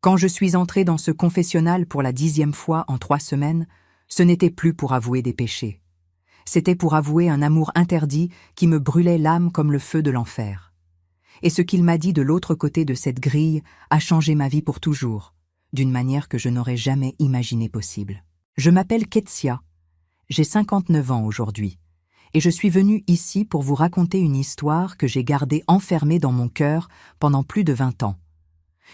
Quand je suis entrée dans ce confessionnal pour la 10e fois en 3 semaines, ce n'était plus pour avouer des péchés. C'était pour avouer un amour interdit qui me brûlait l'âme comme le feu de l'enfer. Et ce qu'il m'a dit de l'autre côté de cette grille a changé ma vie pour toujours, d'une manière que je n'aurais jamais imaginé possible. Je m'appelle Ketsia, j'ai 59 ans aujourd'hui, et je suis venue ici pour vous raconter une histoire que j'ai gardée enfermée dans mon cœur pendant plus de 20 ans.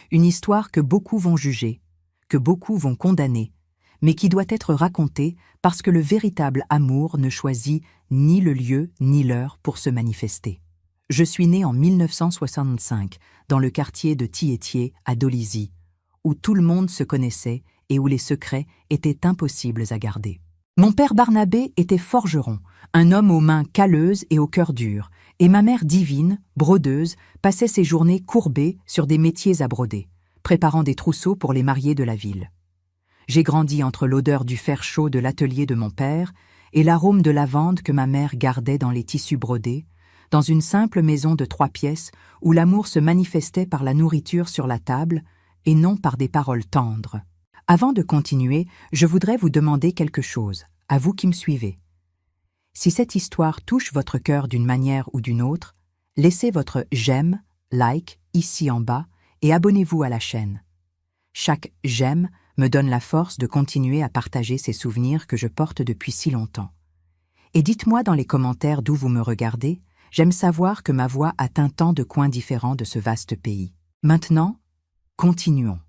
Une histoire que beaucoup vont juger, que beaucoup vont condamner, mais qui doit être racontée parce que le véritable amour ne choisit ni le lieu ni l'heure pour se manifester. Je suis née en 1965, dans le quartier de Thiétier, à Dolisie, où tout le monde se connaissait et où les secrets étaient impossibles à garder. Mon père Barnabé était forgeron, un homme aux mains calleuses et au cœur dur, et ma mère Divine, brodeuse, passait ses journées courbées sur des métiers à broder, préparant des trousseaux pour les mariés de la ville. J'ai grandi entre l'odeur du fer chaud de l'atelier de mon père et l'arôme de lavande que ma mère gardait dans les tissus brodés, dans une simple maison de 3 pièces où l'amour se manifestait par la nourriture sur la table et non par des paroles tendres. Avant de continuer, je voudrais vous demander quelque chose, à vous qui me suivez. Si cette histoire touche votre cœur d'une manière ou d'une autre, laissez votre j'aime, like, ici en bas et abonnez-vous à la chaîne. Chaque j'aime me donne la force de continuer à partager ces souvenirs que je porte depuis si longtemps. Et dites-moi dans les commentaires d'où vous me regardez, j'aime savoir que ma voix atteint tant de coins différents de ce vaste pays. Maintenant, continuons,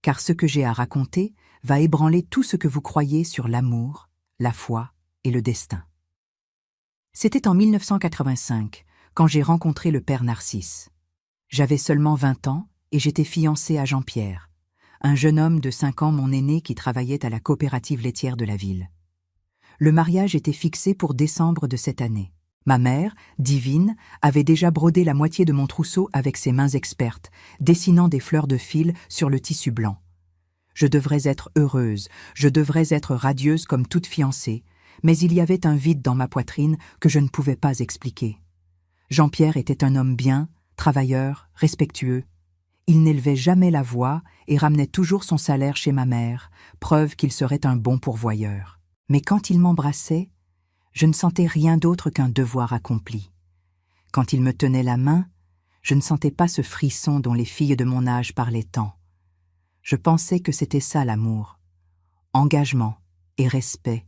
car ce que j'ai à raconter va ébranler tout ce que vous croyez sur l'amour, la foi et le destin. C'était en 1985, quand j'ai rencontré le père Narcisse. J'avais seulement 20 ans et j'étais fiancée à Jean-Pierre, un jeune homme de 5 ans mon aîné qui travaillait à la coopérative laitière de la ville. Le mariage était fixé pour décembre de cette année. Ma mère, Divine, avait déjà brodé la moitié de mon trousseau avec ses mains expertes, dessinant des fleurs de fil sur le tissu blanc. Je devrais être heureuse, je devrais être radieuse comme toute fiancée, mais il y avait un vide dans ma poitrine que je ne pouvais pas expliquer. Jean-Pierre était un homme bien, travailleur, respectueux. Il n'élevait jamais la voix et ramenait toujours son salaire chez ma mère, preuve qu'il serait un bon pourvoyeur. Mais quand il m'embrassait, je ne sentais rien d'autre qu'un devoir accompli. Quand il me tenait la main, je ne sentais pas ce frisson dont les filles de mon âge parlaient tant. Je pensais que c'était ça l'amour. Engagement et respect.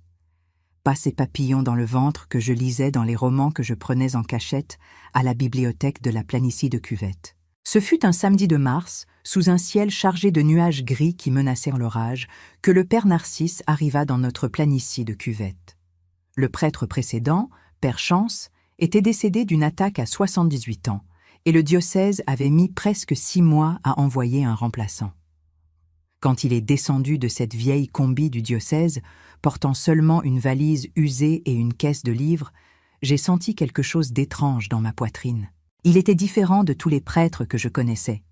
Pas ces papillons dans le ventre que je lisais dans les romans que je prenais en cachette à la bibliothèque de la Planicie de Cuvette. Ce fut un samedi de mars, sous un ciel chargé de nuages gris qui menacèrent l'orage, que le père Narcisse arriva dans notre Planicie de Cuvette. Le prêtre précédent, père Chance, était décédé d'une attaque à 78 ans, et le diocèse avait mis presque 6 mois à envoyer un remplaçant. Quand il est descendu de cette vieille combi du diocèse, portant seulement une valise usée et une caisse de livres, j'ai senti quelque chose d'étrange dans ma poitrine. Il était différent de tous les prêtres que je connaissais.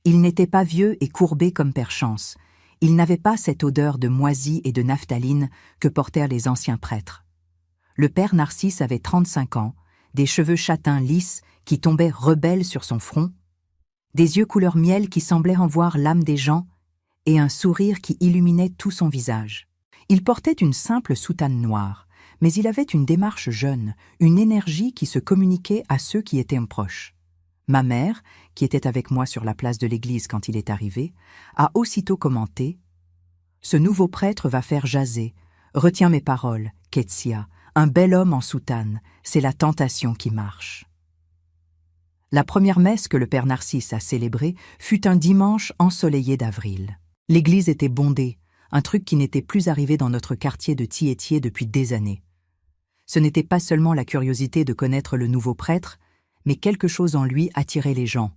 Il n'était pas vieux et courbé comme père Chance. Il n'avait pas cette odeur de moisie et de naphtaline que portèrent les anciens prêtres. Le père Narcisse avait 35 ans, des cheveux châtains lisses qui tombaient rebelles sur son front, des yeux couleur miel qui semblaient en voir l'âme des gens, et un sourire qui illuminait tout son visage. Il portait une simple soutane noire, mais il avait une démarche jeune, une énergie qui se communiquait à ceux qui étaient proches. Ma mère, qui était avec moi sur la place de l'église quand il est arrivé, a aussitôt commenté « Ce nouveau prêtre va faire jaser. Retiens mes paroles, Ketsia, un bel homme en soutane, c'est la tentation qui marche. » La première messe que le père Narcisse a célébrée fut un dimanche ensoleillé d'avril. L'église était bondée, un truc qui n'était plus arrivé dans notre quartier de Thiétier depuis des années. Ce n'était pas seulement la curiosité de connaître le nouveau prêtre, mais quelque chose en lui attirait les gens.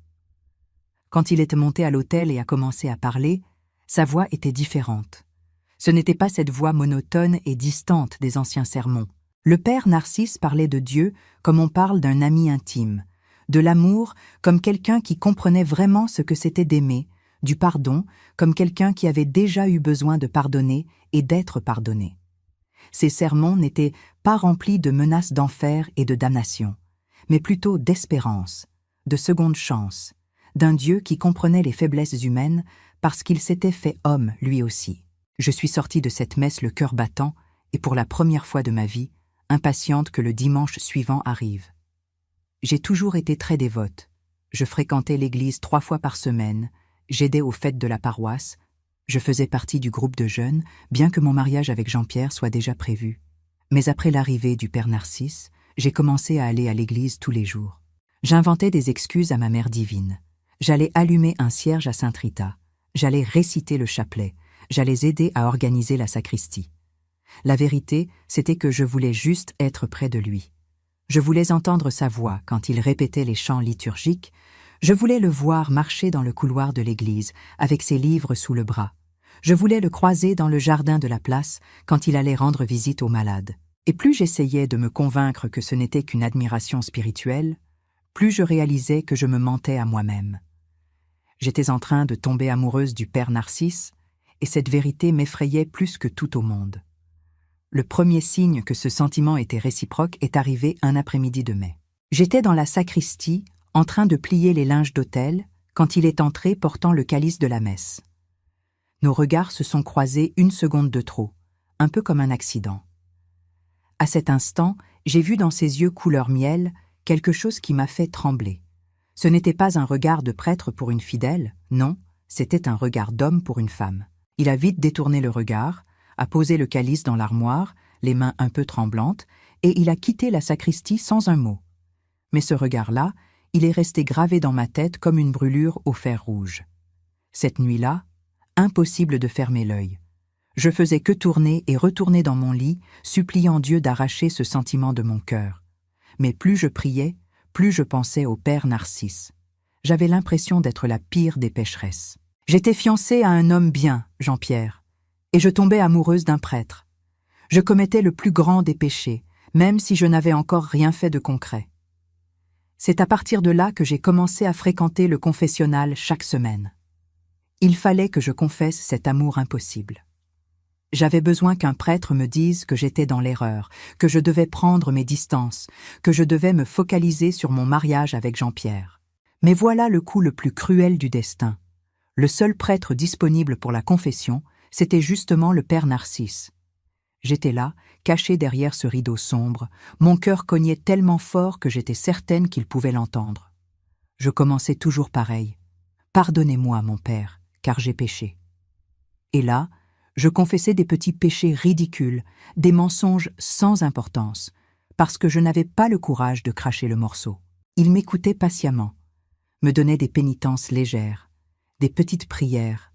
Quand il était monté à l'autel et a commencé à parler, sa voix était différente. Ce n'était pas cette voix monotone et distante des anciens sermons. Le père Narcisse parlait de Dieu comme on parle d'un ami intime, de l'amour comme quelqu'un qui comprenait vraiment ce que c'était d'aimer, du pardon comme quelqu'un qui avait déjà eu besoin de pardonner et d'être pardonné. Ces sermons n'étaient pas remplis de menaces d'enfer et de damnation, mais plutôt d'espérance, de seconde chance, d'un Dieu qui comprenait les faiblesses humaines parce qu'il s'était fait homme lui aussi. Je suis sortie de cette messe le cœur battant, et pour la première fois de ma vie, impatiente que le dimanche suivant arrive. J'ai toujours été très dévote. Je fréquentais l'église 3 fois par semaine, j'aidais aux fêtes de la paroisse, je faisais partie du groupe de jeunes, bien que mon mariage avec Jean-Pierre soit déjà prévu. Mais après l'arrivée du père Narcisse, j'ai commencé à aller à l'église tous les jours. J'inventais des excuses à ma mère divine. J'allais allumer un cierge à Sainte Rita. J'allais réciter le chapelet. J'allais aider à organiser la sacristie. La vérité, c'était que je voulais juste être près de lui. Je voulais entendre sa voix quand il répétait les chants liturgiques. Je voulais le voir marcher dans le couloir de l'église, avec ses livres sous le bras. Je voulais le croiser dans le jardin de la place quand il allait rendre visite aux malades. Et plus j'essayais de me convaincre que ce n'était qu'une admiration spirituelle, plus je réalisais que je me mentais à moi-même. J'étais en train de tomber amoureuse du père Narcisse, et cette vérité m'effrayait plus que tout au monde. Le premier signe que ce sentiment était réciproque est arrivé un après-midi de mai. J'étais dans la sacristie, en train de plier les linges d'autel, quand il est entré portant le calice de la messe. Nos regards se sont croisés une seconde de trop, un peu comme un accident. À cet instant, j'ai vu dans ses yeux couleur miel quelque chose qui m'a fait trembler. Ce n'était pas un regard de prêtre pour une fidèle, non, c'était un regard d'homme pour une femme. Il a vite détourné le regard, a posé le calice dans l'armoire, les mains un peu tremblantes, et il a quitté la sacristie sans un mot. Mais ce regard-là, il est resté gravé dans ma tête comme une brûlure au fer rouge. Cette nuit-là, impossible de fermer l'œil. Je faisais que tourner et retourner dans mon lit, suppliant Dieu d'arracher ce sentiment de mon cœur. Mais plus je priais, plus je pensais au père Narcisse. J'avais l'impression d'être la pire des pécheresses. J'étais fiancée à un homme bien, Jean-Pierre, et je tombais amoureuse d'un prêtre. Je commettais le plus grand des péchés, même si je n'avais encore rien fait de concret. C'est à partir de là que j'ai commencé à fréquenter le confessionnal chaque semaine. Il fallait que je confesse cet amour impossible. J'avais besoin qu'un prêtre me dise que j'étais dans l'erreur, que je devais prendre mes distances, que je devais me focaliser sur mon mariage avec Jean-Pierre. Mais voilà le coup le plus cruel du destin. Le seul prêtre disponible pour la confession, c'était justement le père Narcisse. J'étais là, cachée derrière ce rideau sombre, mon cœur cognait tellement fort que j'étais certaine qu'il pouvait l'entendre. Je commençais toujours pareil. « Pardonnez-moi, mon père, car j'ai péché. » Et là, je confessais des petits péchés ridicules, des mensonges sans importance, parce que je n'avais pas le courage de cracher le morceau. Il m'écoutait patiemment, me donnait des pénitences légères, des petites prières,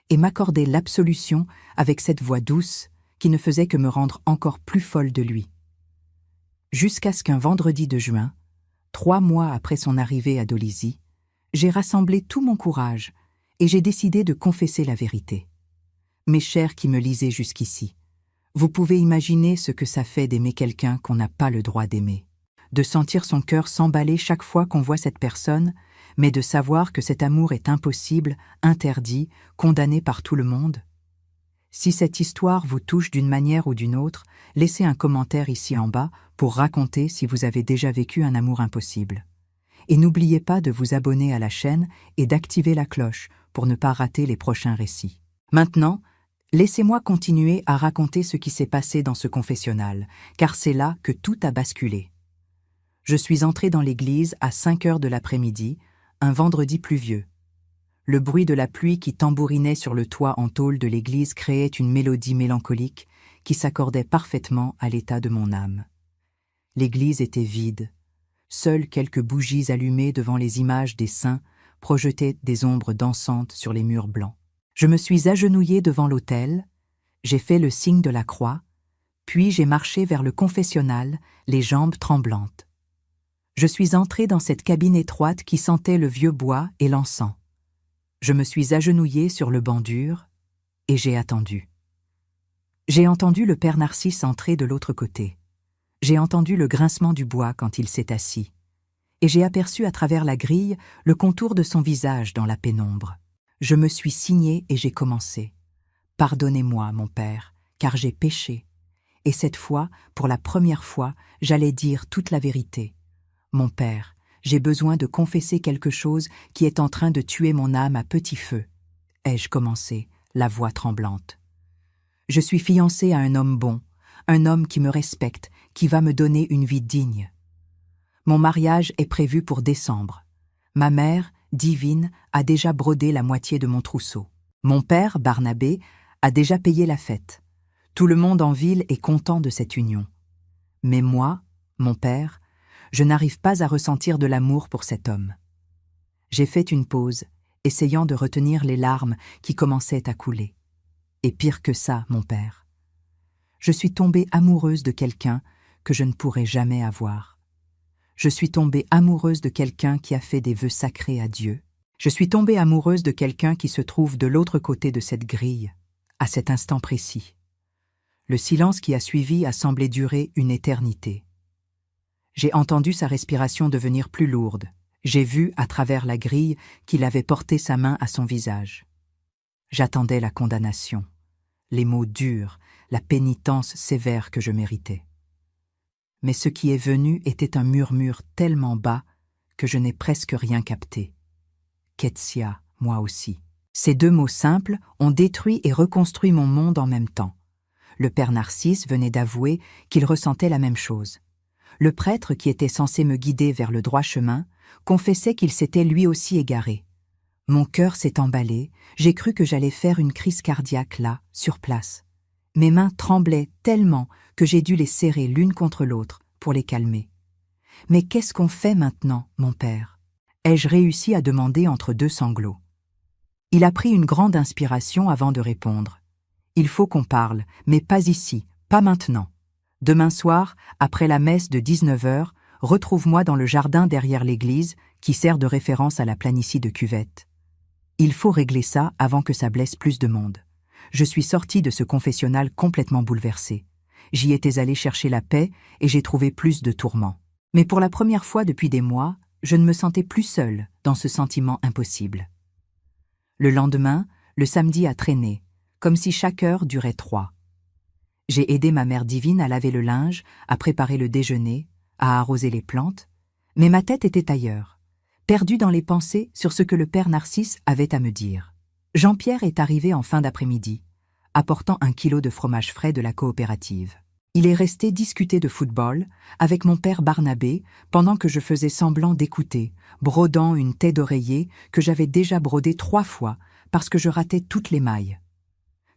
et m'accordait l'absolution avec cette voix douce qui ne faisait que me rendre encore plus folle de lui. Jusqu'à ce qu'un vendredi de juin, 3 mois après son arrivée à Dolisie, j'ai rassemblé tout mon courage et j'ai décidé de confesser la vérité. Mes chers qui me lisez jusqu'ici, vous pouvez imaginer ce que ça fait d'aimer quelqu'un qu'on n'a pas le droit d'aimer, de sentir son cœur s'emballer chaque fois qu'on voit cette personne, mais de savoir que cet amour est impossible, interdit, condamné par tout le monde. Si cette histoire vous touche d'une manière ou d'une autre, laissez un commentaire ici en bas pour raconter si vous avez déjà vécu un amour impossible. Et n'oubliez pas de vous abonner à la chaîne et d'activer la cloche pour ne pas rater les prochains récits. Maintenant, laissez-moi continuer à raconter ce qui s'est passé dans ce confessionnal, car c'est là que tout a basculé. Je suis entrée dans l'église à 5 heures de l'après-midi, un vendredi pluvieux. Le bruit de la pluie qui tambourinait sur le toit en tôle de l'église créait une mélodie mélancolique qui s'accordait parfaitement à l'état de mon âme. L'église était vide. Seules quelques bougies allumées devant les images des saints projetaient des ombres dansantes sur les murs blancs. Je me suis agenouillée devant l'autel, j'ai fait le signe de la croix, puis j'ai marché vers le confessionnal, les jambes tremblantes. Je suis entrée dans cette cabine étroite qui sentait le vieux bois et l'encens. Je me suis agenouillée sur le banc dur et j'ai attendu. J'ai entendu le père Narcisse entrer de l'autre côté. J'ai entendu le grincement du bois quand il s'est assis. Et j'ai aperçu à travers la grille le contour de son visage dans la pénombre. Je me suis signée et j'ai commencé. « Pardonnez-moi, mon père, car j'ai péché. » Et cette fois, pour la première fois, j'allais dire toute la vérité. « Mon père, j'ai besoin de confesser quelque chose qui est en train de tuer mon âme à petit feu. » ai-je commencé, la voix tremblante. Je suis fiancée à un homme bon, un homme qui me respecte, qui va me donner une vie digne. Mon mariage est prévu pour décembre. Ma mère, divine, a déjà brodé la moitié de mon trousseau. Mon père, Barnabé, a déjà payé la fête. Tout le monde en ville est content de cette union. Mais moi, mon père, je n'arrive pas à ressentir de l'amour pour cet homme. J'ai fait une pause, essayant de retenir les larmes qui commençaient à couler. Et pire que ça, mon père. Je suis tombée amoureuse de quelqu'un que je ne pourrai jamais avoir. Je suis tombée amoureuse de quelqu'un qui a fait des vœux sacrés à Dieu. Je suis tombée amoureuse de quelqu'un qui se trouve de l'autre côté de cette grille, à cet instant précis. Le silence qui a suivi a semblé durer une éternité. J'ai entendu sa respiration devenir plus lourde. J'ai vu, à travers la grille, qu'il avait porté sa main à son visage. J'attendais la condamnation, les mots durs, la pénitence sévère que je méritais. Mais ce qui est venu était un murmure tellement bas que je n'ai presque rien capté. Ketsia, moi aussi. Ces deux mots simples ont détruit et reconstruit mon monde en même temps. Le père Narcisse venait d'avouer qu'il ressentait la même chose. Le prêtre qui était censé me guider vers le droit chemin confessait qu'il s'était lui aussi égaré. Mon cœur s'est emballé, j'ai cru que j'allais faire une crise cardiaque là, sur place. Mes mains tremblaient tellement que j'ai dû les serrer l'une contre l'autre pour les calmer. « Mais qu'est-ce qu'on fait maintenant, mon père ?» ai-je réussi à demander entre deux sanglots. Il a pris une grande inspiration avant de répondre. « Il faut qu'on parle, mais pas ici, pas maintenant. Demain soir, après la messe de 19h, retrouve-moi dans le jardin derrière l'église qui sert de référence à la planicie de Cuvette. Il faut régler ça avant que ça blesse plus de monde. » Je suis sortie de ce confessionnal complètement bouleversée. J'y étais allée chercher la paix et j'ai trouvé plus de tourments. Mais pour la première fois depuis des mois, je ne me sentais plus seule dans ce sentiment impossible. Le lendemain, le samedi a traîné, comme si chaque heure durait 3. J'ai aidé ma mère divine à laver le linge, à préparer le déjeuner, à arroser les plantes, mais ma tête était ailleurs, perdue dans les pensées sur ce que le père Narcisse avait à me dire. Jean-Pierre est arrivé en fin d'après-midi, apportant 1 kilo de fromage frais de la coopérative. Il est resté discuter de football avec mon père Barnabé pendant que je faisais semblant d'écouter, brodant une taie d'oreiller que j'avais déjà brodée 3 fois parce que je ratais toutes les mailles.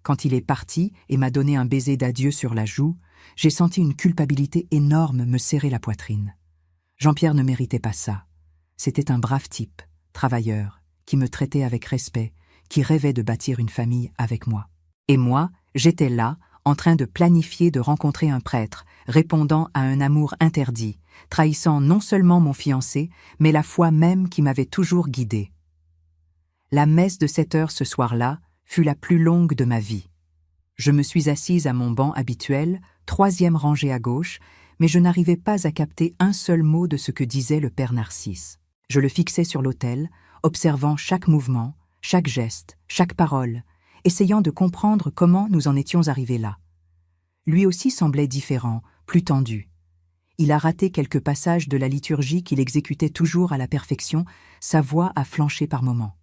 Quand il est parti et m'a donné un baiser d'adieu sur la joue, j'ai senti une culpabilité énorme me serrer la poitrine. Jean-Pierre ne méritait pas ça. C'était un brave type, travailleur, qui me traitait avec respect, qui rêvait de bâtir une famille avec moi. Et moi, j'étais là, en train de planifier de rencontrer un prêtre, répondant à un amour interdit, trahissant non seulement mon fiancé, mais la foi même qui m'avait toujours guidée. La messe de 7h ce soir-là fut la plus longue de ma vie. Je me suis assise à mon banc habituel, 3e rangée à gauche, mais je n'arrivais pas à capter un seul mot de ce que disait le père Narcisse. Je le fixais sur l'autel, observant chaque mouvement, chaque geste, chaque parole, essayant de comprendre comment nous en étions arrivés là. Lui aussi semblait différent, plus tendu. Il a raté quelques passages de la liturgie qu'il exécutait toujours à la perfection, sa voix a flanché par moments.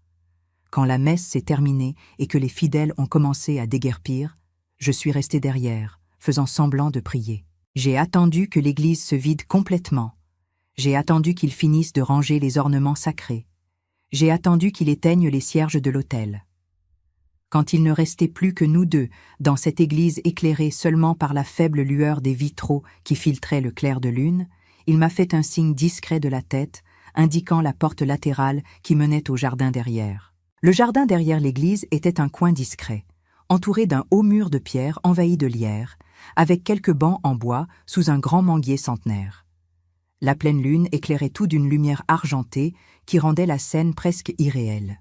Quand la messe s'est terminée et que les fidèles ont commencé à déguerpir, je suis restée derrière, faisant semblant de prier. J'ai attendu que l'église se vide complètement. J'ai attendu qu'il finisse de ranger les ornements sacrés. J'ai attendu qu'il éteigne les cierges de l'autel. Quand il ne restait plus que nous deux dans cette église éclairée seulement par la faible lueur des vitraux qui filtraient le clair de lune, il m'a fait un signe discret de la tête, indiquant la porte latérale qui menait au jardin derrière. Le jardin derrière l'église était un coin discret, entouré d'un haut mur de pierre envahi de lierre, avec quelques bancs en bois sous un grand manguier centenaire. La pleine lune éclairait tout d'une lumière argentée qui rendait la scène presque irréelle.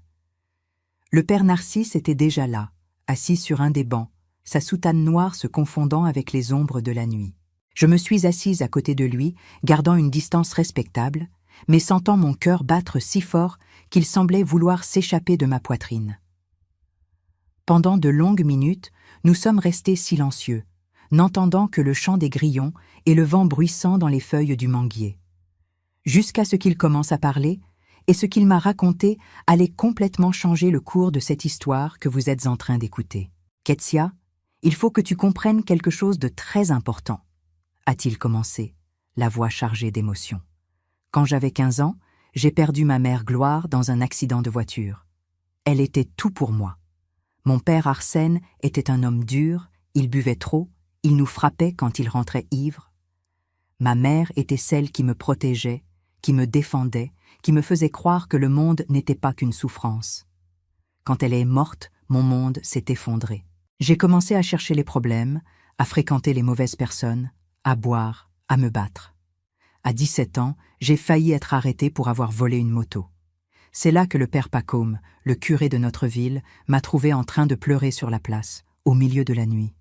Le père Narcisse était déjà là, assis sur un des bancs, sa soutane noire se confondant avec les ombres de la nuit. Je me suis assise à côté de lui, gardant une distance respectable, mais sentant mon cœur battre si fort qu'il semblait vouloir s'échapper de ma poitrine. Pendant de longues minutes, nous sommes restés silencieux, n'entendant que le chant des grillons et le vent bruissant dans les feuilles du manguier. Jusqu'à ce qu'il commence à parler Et ce qu'il m'a raconté allait complètement changer le cours de cette histoire que vous êtes en train d'écouter. Ketsia, il faut que tu comprennes quelque chose de très important, a-t-il commencé, la voix chargée d'émotion. Quand j'avais 15 ans, j'ai perdu ma mère Gloire dans un accident de voiture. Elle était tout pour moi. Mon père Arsène était un homme dur, il buvait trop, il nous frappait quand il rentrait ivre. Ma mère était celle qui me protégeait, qui me défendait, qui me faisait croire que le monde n'était pas qu'une souffrance. Quand elle est morte, mon monde s'est effondré. J'ai commencé à chercher les problèmes, à fréquenter les mauvaises personnes, à boire, à me battre. À 17 ans, j'ai failli être arrêté pour avoir volé une moto. C'est là que le père Pacôme, le curé de notre ville, m'a trouvé en train de pleurer sur la place, au milieu de la nuit.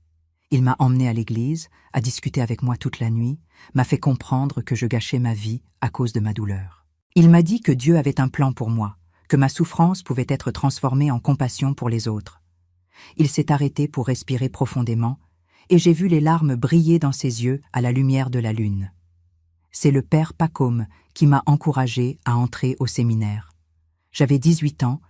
Il m'a emmené à l'église, a discuté avec moi toute la nuit, m'a fait comprendre que je gâchais ma vie à cause de ma douleur. Il m'a dit que Dieu avait un plan pour moi, que ma souffrance pouvait être transformée en compassion pour les autres. Il s'est arrêté pour respirer profondément, et j'ai vu les larmes briller dans ses yeux à la lumière de la lune. C'est le père Pacôme qui m'a encouragé à entrer au séminaire. J'avais 18 ans,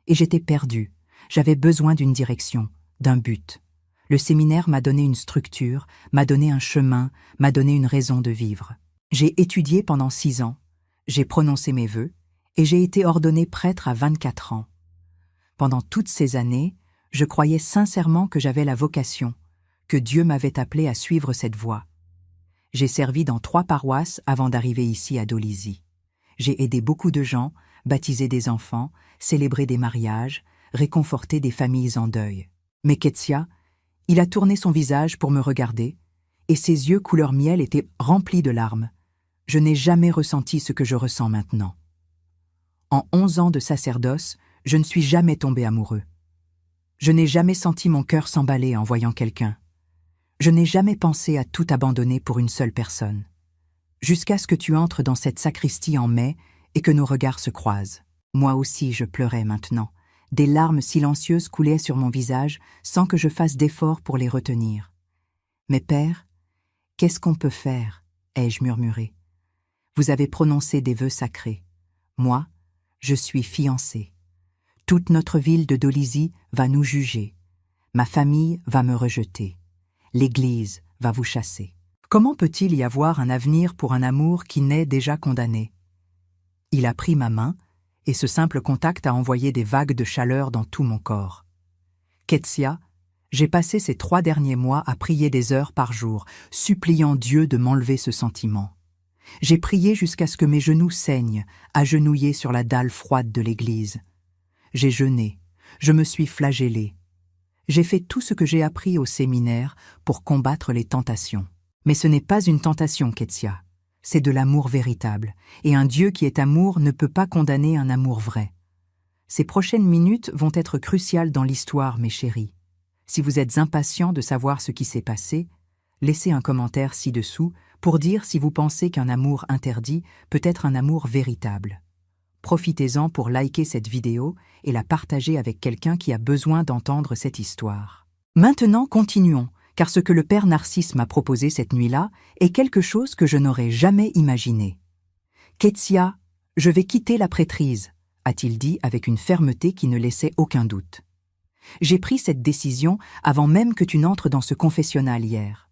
et j'étais perdu. J'avais besoin d'une direction, d'un but. Le séminaire m'a donné une structure, m'a donné un chemin, m'a donné une raison de vivre. J'ai étudié pendant 6 ans, j'ai prononcé mes vœux, et j'ai été ordonné prêtre à 24 ans. Pendant toutes ces années, je croyais sincèrement que j'avais la vocation, que Dieu m'avait appelé à suivre cette voie. J'ai servi dans 3 paroisses avant d'arriver ici à Dolisie. J'ai aidé beaucoup de gens, baptisé des enfants, célébré des mariages, réconforté des familles en deuil. Mais Ketsia, il a tourné son visage pour me regarder, et ses yeux couleur miel étaient remplis de larmes. Je n'ai jamais ressenti ce que je ressens maintenant. En 11 ans de sacerdoce, je ne suis jamais tombé amoureux. Je n'ai jamais senti mon cœur s'emballer en voyant quelqu'un. Je n'ai jamais pensé à tout abandonner pour une seule personne. Jusqu'à ce que tu entres dans cette sacristie en mai et que nos regards se croisent. Moi aussi je pleurais maintenant. Des larmes silencieuses coulaient sur mon visage sans que je fasse d'effort pour les retenir. « Mais père, qu'est-ce qu'on peut faire ?» ai-je murmuré. « Vous avez prononcé des vœux sacrés. Moi, je suis fiancé. Toute notre ville de Dolisie va nous juger. Ma famille va me rejeter. L'Église va vous chasser. Comment peut-il y avoir un avenir pour un amour qui naît déjà condamné ?» Il a pris ma main, et ce simple contact a envoyé des vagues de chaleur dans tout mon corps. Ketsia, j'ai passé ces 3 derniers mois à prier des heures par jour, suppliant Dieu de m'enlever ce sentiment. J'ai prié jusqu'à ce que mes genoux saignent, agenouillés sur la dalle froide de l'église. J'ai jeûné, je me suis flagellé. J'ai fait tout ce que j'ai appris au séminaire pour combattre les tentations. Mais ce n'est pas une tentation, Ketsia. C'est de l'amour véritable, et un Dieu qui est amour ne peut pas condamner un amour vrai. Ces prochaines minutes vont être cruciales dans l'histoire, mes chéris. Si vous êtes impatients de savoir ce qui s'est passé, laissez un commentaire ci-dessous pour dire si vous pensez qu'un amour interdit peut être un amour véritable. Profitez-en pour liker cette vidéo et la partager avec quelqu'un qui a besoin d'entendre cette histoire. Maintenant, continuons, car ce que le père Narcisse m'a proposé cette nuit-là est quelque chose que je n'aurais jamais imaginé. « Ketsia, je vais quitter la prêtrise », a-t-il dit avec une fermeté qui ne laissait aucun doute. « J'ai pris cette décision avant même que tu n'entres dans ce confessionnal hier.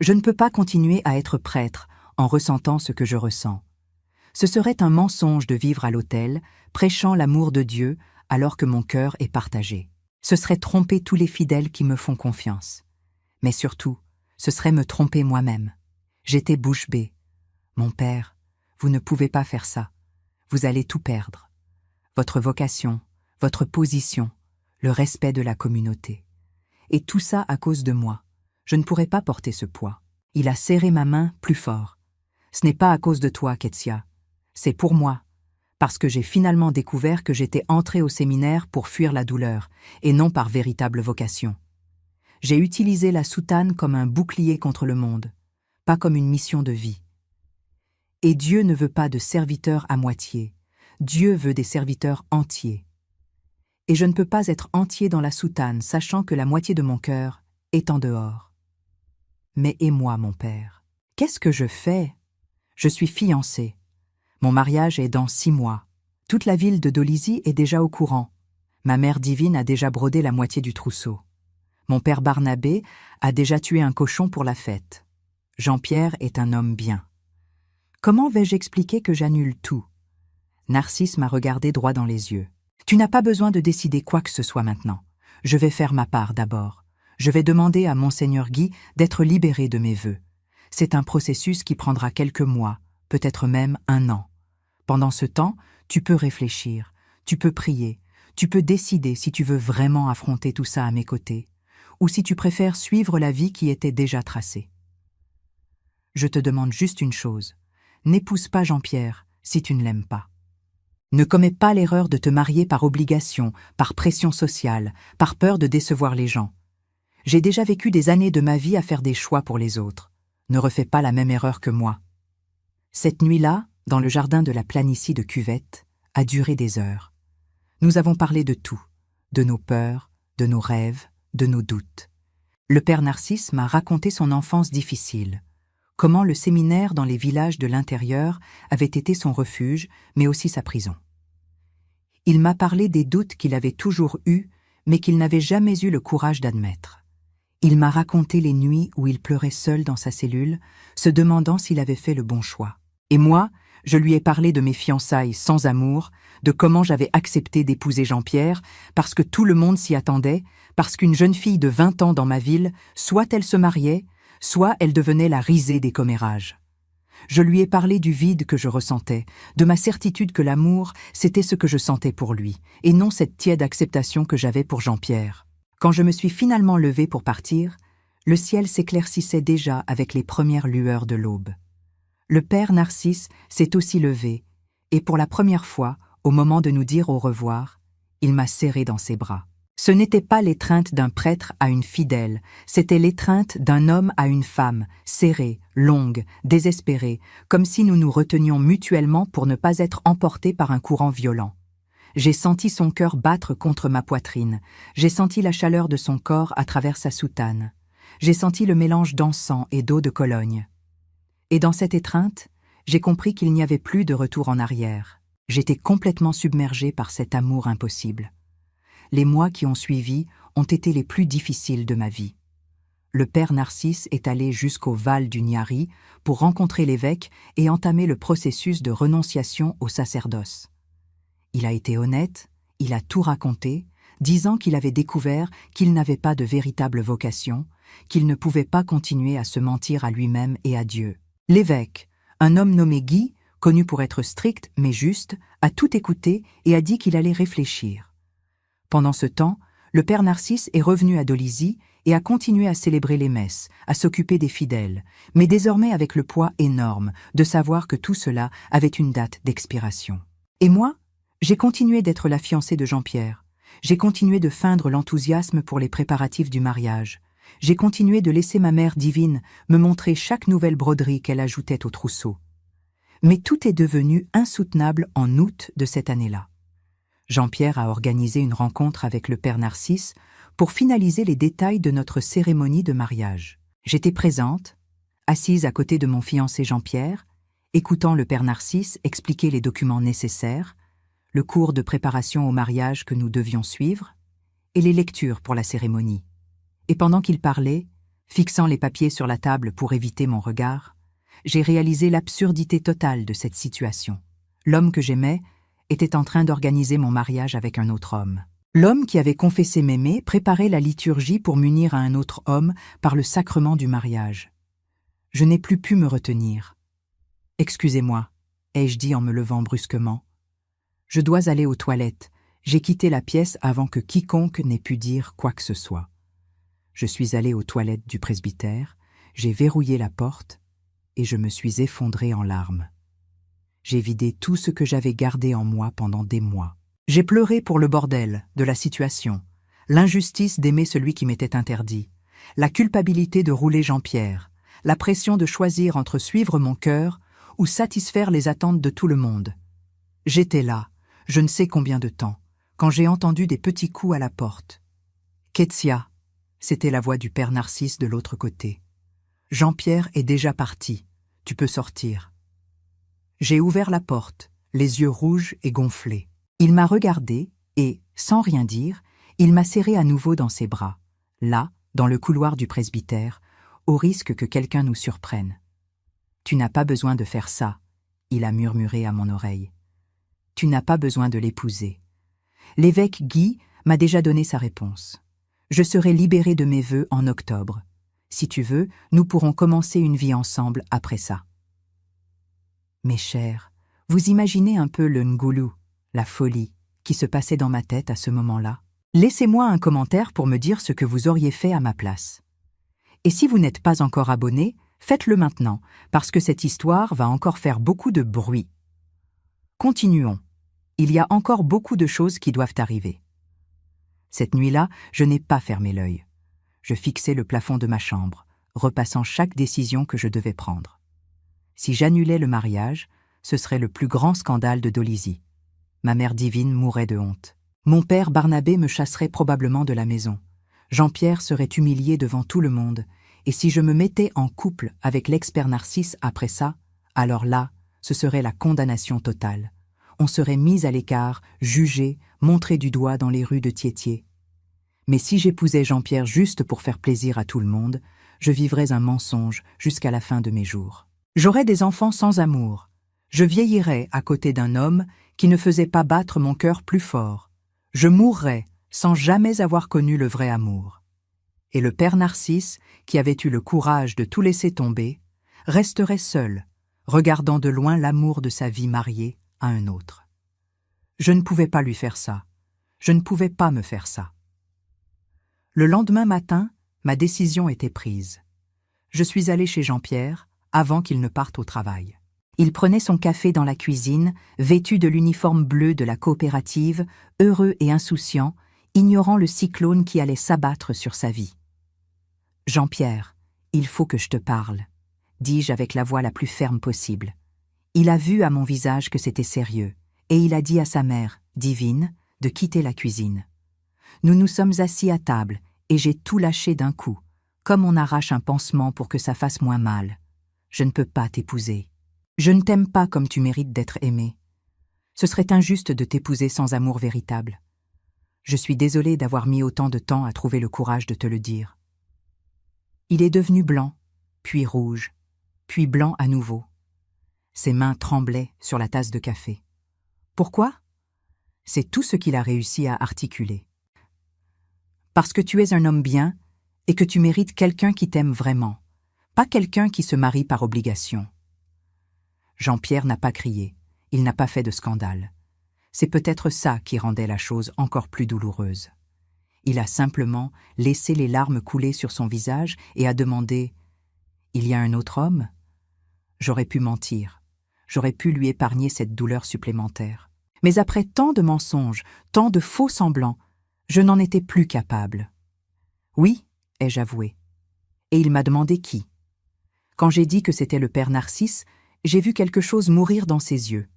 Je ne peux pas continuer à être prêtre en ressentant ce que je ressens. Ce serait un mensonge de vivre à l'autel, prêchant l'amour de Dieu alors que mon cœur est partagé. Ce serait tromper tous les fidèles qui me font confiance. Mais surtout, ce serait me tromper moi-même. J'étais bouche bée. Mon père, vous ne pouvez pas faire ça. Vous allez tout perdre. Votre vocation, votre position, le respect de la communauté. Et tout ça à cause de moi. Je ne pourrais pas porter ce poids. Il a serré ma main plus fort. Ce n'est pas à cause de toi, Ketsia. C'est pour moi. Parce que j'ai finalement découvert que j'étais entré au séminaire pour fuir la douleur, et non par véritable vocation. J'ai utilisé la soutane comme un bouclier contre le monde, pas comme une mission de vie. Et Dieu ne veut pas de serviteurs à moitié. Dieu veut des serviteurs entiers. Et je ne peux pas être entier dans la soutane, sachant que la moitié de mon cœur est en dehors. Mais et moi, mon père, qu'est-ce que je fais? Je suis fiancé. Mon mariage est dans 6 mois. Toute la ville de Dolisie est déjà au courant. Ma mère divine a déjà brodé la moitié du trousseau. Mon père Barnabé a déjà tué un cochon pour la fête. Jean-Pierre est un homme bien. Comment vais-je expliquer que j'annule tout? Narcisse m'a regardé droit dans les yeux. Tu n'as pas besoin de décider quoi que ce soit maintenant. Je vais faire ma part d'abord. Je vais demander à Monseigneur Guy d'être libéré de mes vœux. C'est un processus qui prendra quelques mois, peut-être même 1 an. Pendant ce temps, tu peux réfléchir, tu peux prier, tu peux décider si tu veux vraiment affronter tout ça à mes côtés, ou si tu préfères suivre la vie qui était déjà tracée. Je te demande juste une chose. N'épouse pas Jean-Pierre si tu ne l'aimes pas. Ne commets pas l'erreur de te marier par obligation, par pression sociale, par peur de décevoir les gens. J'ai déjà vécu des années de ma vie à faire des choix pour les autres. Ne refais pas la même erreur que moi. Cette nuit-là, dans le jardin de la Planicie de Cuvette, a duré des heures. Nous avons parlé de tout, de nos peurs, de nos rêves, de nos doutes. Le père Narcisse m'a raconté son enfance difficile, comment le séminaire dans les villages de l'intérieur avait été son refuge, mais aussi sa prison. Il m'a parlé des doutes qu'il avait toujours eus, mais qu'il n'avait jamais eu le courage d'admettre. Il m'a raconté les nuits où il pleurait seul dans sa cellule, se demandant s'il avait fait le bon choix. Et moi, je lui ai parlé de mes fiançailles sans amour, de comment j'avais accepté d'épouser Jean-Pierre, parce que tout le monde s'y attendait, parce qu'une jeune fille de 20 ans dans ma ville, soit elle se mariait, soit elle devenait la risée des commérages. Je lui ai parlé du vide que je ressentais, de ma certitude que l'amour, c'était ce que je sentais pour lui, et non cette tiède acceptation que j'avais pour Jean-Pierre. Quand je me suis finalement levée pour partir, le ciel s'éclaircissait déjà avec les premières lueurs de l'aube. Le père Narcisse s'est aussi levé, et pour la première fois, au moment de nous dire au revoir, il m'a serré dans ses bras. Ce n'était pas l'étreinte d'un prêtre à une fidèle, c'était l'étreinte d'un homme à une femme, serrée, longue, désespérée, comme si nous nous retenions mutuellement pour ne pas être emportés par un courant violent. J'ai senti son cœur battre contre ma poitrine, j'ai senti la chaleur de son corps à travers sa soutane, j'ai senti le mélange d'encens et d'eau de Cologne. Et dans cette étreinte, j'ai compris qu'il n'y avait plus de retour en arrière. J'étais complètement submergée par cet amour impossible. Les mois qui ont suivi ont été les plus difficiles de ma vie. Le père Narcisse est allé jusqu'au Val du Niari pour rencontrer l'évêque et entamer le processus de renonciation au sacerdoce. Il a été honnête, il a tout raconté, disant qu'il avait découvert qu'il n'avait pas de véritable vocation, qu'il ne pouvait pas continuer à se mentir à lui-même et à Dieu. L'évêque, un homme nommé Guy, connu pour être strict mais juste, a tout écouté et a dit qu'il allait réfléchir. Pendant ce temps, le père Narcisse est revenu à Dolisie et a continué à célébrer les messes, à s'occuper des fidèles, mais désormais avec le poids énorme de savoir que tout cela avait une date d'expiration. Et moi, j'ai continué d'être la fiancée de Jean-Pierre. J'ai continué de feindre l'enthousiasme pour les préparatifs du mariage. J'ai continué de laisser ma mère divine me montrer chaque nouvelle broderie qu'elle ajoutait au trousseau. Mais tout est devenu insoutenable en août de cette année-là. Jean-Pierre a organisé une rencontre avec le père Narcisse pour finaliser les détails de notre cérémonie de mariage. J'étais présente, assise à côté de mon fiancé Jean-Pierre, écoutant le père Narcisse expliquer les documents nécessaires, le cours de préparation au mariage que nous devions suivre, et les lectures pour la cérémonie. Et pendant qu'il parlait, fixant les papiers sur la table pour éviter mon regard, j'ai réalisé l'absurdité totale de cette situation. L'homme que j'aimais était en train d'organiser mon mariage avec un autre homme. L'homme qui avait confessé m'aimer préparait la liturgie pour m'unir à un autre homme par le sacrement du mariage. Je n'ai plus pu me retenir. « Excusez-moi », ai-je dit en me levant brusquement. « Je dois aller aux toilettes. J'ai quitté la pièce avant que quiconque n'ait pu dire quoi que ce soit. » Je suis allé aux toilettes du presbytère, j'ai verrouillé la porte et je me suis effondré en larmes. J'ai vidé tout ce que j'avais gardé en moi pendant des mois. J'ai pleuré pour le bordel de la situation, l'injustice d'aimer celui qui m'était interdit, la culpabilité de rouler Jean-Pierre, la pression de choisir entre suivre mon cœur ou satisfaire les attentes de tout le monde. J'étais là, je ne sais combien de temps, quand j'ai entendu des petits coups à la porte. « Ketsia !» C'était la voix du père Narcisse de l'autre côté. « Jean-Pierre est déjà parti, tu peux sortir. » J'ai ouvert la porte, les yeux rouges et gonflés. Il m'a regardé et, sans rien dire, il m'a serré à nouveau dans ses bras, là, dans le couloir du presbytère, au risque que quelqu'un nous surprenne. « Tu n'as pas besoin de faire ça », il a murmuré à mon oreille. « Tu n'as pas besoin de l'épouser. » L'évêque Guy m'a déjà donné sa réponse. Je serai libéré de mes vœux en octobre. Si tu veux, nous pourrons commencer une vie ensemble après ça. Mes chers, vous imaginez un peu le ngoulou, la folie, qui se passait dans ma tête à ce moment-là? Laissez-moi un commentaire pour me dire ce que vous auriez fait à ma place. Et si vous n'êtes pas encore abonné, faites-le maintenant, parce que cette histoire va encore faire beaucoup de bruit. Continuons. Il y a encore beaucoup de choses qui doivent arriver. Cette nuit-là, je n'ai pas fermé l'œil. Je fixais le plafond de ma chambre, repassant chaque décision que je devais prendre. Si j'annulais le mariage, ce serait le plus grand scandale de Dolisie. Ma mère divine mourrait de honte. Mon père Barnabé me chasserait probablement de la maison. Jean-Pierre serait humilié devant tout le monde, et si je me mettais en couple avec l'expert Narcisse après ça, alors là, ce serait la condamnation totale. On serait mis à l'écart, jugé, montré du doigt dans les rues de Thiétier. Mais si j'épousais Jean-Pierre juste pour faire plaisir à tout le monde, je vivrais un mensonge jusqu'à la fin de mes jours. J'aurais des enfants sans amour. Je vieillirais à côté d'un homme qui ne faisait pas battre mon cœur plus fort. Je mourrais sans jamais avoir connu le vrai amour. Et le père Narcisse, qui avait eu le courage de tout laisser tomber, resterait seul, regardant de loin l'amour de sa vie mariée à un autre. Je ne pouvais pas lui faire ça. Je ne pouvais pas me faire ça. Le lendemain matin, ma décision était prise. Je suis allée chez Jean-Pierre avant qu'il ne parte au travail. Il prenait son café dans la cuisine, vêtu de l'uniforme bleu de la coopérative, heureux et insouciant, ignorant le cyclone qui allait s'abattre sur sa vie. « Jean-Pierre, il faut que je te parle », dis-je avec la voix la plus ferme possible. Il a vu à mon visage que c'était sérieux, et il a dit à sa mère, divine, de quitter la cuisine. Nous nous sommes assis à table, et j'ai tout lâché d'un coup, comme on arrache un pansement pour que ça fasse moins mal. Je ne peux pas t'épouser. Je ne t'aime pas comme tu mérites d'être aimé. Ce serait injuste de t'épouser sans amour véritable. Je suis désolée d'avoir mis autant de temps à trouver le courage de te le dire. Il est devenu blanc, puis rouge, puis blanc à nouveau. Ses mains tremblaient sur la tasse de café. Pourquoi? C'est tout ce qu'il a réussi à articuler. Parce que tu es un homme bien et que tu mérites quelqu'un qui t'aime vraiment, pas quelqu'un qui se marie par obligation. Jean-Pierre n'a pas crié, il n'a pas fait de scandale. C'est peut-être ça qui rendait la chose encore plus douloureuse. Il a simplement laissé les larmes couler sur son visage et a demandé « Il y a un autre homme ?» J'aurais pu mentir, j'aurais pu lui épargner cette douleur supplémentaire. Mais après tant de mensonges, tant de faux semblants, je n'en étais plus capable. « Oui », ai-je avoué. Et il m'a demandé qui. Quand j'ai dit que c'était le père Narcisse, j'ai vu quelque chose mourir dans ses yeux.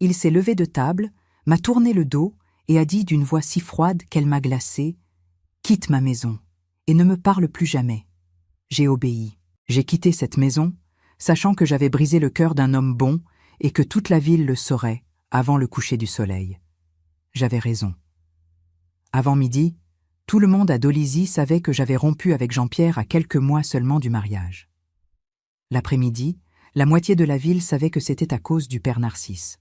Il s'est levé de table, m'a tourné le dos et a dit d'une voix si froide qu'elle m'a glacée « Quitte ma maison et ne me parle plus jamais. » J'ai obéi. J'ai quitté cette maison, sachant que j'avais brisé le cœur d'un homme bon et que toute la ville le saurait avant le coucher du soleil. J'avais raison. Avant midi, tout le monde à Dolisie savait que j'avais rompu avec Jean-Pierre à quelques mois seulement du mariage. L'après-midi, la moitié de la ville savait que c'était à cause du père Narcisse.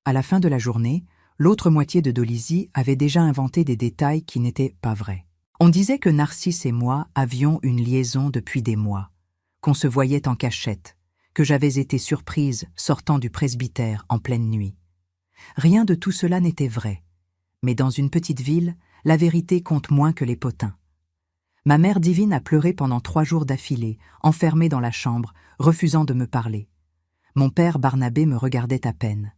À la fin de la journée, l'autre moitié de Dolisie avait déjà inventé des détails qui n'étaient pas vrais. On disait que Narcisse et moi avions une liaison depuis des mois, qu'on se voyait en cachette, que j'avais été surprise sortant du presbytère en pleine nuit. Rien de tout cela n'était vrai, mais dans une petite ville, la vérité compte moins que les potins. Ma mère divine a pleuré pendant 3 jours d'affilée, enfermée dans la chambre, refusant de me parler. Mon père Barnabé me regardait à peine.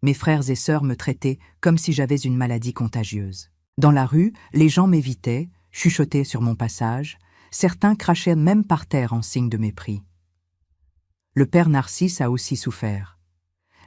Mes frères et sœurs me traitaient comme si j'avais une maladie contagieuse. Dans la rue, les gens m'évitaient, chuchotaient sur mon passage, certains crachaient même par terre en signe de mépris. Le père Narcisse a aussi souffert.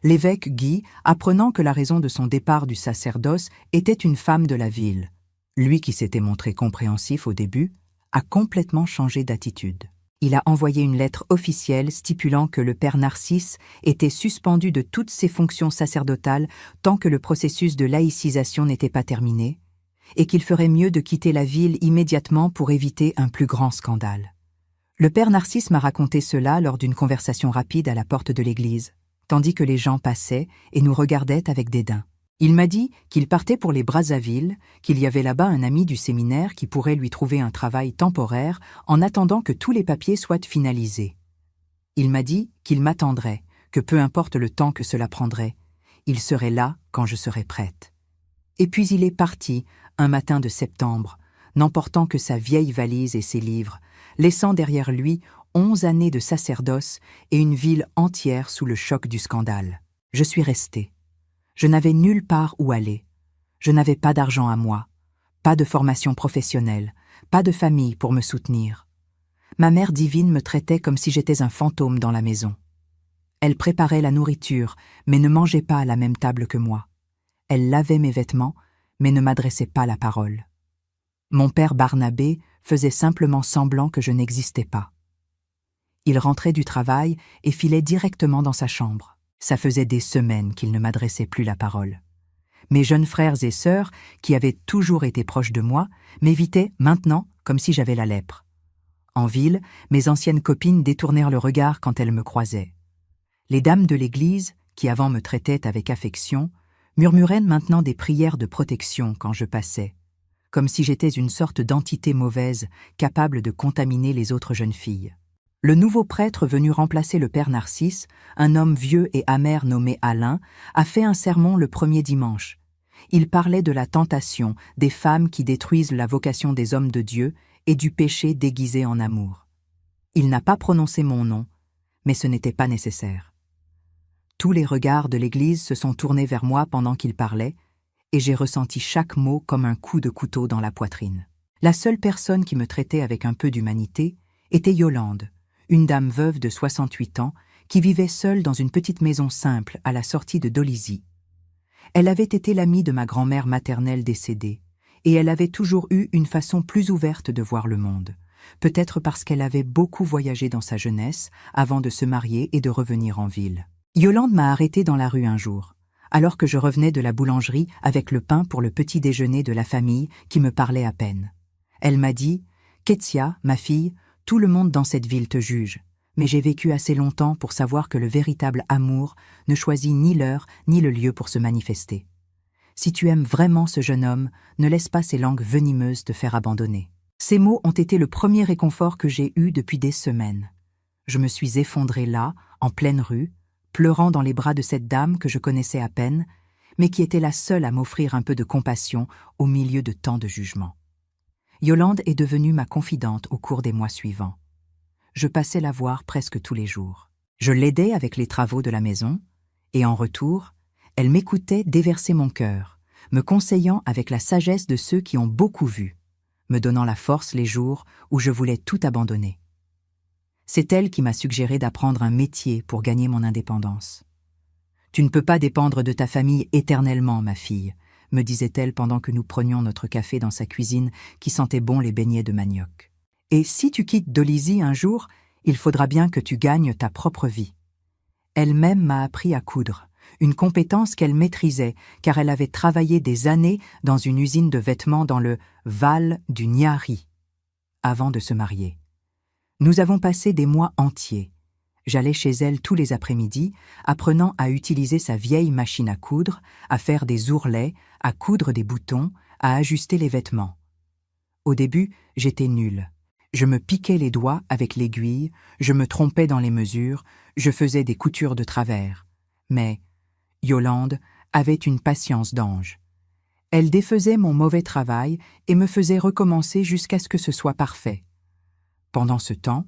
L'évêque Guy, apprenant que la raison de son départ du sacerdoce était une femme de la ville, lui qui s'était montré compréhensif au début, a complètement changé d'attitude. Il a envoyé une lettre officielle stipulant que le père Narcisse était suspendu de toutes ses fonctions sacerdotales tant que le processus de laïcisation n'était pas terminé, et qu'il ferait mieux de quitter la ville immédiatement pour éviter un plus grand scandale. Le père Narcisse m'a raconté cela lors d'une conversation rapide à la porte de l'église, tandis que les gens passaient et nous regardaient avec dédain. Il m'a dit qu'il partait pour les Brazzaville, qu'il y avait là-bas un ami du séminaire qui pourrait lui trouver un travail temporaire en attendant que tous les papiers soient finalisés. Il m'a dit qu'il m'attendrait, que peu importe le temps que cela prendrait, il serait là quand je serais prête. Et puis il est parti, un matin de septembre, n'emportant que sa vieille valise et ses livres, laissant derrière lui 11 années de sacerdoce et une ville entière sous le choc du scandale. Je suis restée. Je n'avais nulle part où aller. Je n'avais pas d'argent à moi, pas de formation professionnelle, pas de famille pour me soutenir. Ma mère divine me traitait comme si j'étais un fantôme dans la maison. Elle préparait la nourriture, mais ne mangeait pas à la même table que moi. Elle lavait mes vêtements, mais ne m'adressait pas la parole. Mon père Barnabé faisait simplement semblant que je n'existais pas. Il rentrait du travail et filait directement dans sa chambre. Ça faisait des semaines qu'il ne m'adressait plus la parole. Mes jeunes frères et sœurs, qui avaient toujours été proches de moi, m'évitaient maintenant comme si j'avais la lèpre. En ville, mes anciennes copines détournèrent le regard quand elles me croisaient. Les dames de l'église, qui avant me traitaient avec affection, murmuraient maintenant des prières de protection quand je passais, comme si j'étais une sorte d'entité mauvaise capable de contaminer les autres jeunes filles. Le nouveau prêtre venu remplacer le père Narcisse, un homme vieux et amer nommé Alain, a fait un sermon le premier dimanche. Il parlait de la tentation des femmes qui détruisent la vocation des hommes de Dieu et du péché déguisé en amour. Il n'a pas prononcé mon nom, mais ce n'était pas nécessaire. Tous les regards de l'Église se sont tournés vers moi pendant qu'il parlait, et j'ai ressenti chaque mot comme un coup de couteau dans la poitrine. La seule personne qui me traitait avec un peu d'humanité était Yolande, une dame veuve de 68 ans qui vivait seule dans une petite maison simple à la sortie de Dolisie. Elle avait été l'amie de ma grand-mère maternelle décédée, et elle avait toujours eu une façon plus ouverte de voir le monde, peut-être parce qu'elle avait beaucoup voyagé dans sa jeunesse avant de se marier et de revenir en ville. Yolande m'a arrêtée dans la rue un jour, alors que je revenais de la boulangerie avec le pain pour le petit déjeuner de la famille qui me parlait à peine. Elle m'a dit « Ketsia, ma fille, tout le monde dans cette ville te juge, mais j'ai vécu assez longtemps pour savoir que le véritable amour ne choisit ni l'heure ni le lieu pour se manifester. Si tu aimes vraiment ce jeune homme, ne laisse pas ces langues venimeuses te faire abandonner. » Ces mots ont été le premier réconfort que j'ai eu depuis des semaines. Je me suis effondrée là, en pleine rue, pleurant dans les bras de cette dame que je connaissais à peine, mais qui était la seule à m'offrir un peu de compassion au milieu de tant de jugements. Yolande est devenue ma confidente au cours des mois suivants. Je passais la voir presque tous les jours. Je l'aidais avec les travaux de la maison, et en retour, elle m'écoutait déverser mon cœur, me conseillant avec la sagesse de ceux qui ont beaucoup vu, me donnant la force les jours où je voulais tout abandonner. C'est elle qui m'a suggéré d'apprendre un métier pour gagner mon indépendance. « Tu ne peux pas dépendre de ta famille éternellement, ma fille », me disait-elle pendant que nous prenions notre café dans sa cuisine qui sentait bon les beignets de manioc. « Et si tu quittes Dolisie un jour, il faudra bien que tu gagnes ta propre vie. » Elle-même m'a appris à coudre, une compétence qu'elle maîtrisait car elle avait travaillé des années dans une usine de vêtements dans le Val du Niari, avant de se marier. Nous avons passé des mois entiers. J'allais chez elle tous les après-midi, apprenant à utiliser sa vieille machine à coudre, à faire des ourlets, à coudre des boutons, à ajuster les vêtements. Au début, j'étais nulle. Je me piquais les doigts avec l'aiguille, je me trompais dans les mesures, je faisais des coutures de travers. Mais Yolande avait une patience d'ange. Elle défaisait mon mauvais travail et me faisait recommencer jusqu'à ce que ce soit parfait. Pendant ce temps,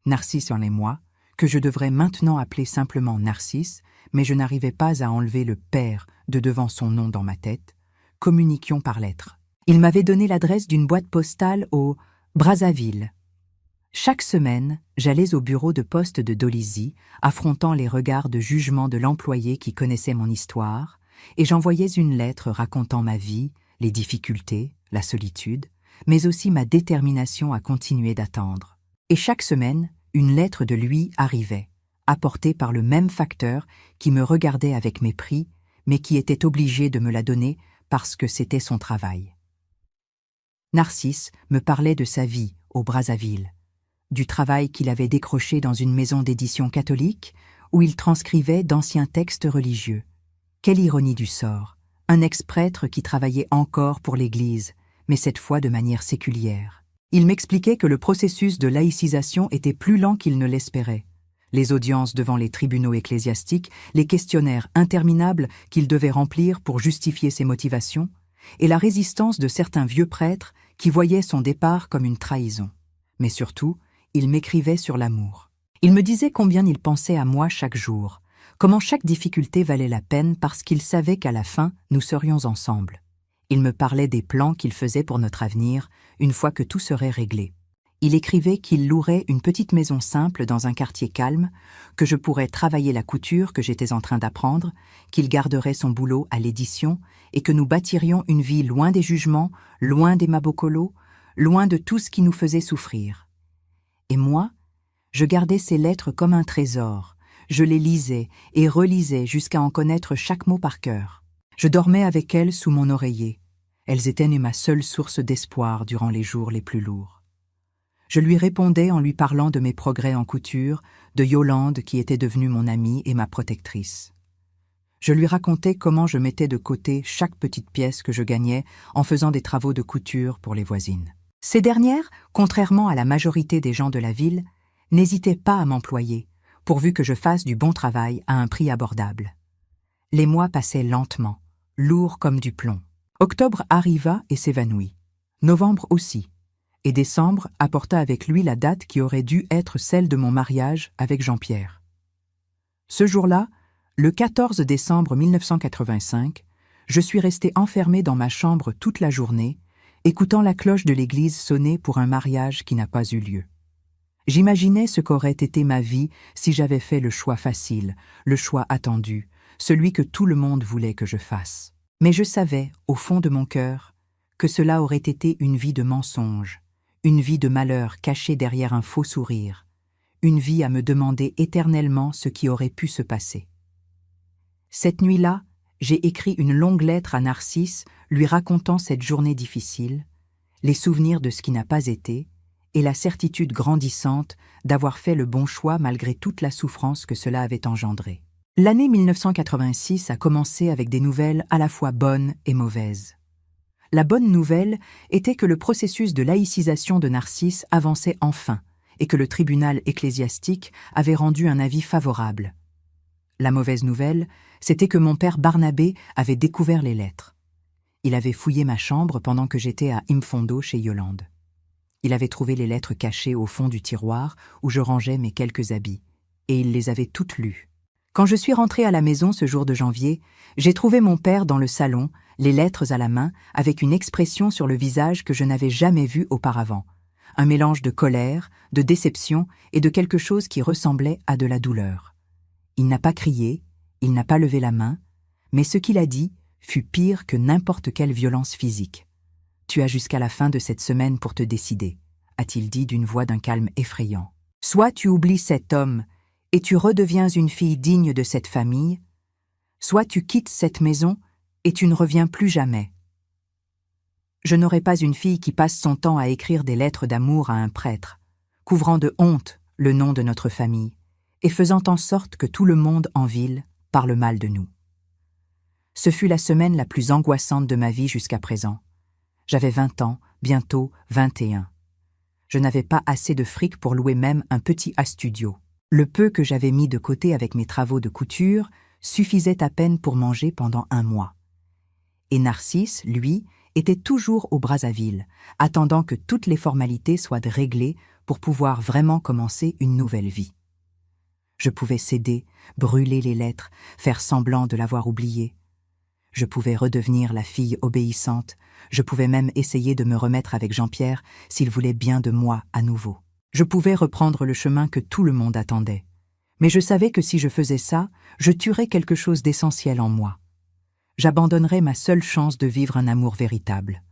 Narcisse en est moi, que je devrais maintenant appeler simplement Narcisse, mais je n'arrivais pas à enlever le père de devant son nom dans ma tête, communiquions par lettres. Il m'avait donné l'adresse d'une boîte postale au Brazzaville. Chaque semaine, j'allais au bureau de poste de Dolisie, affrontant les regards de jugement de l'employé qui connaissait mon histoire, et j'envoyais une lettre racontant ma vie, les difficultés, la solitude, mais aussi ma détermination à continuer d'attendre. Et chaque semaine, une lettre de lui arrivait, apportée par le même facteur qui me regardait avec mépris, mais qui était obligé de me la donner parce que c'était son travail. Narcisse me parlait de sa vie au Brazzaville, du travail qu'il avait décroché dans une maison d'édition catholique où il transcrivait d'anciens textes religieux. Quelle ironie du sort, un ex-prêtre qui travaillait encore pour l'Église, mais cette fois de manière séculière. Il m'expliquait que le processus de laïcisation était plus lent qu'il ne l'espérait. Les audiences devant les tribunaux ecclésiastiques, les questionnaires interminables qu'il devait remplir pour justifier ses motivations, et la résistance de certains vieux prêtres qui voyaient son départ comme une trahison. Mais surtout, il m'écrivait sur l'amour. Il me disait combien il pensait à moi chaque jour, comment chaque difficulté valait la peine parce qu'il savait qu'à la fin, nous serions ensemble. Il me parlait des plans qu'il faisait pour notre avenir, une fois que tout serait réglé. Il écrivait qu'il louerait une petite maison simple dans un quartier calme, que je pourrais travailler la couture que j'étais en train d'apprendre, qu'il garderait son boulot à l'édition et que nous bâtirions une vie loin des jugements, loin des mabokolos, loin de tout ce qui nous faisait souffrir. Et moi, je gardais ces lettres comme un trésor. Je les lisais et relisais jusqu'à en connaître chaque mot par cœur. Je dormais avec elles sous mon oreiller. Elles étaient ma seule source d'espoir durant les jours les plus lourds. Je lui répondais en lui parlant de mes progrès en couture, de Yolande qui était devenue mon amie et ma protectrice. Je lui racontais comment je mettais de côté chaque petite pièce que je gagnais en faisant des travaux de couture pour les voisines. Ces dernières, contrairement à la majorité des gens de la ville, n'hésitaient pas à m'employer, pourvu que je fasse du bon travail à un prix abordable. Les mois passaient lentement, lourds comme du plomb. Octobre arriva et s'évanouit. Novembre aussi. Et décembre apporta avec lui la date qui aurait dû être celle de mon mariage avec Jean-Pierre. Ce jour-là, le 14 décembre 1985, je suis resté enfermé dans ma chambre toute la journée, écoutant la cloche de l'église sonner pour un mariage qui n'a pas eu lieu. J'imaginais ce qu'aurait été ma vie si j'avais fait le choix facile, le choix attendu, celui que tout le monde voulait que je fasse. Mais je savais, au fond de mon cœur, que cela aurait été une vie de mensonge, une vie de malheur cachée derrière un faux sourire, une vie à me demander éternellement ce qui aurait pu se passer. Cette nuit-là, j'ai écrit une longue lettre à Narcisse lui racontant cette journée difficile, les souvenirs de ce qui n'a pas été, et la certitude grandissante d'avoir fait le bon choix malgré toute la souffrance que cela avait engendrée. L'année 1986 a commencé avec des nouvelles à la fois bonnes et mauvaises. La bonne nouvelle était que le processus de laïcisation de Narcisse avançait enfin et que le tribunal ecclésiastique avait rendu un avis favorable. La mauvaise nouvelle, c'était que mon père Barnabé avait découvert les lettres. Il avait fouillé ma chambre pendant que j'étais à Imfondo chez Yolande. Il avait trouvé les lettres cachées au fond du tiroir où je rangeais mes quelques habits, et il les avait toutes lues. Quand je suis rentrée à la maison ce jour de janvier, j'ai trouvé mon père dans le salon, les lettres à la main, avec une expression sur le visage que je n'avais jamais vue auparavant. Un mélange de colère, de déception et de quelque chose qui ressemblait à de la douleur. Il n'a pas crié, il n'a pas levé la main, mais ce qu'il a dit fut pire que n'importe quelle violence physique. « Tu as jusqu'à la fin de cette semaine pour te décider », a-t-il dit d'une voix d'un calme effrayant. « Soit tu oublies cet homme et tu redeviens une fille digne de cette famille, soit tu quittes cette maison et tu ne reviens plus jamais. Je n'aurai pas une fille qui passe son temps à écrire des lettres d'amour à un prêtre, couvrant de honte le nom de notre famille et faisant en sorte que tout le monde en ville parle mal de nous. » Ce fut la semaine la plus angoissante de ma vie jusqu'à présent. J'avais 20 ans, bientôt 21. Je n'avais pas assez de fric pour louer même un petit A-studio. Le peu que j'avais mis de côté avec mes travaux de couture suffisait à peine pour manger pendant 1 mois. Et Narcisse, lui, était toujours au Brazzaville, attendant que toutes les formalités soient réglées pour pouvoir vraiment commencer une nouvelle vie. Je pouvais céder, brûler les lettres, faire semblant de l'avoir oublié. Je pouvais redevenir la fille obéissante, je pouvais même essayer de me remettre avec Jean-Pierre s'il voulait bien de moi à nouveau. Je pouvais reprendre le chemin que tout le monde attendait. Mais je savais que si je faisais ça, je tuerais quelque chose d'essentiel en moi. J'abandonnerais ma seule chance de vivre un amour véritable.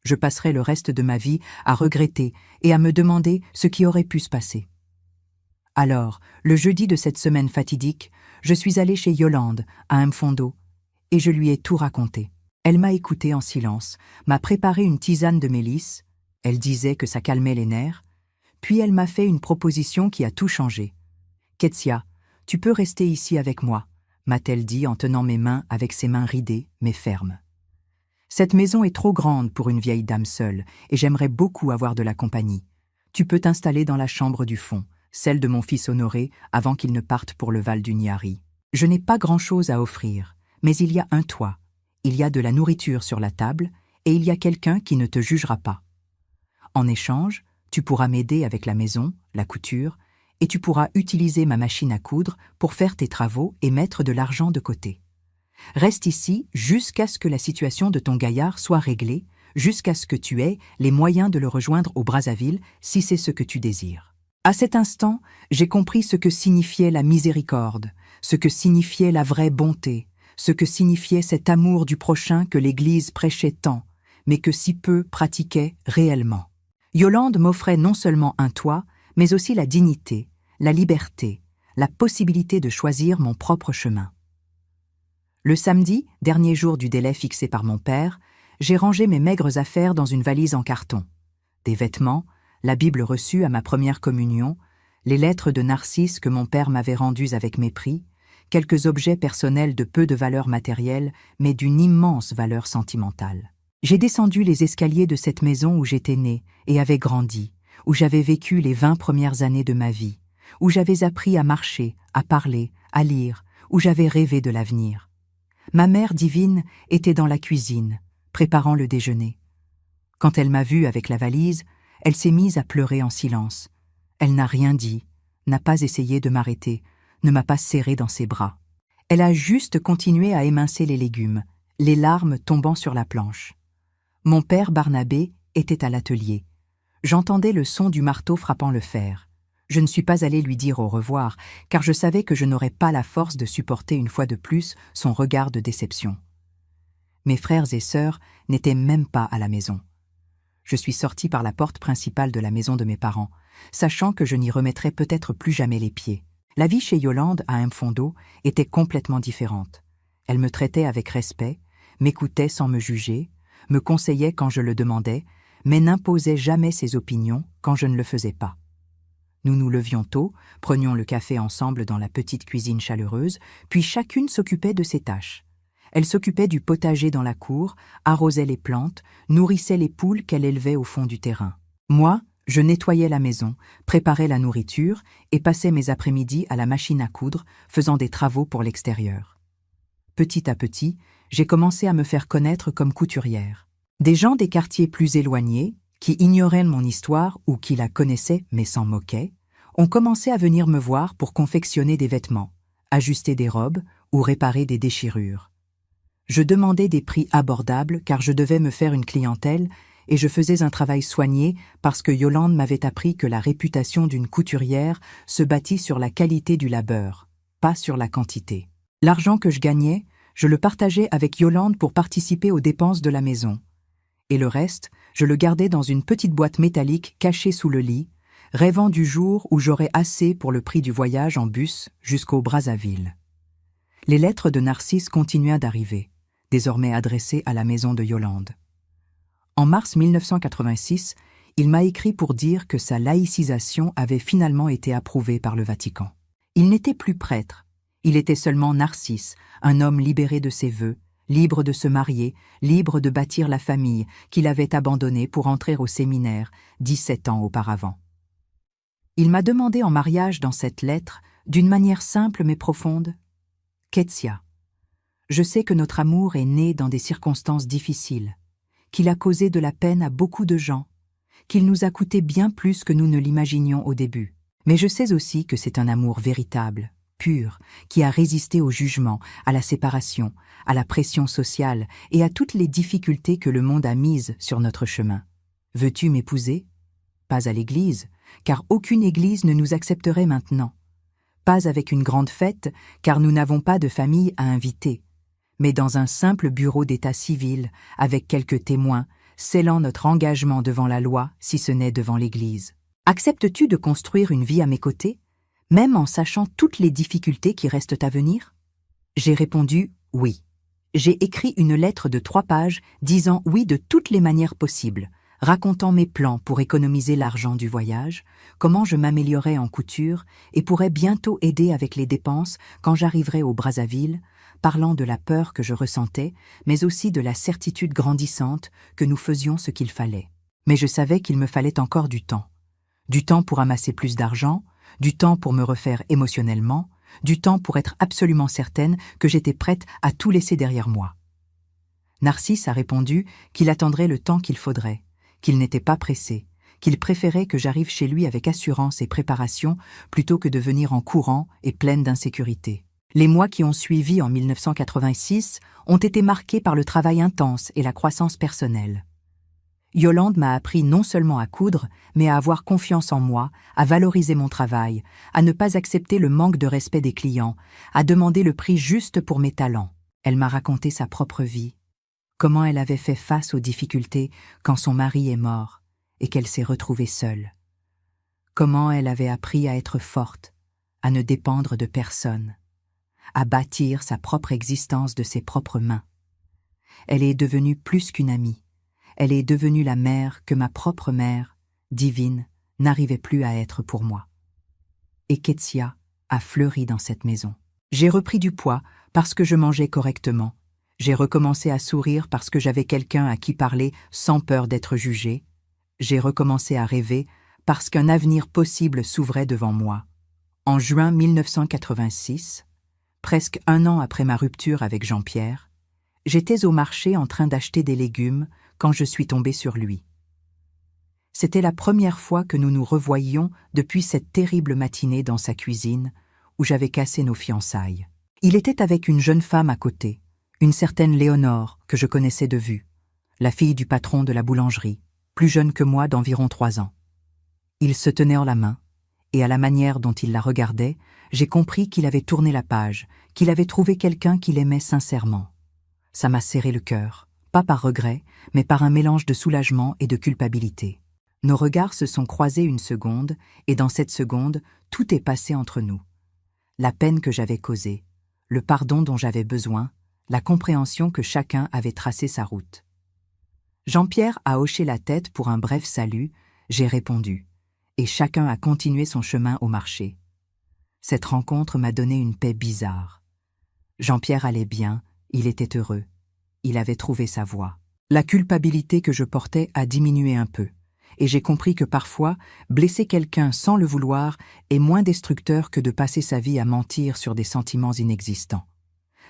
Je passerai le reste de ma vie à regretter et à me demander ce qui aurait pu se passer. Alors, le jeudi de cette semaine fatidique, je suis allée chez Yolande, à Mfondo, et je lui ai tout raconté. Elle m'a écouté en silence, m'a préparé une tisane de mélisse, elle disait que ça calmait les nerfs, puis elle m'a fait une proposition qui a tout changé. « Ketsia, tu peux rester ici avec moi », m'a-t-elle dit en tenant mes mains avec ses mains ridées, mais fermes. Cette maison est trop grande pour une vieille dame seule, et j'aimerais beaucoup avoir de la compagnie. Tu peux t'installer dans la chambre du fond, celle de mon fils Honoré, avant qu'il ne parte pour le Val du Niari. Je n'ai pas grand-chose à offrir, mais il y a un toit, il y a de la nourriture sur la table, et il y a quelqu'un qui ne te jugera pas. En échange, tu pourras m'aider avec la maison, la couture, et tu pourras utiliser ma machine à coudre pour faire tes travaux et mettre de l'argent de côté. Reste ici jusqu'à ce que la situation de ton gaillard soit réglée, jusqu'à ce que tu aies les moyens de le rejoindre au Brazzaville si c'est ce que tu désires. À cet instant, j'ai compris ce que signifiait la miséricorde, ce que signifiait la vraie bonté, ce que signifiait cet amour du prochain que l'Église prêchait tant, mais que si peu pratiquait réellement. Yolande m'offrait non seulement un toit, mais aussi la dignité, la liberté, la possibilité de choisir mon propre chemin. Le samedi, dernier jour du délai fixé par mon père, j'ai rangé mes maigres affaires dans une valise en carton. Des vêtements, la Bible reçue à ma première communion, les lettres de Narcisse que mon père m'avait rendues avec mépris, quelques objets personnels de peu de valeur matérielle, mais d'une immense valeur sentimentale. J'ai descendu les escaliers de cette maison où j'étais née et avais grandi, où j'avais vécu les 20 premières années de ma vie, où j'avais appris à marcher, à parler, à lire, où j'avais rêvé de l'avenir. Ma mère divine était dans la cuisine, préparant le déjeuner. Quand elle m'a vue avec la valise, elle s'est mise à pleurer en silence. Elle n'a rien dit, n'a pas essayé de m'arrêter, ne m'a pas serré dans ses bras. Elle a juste continué à émincer les légumes, les larmes tombant sur la planche. Mon père Barnabé était à l'atelier. J'entendais le son du marteau frappant le fer. Je ne suis pas allée lui dire au revoir, car je savais que je n'aurais pas la force de supporter une fois de plus son regard de déception. Mes frères et sœurs n'étaient même pas à la maison. Je suis sortie par la porte principale de la maison de mes parents, sachant que je n'y remettrais peut-être plus jamais les pieds. La vie chez Yolande à Mfondo était complètement différente. Elle me traitait avec respect, m'écoutait sans me juger, me conseillait quand je le demandais, mais n'imposait jamais ses opinions quand je ne le faisais pas. Nous nous levions tôt, prenions le café ensemble dans la petite cuisine chaleureuse, puis chacune s'occupait de ses tâches. Elle s'occupait du potager dans la cour, arrosait les plantes, nourrissait les poules qu'elle élevait au fond du terrain. Moi, je nettoyais la maison, préparais la nourriture et passais mes après-midi à la machine à coudre, faisant des travaux pour l'extérieur. Petit à petit, j'ai commencé à me faire connaître comme couturière. Des gens des quartiers plus éloignés, qui ignoraient mon histoire ou qui la connaissaient mais s'en moquaient, ont commencé à venir me voir pour confectionner des vêtements, ajuster des robes ou réparer des déchirures. Je demandais des prix abordables car je devais me faire une clientèle et je faisais un travail soigné parce que Yolande m'avait appris que la réputation d'une couturière se bâtit sur la qualité du labeur, pas sur la quantité. L'argent que je gagnais, je le partageais avec Yolande pour participer aux dépenses de la maison. Et le reste, je le gardais dans une petite boîte métallique cachée sous le lit, rêvant du jour où j'aurais assez pour le prix du voyage en bus jusqu'au Brazzaville. Les lettres de Narcisse continuaient d'arriver, désormais adressées à la maison de Yolande. En mars 1986, il m'a écrit pour dire que sa laïcisation avait finalement été approuvée par le Vatican. Il n'était plus prêtre, il était seulement Narcisse, un homme libéré de ses vœux, libre de se marier, libre de bâtir la famille qu'il avait abandonnée pour entrer au séminaire 17 ans auparavant. Il m'a demandé en mariage dans cette lettre, d'une manière simple mais profonde, « Ketsia, je sais que notre amour est né dans des circonstances difficiles, qu'il a causé de la peine à beaucoup de gens, qu'il nous a coûté bien plus que nous ne l'imaginions au début. Mais je sais aussi que c'est un amour véritable, pur, qui a résisté au jugement, à la séparation, à la pression sociale et à toutes les difficultés que le monde a mises sur notre chemin. Veux-tu m'épouser? Pas à l'église, car aucune église ne nous accepterait maintenant. Pas avec une grande fête, car nous n'avons pas de famille à inviter, mais dans un simple bureau d'état civil, avec quelques témoins, scellant notre engagement devant la loi, si ce n'est devant l'Église. Acceptes-tu de construire une vie à mes côtés, même en sachant toutes les difficultés qui restent à venir? J'ai répondu oui. J'ai écrit une lettre de 3 pages disant oui de toutes les manières possibles, racontant mes plans pour économiser l'argent du voyage, comment je m'améliorais en couture et pourrais bientôt aider avec les dépenses quand j'arriverai au Brazzaville, parlant de la peur que je ressentais, mais aussi de la certitude grandissante que nous faisions ce qu'il fallait. Mais je savais qu'il me fallait encore du temps. Du temps pour amasser plus d'argent, du temps pour me refaire émotionnellement, du temps pour être absolument certaine que j'étais prête à tout laisser derrière moi. Narcisse a répondu qu'il attendrait le temps qu'il faudrait, qu'il n'était pas pressé, qu'il préférait que j'arrive chez lui avec assurance et préparation plutôt que de venir en courant et pleine d'insécurité. Les mois qui ont suivi en 1986 ont été marqués par le travail intense et la croissance personnelle. Yolande m'a appris non seulement à coudre, mais à avoir confiance en moi, à valoriser mon travail, à ne pas accepter le manque de respect des clients, à demander le prix juste pour mes talents. Elle m'a raconté sa propre vie, comment elle avait fait face aux difficultés quand son mari est mort et qu'elle s'est retrouvée seule. Comment elle avait appris à être forte, à ne dépendre de personne, à bâtir sa propre existence de ses propres mains. Elle est devenue plus qu'une amie. Elle est devenue la mère que ma propre mère, divine, n'arrivait plus à être pour moi. Et Ketsia a fleuri dans cette maison. J'ai repris du poids parce que je mangeais correctement. J'ai recommencé à sourire parce que j'avais quelqu'un à qui parler sans peur d'être jugée. J'ai recommencé à rêver parce qu'un avenir possible s'ouvrait devant moi. En juin 1986, presque 1 an après ma rupture avec Jean-Pierre, j'étais au marché en train d'acheter des légumes quand je suis tombée sur lui. C'était la première fois que nous nous revoyions depuis cette terrible matinée dans sa cuisine où j'avais cassé nos fiançailles. Il était avec une jeune femme à côté, une certaine Léonore que je connaissais de vue, la fille du patron de la boulangerie, plus jeune que moi d'environ 3 ans. Ils se tenaient en la main, et à la manière dont il la regardait, j'ai compris qu'il avait tourné la page, qu'il avait trouvé quelqu'un qu'il aimait sincèrement. Ça m'a serré le cœur. Pas par regret, mais par un mélange de soulagement et de culpabilité. Nos regards se sont croisés une seconde, et dans cette seconde, tout est passé entre nous. La peine que j'avais causée, le pardon dont j'avais besoin, la compréhension que chacun avait tracé sa route. Jean-Pierre a hoché la tête pour un bref salut, j'ai répondu, et chacun a continué son chemin au marché. Cette rencontre m'a donné une paix bizarre. Jean-Pierre allait bien, il était heureux. Il avait trouvé sa voie. La culpabilité que je portais a diminué un peu, et j'ai compris que parfois, blesser quelqu'un sans le vouloir est moins destructeur que de passer sa vie à mentir sur des sentiments inexistants.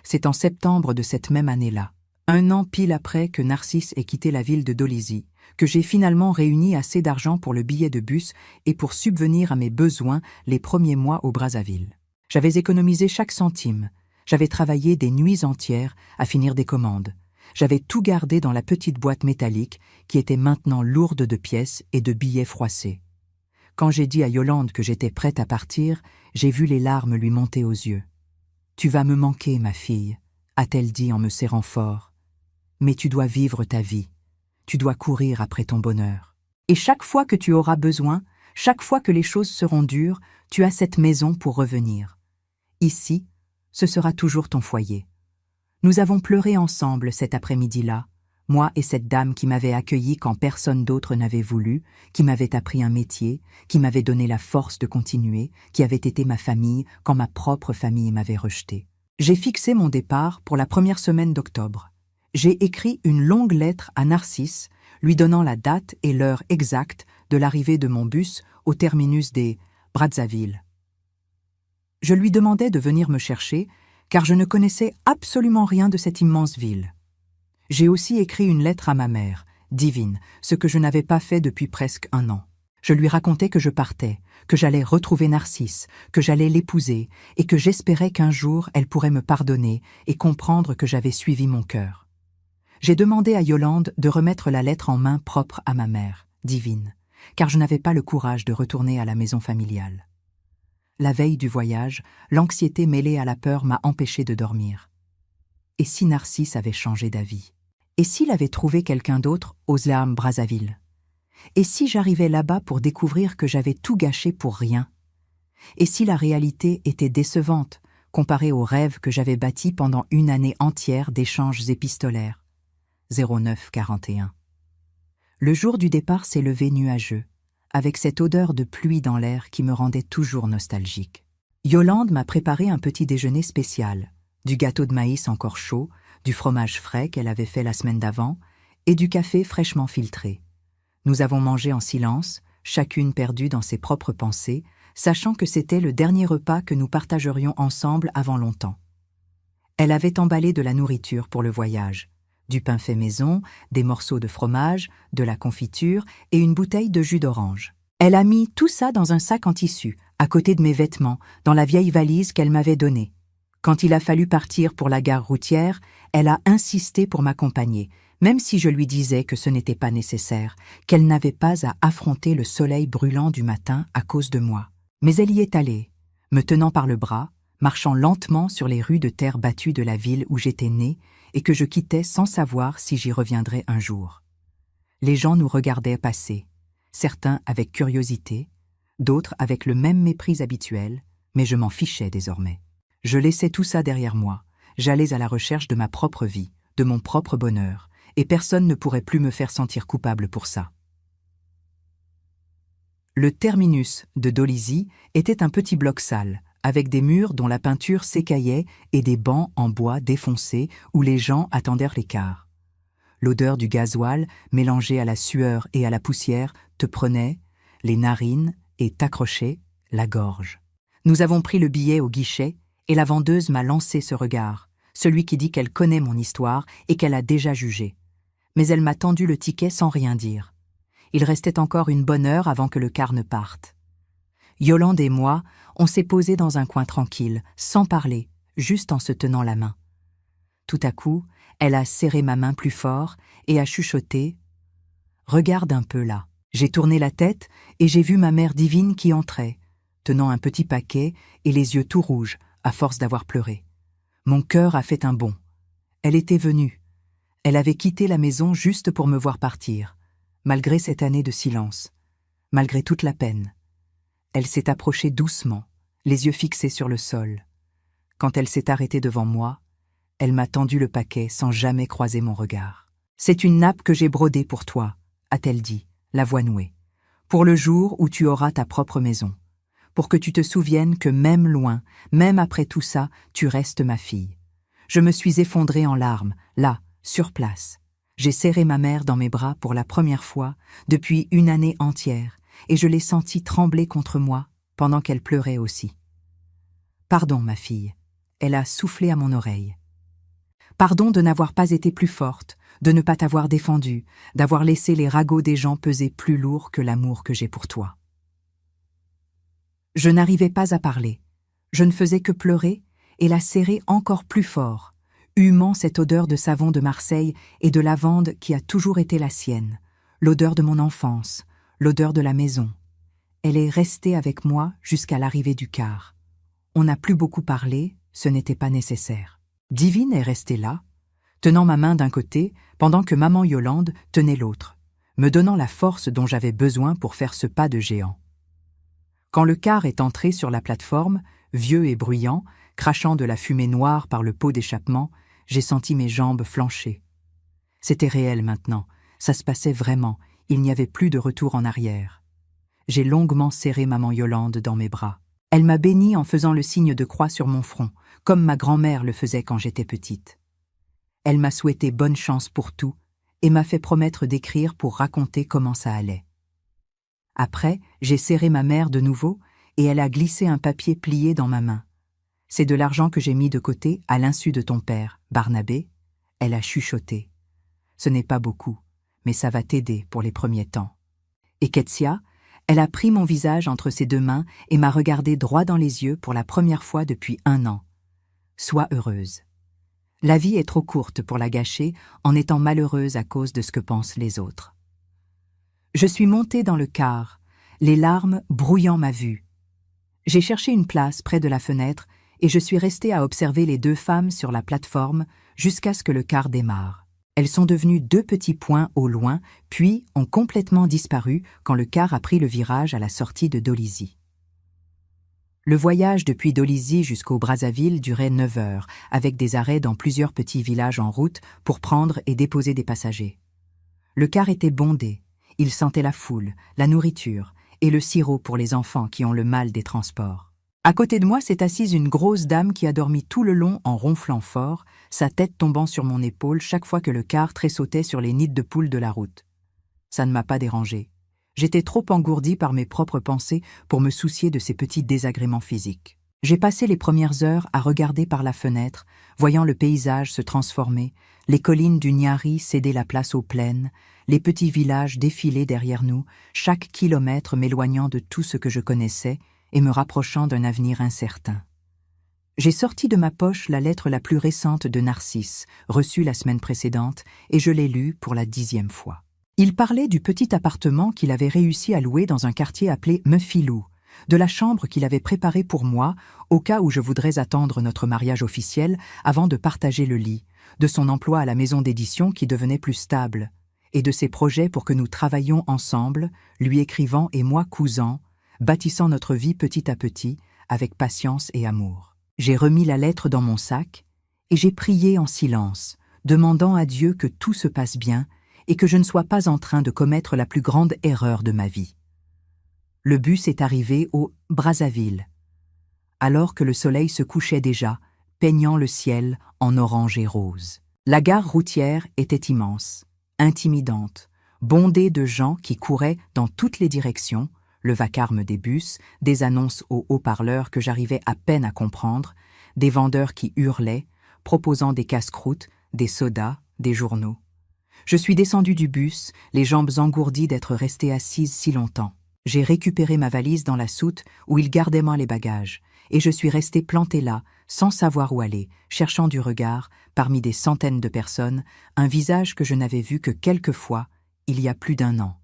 C'est en septembre de cette même année-là, 1 an pile après que Narcisse ait quitté la ville de Dolisie, que j'ai finalement réuni assez d'argent pour le billet de bus et pour subvenir à mes besoins les premiers mois au Brazzaville. J'avais économisé chaque centime. J'avais travaillé des nuits entières à finir des commandes. J'avais tout gardé dans la petite boîte métallique qui était maintenant lourde de pièces et de billets froissés. Quand j'ai dit à Yolande que j'étais prête à partir, j'ai vu les larmes lui monter aux yeux. « Tu vas me manquer, ma fille », a-t-elle dit en me serrant fort. « Mais tu dois vivre ta vie. Tu dois courir après ton bonheur. Et chaque fois que tu auras besoin, chaque fois que les choses seront dures, tu as cette maison pour revenir. Ici, ce sera toujours ton foyer. » Nous avons pleuré ensemble cet après-midi-là, moi et cette dame qui m'avait accueilli quand personne d'autre n'avait voulu, qui m'avait appris un métier, qui m'avait donné la force de continuer, qui avait été ma famille quand ma propre famille m'avait rejeté. J'ai fixé mon départ pour la première semaine d'octobre. J'ai écrit une longue lettre à Narcisse, lui donnant la date et l'heure exacte de l'arrivée de mon bus au terminus des Brazzaville. Je lui demandais de venir me chercher, car je ne connaissais absolument rien de cette immense ville. J'ai aussi écrit une lettre à ma mère, Divine, ce que je n'avais pas fait depuis presque 1 an. Je lui racontais que je partais, que j'allais retrouver Narcisse, que j'allais l'épouser, et que j'espérais qu'un jour elle pourrait me pardonner et comprendre que j'avais suivi mon cœur. J'ai demandé à Yolande de remettre la lettre en main propre à ma mère, Divine, car je n'avais pas le courage de retourner à la maison familiale. La veille du voyage, l'anxiété mêlée à la peur m'a empêché de dormir. Et si Narcisse avait changé d'avis? Et s'il avait trouvé quelqu'un d'autre aux Brazzaville? Et si j'arrivais là-bas pour découvrir que j'avais tout gâché pour rien? Et si la réalité était décevante, comparée aux rêves que j'avais bâtis pendant une année entière d'échanges épistolaires? 0941. Le jour du départ s'est levé nuageux, avec cette odeur de pluie dans l'air qui me rendait toujours nostalgique. Yolande m'a préparé un petit déjeuner spécial, du gâteau de maïs encore chaud, du fromage frais qu'elle avait fait la semaine d'avant, et du café fraîchement filtré. Nous avons mangé en silence, chacune perdue dans ses propres pensées, sachant que c'était le dernier repas que nous partagerions ensemble avant longtemps. Elle avait emballé de la nourriture pour le voyage, du pain fait maison, des morceaux de fromage, de la confiture et une bouteille de jus d'orange. Elle a mis tout ça dans un sac en tissu, à côté de mes vêtements, dans la vieille valise qu'elle m'avait donnée. Quand il a fallu partir pour la gare routière, elle a insisté pour m'accompagner, même si je lui disais que ce n'était pas nécessaire, qu'elle n'avait pas à affronter le soleil brûlant du matin à cause de moi. Mais elle y est allée, me tenant par le bras, marchant lentement sur les rues de terre battues de la ville où j'étais née et que je quittais sans savoir si j'y reviendrais un jour. Les gens nous regardaient passer, certains avec curiosité, d'autres avec le même mépris habituel, mais je m'en fichais désormais. Je laissais tout ça derrière moi, j'allais à la recherche de ma propre vie, de mon propre bonheur, et personne ne pourrait plus me faire sentir coupable pour ça. Le terminus de Dolisie était un petit bloc sale, avec des murs dont la peinture s'écaillait et des bancs en bois défoncés où les gens attendèrent les cars. L'odeur du gasoil, mélangée à la sueur et à la poussière, te prenait les narines et t'accrochait la gorge. Nous avons pris le billet au guichet et la vendeuse m'a lancé ce regard, celui qui dit qu'elle connaît mon histoire et qu'elle a déjà jugé. Mais elle m'a tendu le ticket sans rien dire. Il restait encore une bonne heure avant que le car ne parte. Yolande et moi, on s'est posés dans un coin tranquille, sans parler, juste en se tenant la main. Tout à coup, elle a serré ma main plus fort et a chuchoté « Regarde un peu là ». J'ai tourné la tête et j'ai vu ma mère divine qui entrait, tenant un petit paquet et les yeux tout rouges, à force d'avoir pleuré. Mon cœur a fait un bond. Elle était venue. Elle avait quitté la maison juste pour me voir partir, malgré cette année de silence, malgré toute la peine. Elle s'est approchée doucement, les yeux fixés sur le sol. Quand elle s'est arrêtée devant moi, elle m'a tendu le paquet sans jamais croiser mon regard. « C'est une nappe que j'ai brodée pour toi », a-t-elle dit, la voix nouée, « pour le jour où tu auras ta propre maison, pour que tu te souviennes que même loin, même après tout ça, tu restes ma fille. » Je me suis effondrée en larmes, là, sur place. J'ai serré ma mère dans mes bras pour la première fois depuis une année entière, et je l'ai sentie trembler contre moi pendant qu'elle pleurait aussi. « Pardon, ma fille. » Elle a soufflé à mon oreille. « Pardon de n'avoir pas été plus forte, de ne pas t'avoir défendue, d'avoir laissé les ragots des gens peser plus lourd que l'amour que j'ai pour toi. » Je n'arrivais pas à parler. Je ne faisais que pleurer et la serrer encore plus fort, humant cette odeur de savon de Marseille et de lavande qui a toujours été la sienne, l'odeur de mon enfance, l'odeur de la maison. Elle est restée avec moi jusqu'à l'arrivée du car. On n'a plus beaucoup parlé, ce n'était pas nécessaire. Divine est restée là, tenant ma main d'un côté, pendant que maman Yolande tenait l'autre, me donnant la force dont j'avais besoin pour faire ce pas de géant. Quand le car est entré sur la plateforme, vieux et bruyant, crachant de la fumée noire par le pot d'échappement, j'ai senti mes jambes flancher. C'était réel maintenant, ça se passait vraiment, il n'y avait plus de retour en arrière. J'ai longuement serré maman Yolande dans mes bras. Elle m'a bénie en faisant le signe de croix sur mon front, comme ma grand-mère le faisait quand j'étais petite. Elle m'a souhaité bonne chance pour tout et m'a fait promettre d'écrire pour raconter comment ça allait. Après, j'ai serré ma mère de nouveau et elle a glissé un papier plié dans ma main. « C'est de l'argent que j'ai mis de côté à l'insu de ton père, Barnabé. » Elle a chuchoté. « Ce n'est pas beaucoup, mais ça va t'aider pour les premiers temps. » Et Ketsia, elle a pris mon visage entre ses deux mains et m'a regardé droit dans les yeux pour la première fois depuis 1 an. « Sois heureuse. La vie est trop courte pour la gâcher en étant malheureuse à cause de ce que pensent les autres. » Je suis montée dans le car, les larmes brouillant ma vue. J'ai cherché une place près de la fenêtre et je suis restée à observer les 2 femmes sur la plateforme jusqu'à ce que le car démarre. Elles sont devenues 2 petits points au loin, puis ont complètement disparu quand le car a pris le virage à la sortie de Dolisie. Le voyage depuis Dolisie jusqu'au Brazzaville durait 9 heures, avec des arrêts dans plusieurs petits villages en route pour prendre et déposer des passagers. Le car était bondé, il sentait la foule, la nourriture et le sirop pour les enfants qui ont le mal des transports. À côté de moi s'est assise une grosse dame qui a dormi tout le long en ronflant fort, sa tête tombant sur mon épaule chaque fois que le car tressautait sur les nids de poules de la route. Ça ne m'a pas dérangé. J'étais trop engourdi par mes propres pensées pour me soucier de ces petits désagréments physiques. J'ai passé les premières heures à regarder par la fenêtre, voyant le paysage se transformer, les collines du Nyari céder la place aux plaines, les petits villages défiler derrière nous, chaque kilomètre m'éloignant de tout ce que je connaissais et me rapprochant d'un avenir incertain. J'ai sorti de ma poche la lettre la plus récente de Narcisse, reçue la semaine précédente, et je l'ai lue pour la 10e fois. Il parlait du petit appartement qu'il avait réussi à louer dans un quartier appelé Mefilou, de la chambre qu'il avait préparée pour moi au cas où je voudrais attendre notre mariage officiel avant de partager le lit, de son emploi à la maison d'édition qui devenait plus stable, et de ses projets pour que nous travaillions ensemble, lui écrivant et moi cousant, bâtissant notre vie petit à petit, avec patience et amour. J'ai remis la lettre dans mon sac, et j'ai prié en silence, demandant à Dieu que tout se passe bien et que je ne sois pas en train de commettre la plus grande erreur de ma vie. Le bus est arrivé au Brazzaville, alors que le soleil se couchait déjà, peignant le ciel en orange et rose. La gare routière était immense, intimidante, bondée de gens qui couraient dans toutes les directions, le vacarme des bus, des annonces aux haut-parleurs que j'arrivais à peine à comprendre, des vendeurs qui hurlaient, proposant des casse-croûtes, des sodas, des journaux. Je suis descendue du bus, les jambes engourdies d'être restée assise si longtemps. J'ai récupéré ma valise dans la soute où il gardait moins les bagages, et je suis restée plantée là, sans savoir où aller, cherchant du regard, parmi des centaines de personnes, un visage que je n'avais vu que quelques fois, il y a plus d'1 an.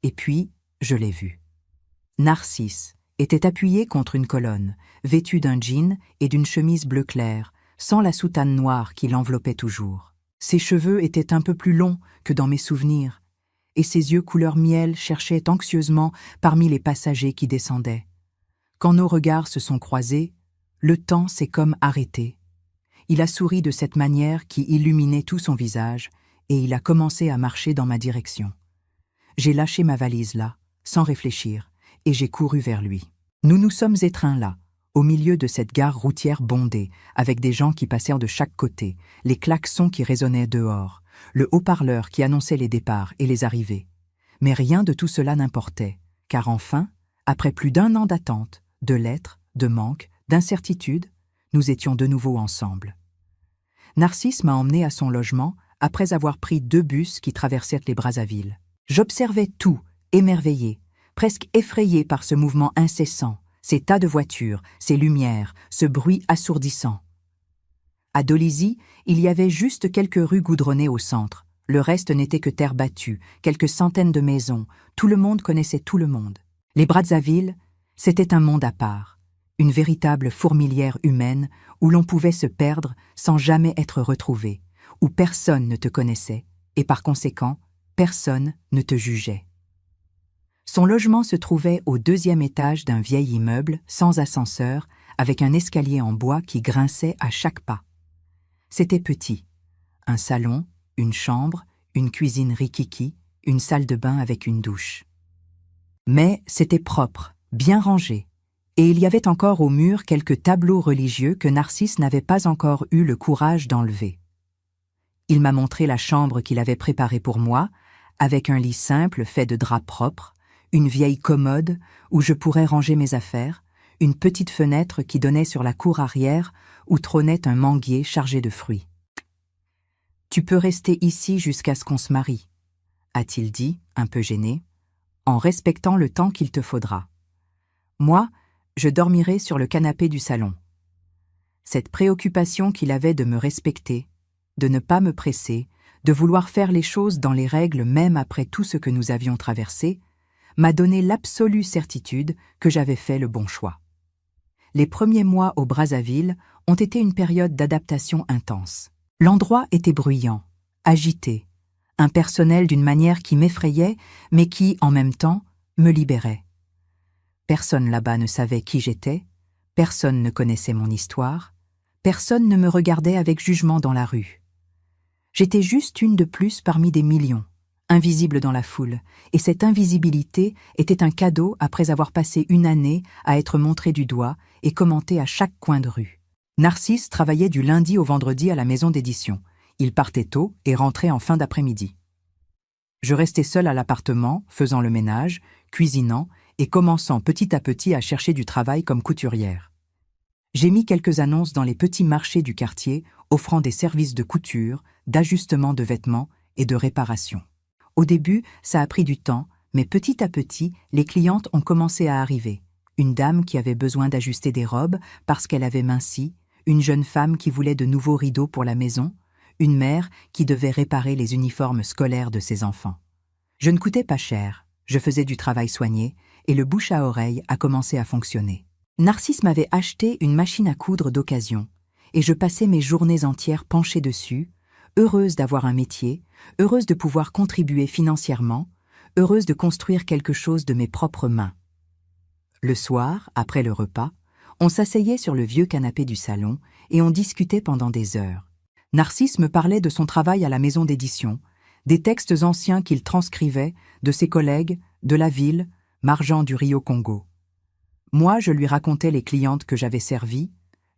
Et puis, je l'ai vu. Narcisse était appuyé contre une colonne, vêtu d'un jean et d'une chemise bleu clair, sans la soutane noire qui l'enveloppait toujours. Ses cheveux étaient un peu plus longs que dans mes souvenirs, et ses yeux couleur miel cherchaient anxieusement parmi les passagers qui descendaient. Quand nos regards se sont croisés, le temps s'est comme arrêté. Il a souri de cette manière qui illuminait tout son visage, et il a commencé à marcher dans ma direction. J'ai lâché ma valise là, sans réfléchir, et j'ai couru vers lui. Nous nous sommes étreints là, au milieu de cette gare routière bondée, avec des gens qui passèrent de chaque côté, les klaxons qui résonnaient dehors, le haut-parleur qui annonçait les départs et les arrivées. Mais rien de tout cela n'importait, car enfin, après plus d'1 an d'attente, de lettres, de manques, d'incertitudes, nous étions de nouveau ensemble. Narcisse m'a emmené à son logement après avoir pris 2 bus qui traversèrent les Brazzaville. J'observais tout, émerveillé, presque effrayé par ce mouvement incessant, ces tas de voitures, ces lumières, ce bruit assourdissant. À Dolisie, il y avait juste quelques rues goudronnées au centre. Le reste n'était que terre battue, quelques centaines de maisons. Tout le monde connaissait tout le monde. Les Brazzaville, c'était un monde à part, une véritable fourmilière humaine où l'on pouvait se perdre sans jamais être retrouvé, où personne ne te connaissait et par conséquent, personne ne te jugeait. Son logement se trouvait au 2e étage d'un vieil immeuble, sans ascenseur, avec un escalier en bois qui grinçait à chaque pas. C'était petit. Un salon, une chambre, une cuisine rikiki, une salle de bain avec une douche. Mais c'était propre, bien rangé, et il y avait encore au mur quelques tableaux religieux que Narcisse n'avait pas encore eu le courage d'enlever. Il m'a montré la chambre qu'il avait préparée pour moi, avec un lit simple fait de draps propres, une vieille commode où je pourrais ranger mes affaires, une petite fenêtre qui donnait sur la cour arrière où trônait un manguier chargé de fruits. « Tu peux rester ici jusqu'à ce qu'on se marie », a-t-il dit, un peu gêné, en respectant le temps qu'il te faudra. Moi, je dormirai sur le canapé du salon. Cette préoccupation qu'il avait de me respecter, de ne pas me presser, de vouloir faire les choses dans les règles même après tout ce que nous avions traversé, m'a donné l'absolue certitude que j'avais fait le bon choix. Les premiers mois au Brazzaville ont été une période d'adaptation intense. L'endroit était bruyant, agité, impersonnel d'une manière qui m'effrayait, mais qui, en même temps, me libérait. Personne là-bas ne savait qui j'étais, personne ne connaissait mon histoire, personne ne me regardait avec jugement dans la rue. J'étais juste une de plus parmi des millions, invisible dans la foule, et cette invisibilité était un cadeau après avoir passé une année à être montré du doigt et commenté à chaque coin de rue. Narcisse travaillait du lundi au vendredi à la maison d'édition. Il partait tôt et rentrait en fin d'après-midi. Je restais seule à l'appartement, faisant le ménage, cuisinant et commençant petit à petit à chercher du travail comme couturière. J'ai mis quelques annonces dans les petits marchés du quartier offrant des services de couture, d'ajustement de vêtements et de réparation. Au début, ça a pris du temps, mais petit à petit, les clientes ont commencé à arriver. Une dame qui avait besoin d'ajuster des robes parce qu'elle avait minci, une jeune femme qui voulait de nouveaux rideaux pour la maison, une mère qui devait réparer les uniformes scolaires de ses enfants. Je ne coûtais pas cher, je faisais du travail soigné, et le bouche à oreille a commencé à fonctionner. Narcisse m'avait acheté une machine à coudre d'occasion, et je passais mes journées entières penchée dessus, heureuse d'avoir un métier, heureuse de pouvoir contribuer financièrement, heureuse de construire quelque chose de mes propres mains. Le soir, après le repas, on s'asseyait sur le vieux canapé du salon et on discutait pendant des heures. Narcisse me parlait de son travail à la maison d'édition, des textes anciens qu'il transcrivait, de ses collègues, de la ville, Marjan du Rio Congo. Moi, je lui racontais les clientes que j'avais servies,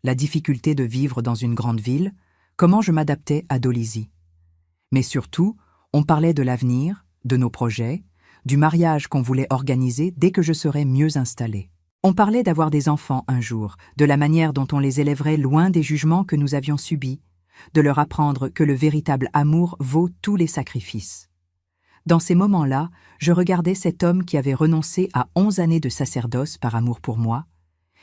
la difficulté de vivre dans une grande ville, comment je m'adaptais à Dolisie. Mais surtout, on parlait de l'avenir, de nos projets, du mariage qu'on voulait organiser dès que je serais mieux installée. On parlait d'avoir des enfants un jour, de la manière dont on les élèverait loin des jugements que nous avions subis, de leur apprendre que le véritable amour vaut tous les sacrifices. Dans ces moments-là, je regardais cet homme qui avait renoncé à 11 années de sacerdoce par amour pour moi,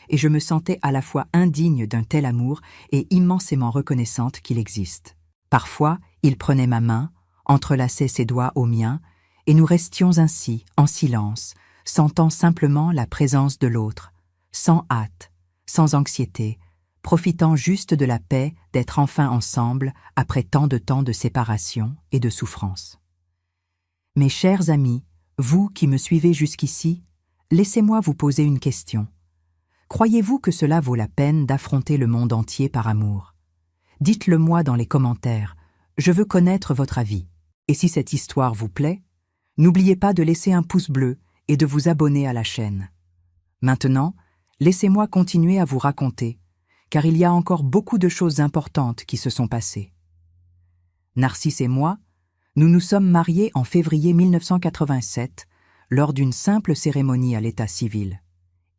et je me sentais à la fois indigne d'un tel amour et immensément reconnaissante qu'il existe. Parfois, il prenait ma main, entrelaçait ses doigts aux miens, et nous restions ainsi, en silence, sentant simplement la présence de l'autre, sans hâte, sans anxiété, profitant juste de la paix d'être enfin ensemble après tant de temps de séparation et de souffrance. Mes chers amis, vous qui me suivez jusqu'ici, laissez-moi vous poser une question. Croyez-vous que cela vaut la peine d'affronter le monde entier par amour? Dites-le moi dans les commentaires, je veux connaître votre avis. Et si cette histoire vous plaît, n'oubliez pas de laisser un pouce bleu et de vous abonner à la chaîne. Maintenant, laissez-moi continuer à vous raconter, car il y a encore beaucoup de choses importantes qui se sont passées. Narcisse et moi, nous nous sommes mariés en février 1987, lors d'une simple cérémonie à l'état civil.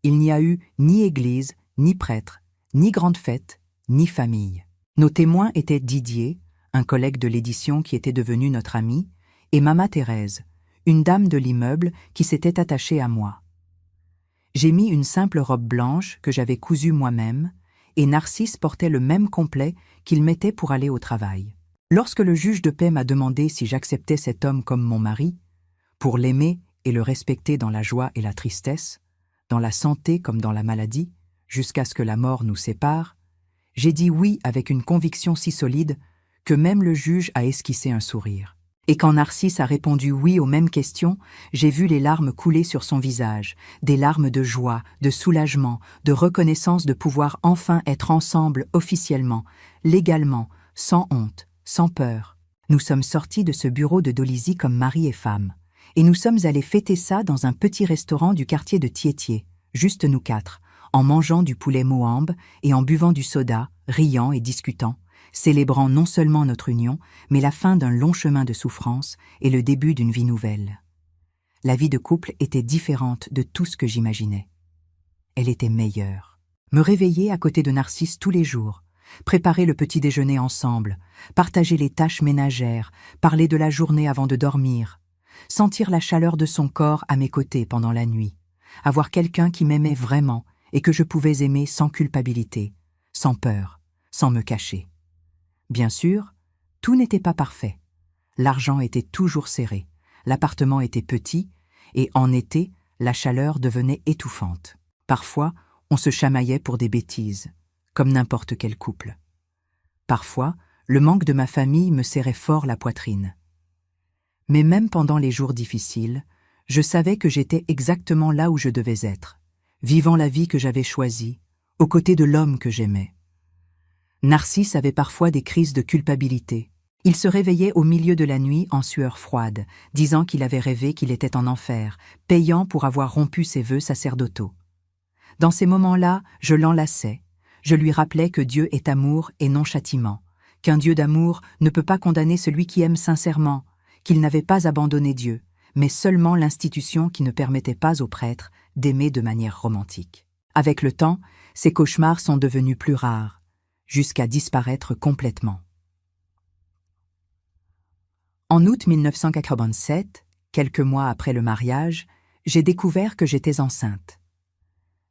Il n'y a eu ni église, ni prêtre, ni grande fête, ni famille. Nos témoins étaient Didier, un collègue de l'édition qui était devenu notre ami, et Mama Thérèse, une dame de l'immeuble qui s'était attachée à moi. J'ai mis une simple robe blanche que j'avais cousue moi-même, et Narcisse portait le même complet qu'il mettait pour aller au travail. Lorsque le juge de paix m'a demandé si j'acceptais cet homme comme mon mari, pour l'aimer et le respecter dans la joie et la tristesse, dans la santé comme dans la maladie, jusqu'à ce que la mort nous sépare, j'ai dit oui avec une conviction si solide que même le juge a esquissé un sourire. Et quand Narcisse a répondu oui aux mêmes questions, j'ai vu les larmes couler sur son visage, des larmes de joie, de soulagement, de reconnaissance de pouvoir enfin être ensemble officiellement, légalement, sans honte, sans peur. Nous sommes sortis de ce bureau de Dolisie comme mari et femme, et nous sommes allés fêter ça dans un petit restaurant du quartier de Thiétier, juste nous quatre, en mangeant du poulet mohambe et en buvant du soda, riant et discutant, célébrant non seulement notre union, mais la fin d'un long chemin de souffrance et le début d'une vie nouvelle. La vie de couple était différente de tout ce que j'imaginais. Elle était meilleure. Me réveiller à côté de Narcisse tous les jours, préparer le petit déjeuner ensemble, partager les tâches ménagères, parler de la journée avant de dormir, sentir la chaleur de son corps à mes côtés pendant la nuit, avoir quelqu'un qui m'aimait vraiment et que je pouvais aimer sans culpabilité, sans peur, sans me cacher. Bien sûr, tout n'était pas parfait. L'argent était toujours serré, l'appartement était petit, et en été, la chaleur devenait étouffante. Parfois, on se chamaillait pour des bêtises, comme n'importe quel couple. Parfois, Le manque de ma famille me serrait fort la poitrine. Mais même pendant les jours difficiles, je savais que j'étais exactement là où je devais être, vivant la vie que j'avais choisie, aux côtés de l'homme que j'aimais. Narcisse avait parfois des crises de culpabilité. Il se réveillait au milieu de la nuit en sueur froide, disant qu'il avait rêvé qu'il était en enfer, payant pour avoir rompu ses vœux sacerdotaux. Dans ces moments-là, je l'enlaçais. Je lui rappelais que Dieu est amour et non châtiment, qu'un Dieu d'amour ne peut pas condamner celui qui aime sincèrement, qu'il n'avait pas abandonné Dieu, mais seulement l'institution qui ne permettait pas aux prêtres d'aimer de manière romantique. Avec le temps, ces cauchemars sont devenus plus rares, jusqu'à disparaître complètement. En août 1987, quelques mois après le mariage, j'ai découvert que j'étais enceinte.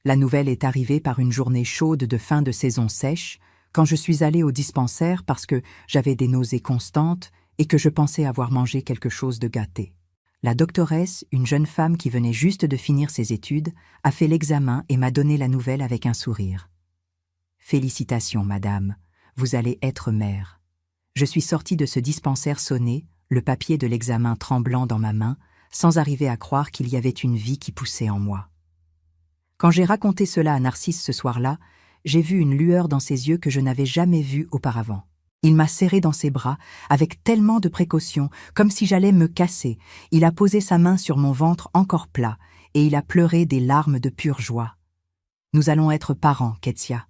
La nouvelle est arrivée par une journée chaude de fin de saison sèche, quand je suis allée au dispensaire parce que j'avais des nausées constantes et que je pensais avoir mangé quelque chose de gâté. La doctoresse, une jeune femme qui venait juste de finir ses études, a fait l'examen et m'a donné la nouvelle avec un sourire. « Félicitations, madame, vous allez être mère. » Je suis sortie de ce dispensaire sonné, le papier de l'examen tremblant dans ma main, sans arriver à croire qu'il y avait une vie qui poussait en moi. Quand j'ai raconté cela à Narcisse ce soir-là, j'ai vu une lueur dans ses yeux que je n'avais jamais vue auparavant. Il m'a serré dans ses bras, avec tellement de précaution, comme si j'allais me casser. Il a posé sa main sur mon ventre encore plat, et il a pleuré des larmes de pure joie. « Nous allons être parents, Ketsia »,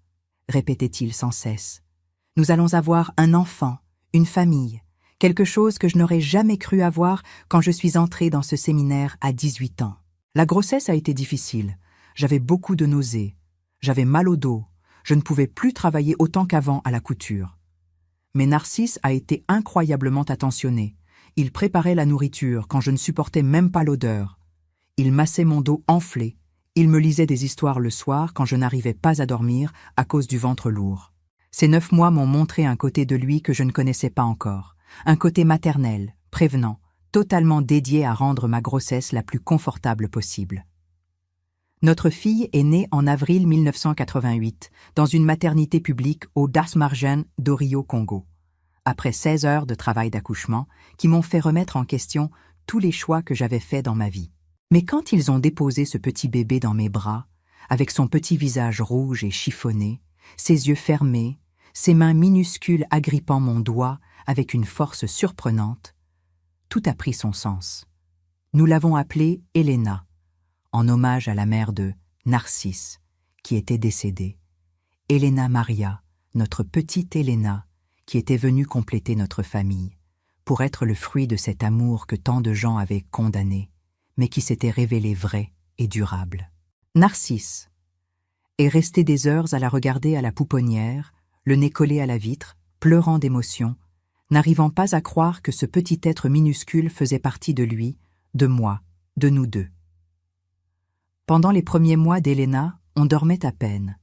répétait-il sans cesse. « Nous allons avoir un enfant, une famille, quelque chose que je n'aurais jamais cru avoir quand je suis entrée dans ce séminaire à 18 ans. La grossesse a été difficile. J'avais beaucoup de nausées. J'avais mal au dos. Je ne pouvais plus travailler autant qu'avant à la couture. Mais Narcisse a été incroyablement attentionné. Il préparait la nourriture quand je ne supportais même pas l'odeur. Il massait mon dos enflé. Il me lisait des histoires le soir quand je n'arrivais pas à dormir à cause du ventre lourd. Ces 9 mois m'ont montré un côté de lui que je ne connaissais pas encore. Un côté maternel, prévenant, totalement dédié à rendre ma grossesse la plus confortable possible. Notre fille est née en avril 1988, dans une maternité publique au Dasmargen d'Orio, Congo, après 16 heures de travail d'accouchement qui m'ont fait remettre en question tous les choix que j'avais faits dans ma vie. Mais quand ils ont déposé ce petit bébé dans mes bras, avec son petit visage rouge et chiffonné, ses yeux fermés, ses mains minuscules agrippant mon doigt avec une force surprenante, tout a pris son sens. Nous l'avons appelée Elena, en hommage à la mère de Narcisse, qui était décédée. Elena Maria, notre petite Elena, qui était venue compléter notre famille, pour être le fruit de cet amour que tant de gens avaient condamné, mais qui s'était révélé vrai et durable. Narcisse est resté des heures à la regarder à la pouponnière, le nez collé à la vitre, pleurant d'émotion, n'arrivant pas à croire que ce petit être minuscule faisait partie de lui, de moi, de nous deux. Pendant les premiers mois d'Elena, on dormait à peine.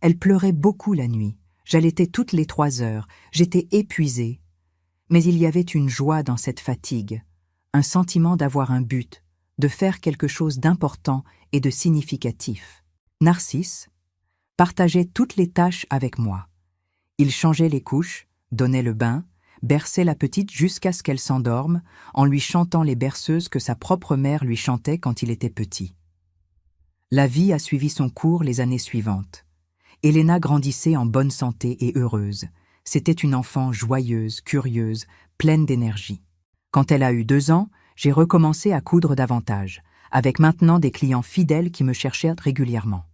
Elle pleurait beaucoup la nuit, j'allaitais toutes les 3 heures, j'étais épuisée. Mais il y avait une joie dans cette fatigue, un sentiment d'avoir un but, de faire quelque chose d'important et de significatif. Narcisse partageait toutes les tâches avec moi. Il changeait les couches, donnait le bain, berçait la petite jusqu'à ce qu'elle s'endorme, en lui chantant les berceuses que sa propre mère lui chantait quand il était petit. La vie a suivi son cours les années suivantes. Elena grandissait en bonne santé et heureuse. C'était une enfant joyeuse, curieuse, pleine d'énergie. Quand elle a eu 2 ans, j'ai recommencé à coudre davantage, avec maintenant des clients fidèles qui me cherchaient régulièrement.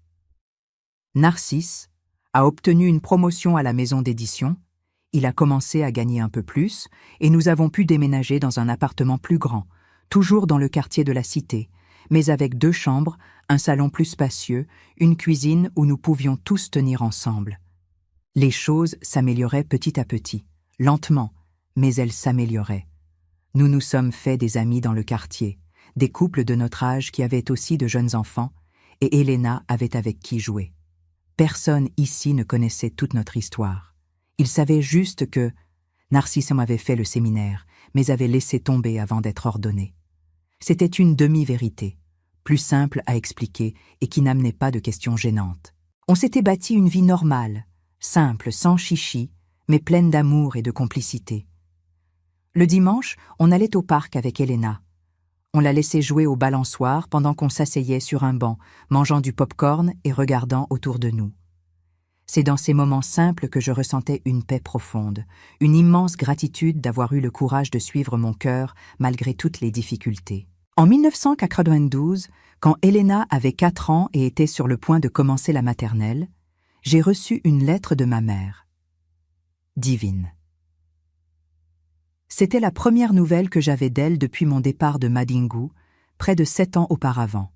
Narcisse a obtenu une promotion à la maison d'édition, il a commencé à gagner un peu plus, et nous avons pu déménager dans un appartement plus grand, toujours dans le quartier de la Cité, mais avec 2 chambres, un salon plus spacieux, une cuisine où nous pouvions tous tenir ensemble. Les choses s'amélioraient petit à petit, lentement, mais elles s'amélioraient. Nous nous sommes fait des amis dans le quartier, des couples de notre âge qui avaient aussi de jeunes enfants, et Elena avait avec qui jouer. Personne ici ne connaissait toute notre histoire. Il savait juste que Narcisse m'avait fait le séminaire, mais avait laissé tomber avant d'être ordonné. C'était une demi-vérité, plus simple à expliquer et qui n'amenait pas de questions gênantes. On s'était bâti une vie normale, simple, sans chichi, mais pleine d'amour et de complicité. Le dimanche, on allait au parc avec Elena. On la laissait jouer au balançoire pendant qu'on s'asseyait sur un banc, mangeant du pop-corn et regardant autour de nous. C'est dans ces moments simples que je ressentais une paix profonde, une immense gratitude d'avoir eu le courage de suivre mon cœur malgré toutes les difficultés. En 1992, quand Elena avait 4 ans et était sur le point de commencer la maternelle, j'ai reçu une lettre de ma mère. Divine. C'était la première nouvelle que j'avais d'elle depuis mon départ de Madingu, près de 7 ans auparavant.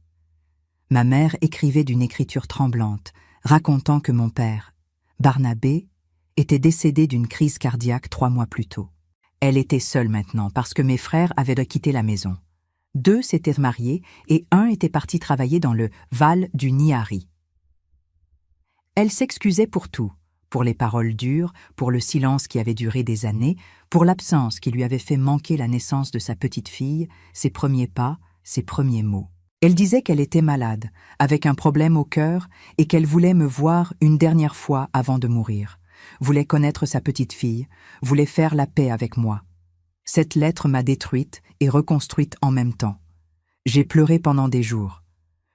Ma mère écrivait d'une écriture tremblante, racontant que mon père, Barnabé, était décédé d'une crise cardiaque 3 mois plus tôt. Elle était seule maintenant parce que mes frères avaient quitté la maison. 2 s'étaient mariés et 1 était parti travailler dans le Val du Niari. Elle s'excusait pour tout, pour les paroles dures, pour le silence qui avait duré des années, pour l'absence qui lui avait fait manquer la naissance de sa petite fille, ses premiers pas, ses premiers mots. Elle disait qu'elle était malade, avec un problème au cœur, et qu'elle voulait me voir une dernière fois avant de mourir, voulait connaître sa petite fille, voulait faire la paix avec moi. Cette lettre m'a détruite et reconstruite en même temps. J'ai pleuré pendant des jours.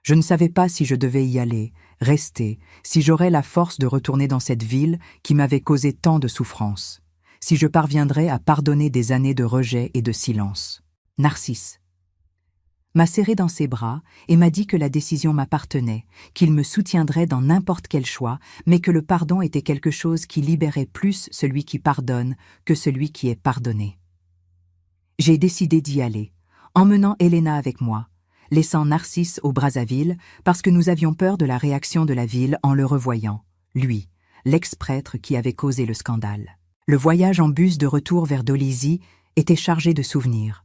Je ne savais pas si je devais y aller, rester, si j'aurais la force de retourner dans cette ville qui m'avait causé tant de souffrances, si je parviendrais à pardonner des années de rejet et de silence. Narcisse m'a serré dans ses bras et m'a dit que la décision m'appartenait, qu'il me soutiendrait dans n'importe quel choix, mais que le pardon était quelque chose qui libérait plus celui qui pardonne que celui qui est pardonné. J'ai décidé d'y aller, emmenant Elena avec moi, laissant Narcisse au Brazzaville parce que nous avions peur de la réaction de la ville en le revoyant, lui, l'ex-prêtre qui avait causé le scandale. Le voyage en bus de retour vers Dolisie était chargé de souvenirs.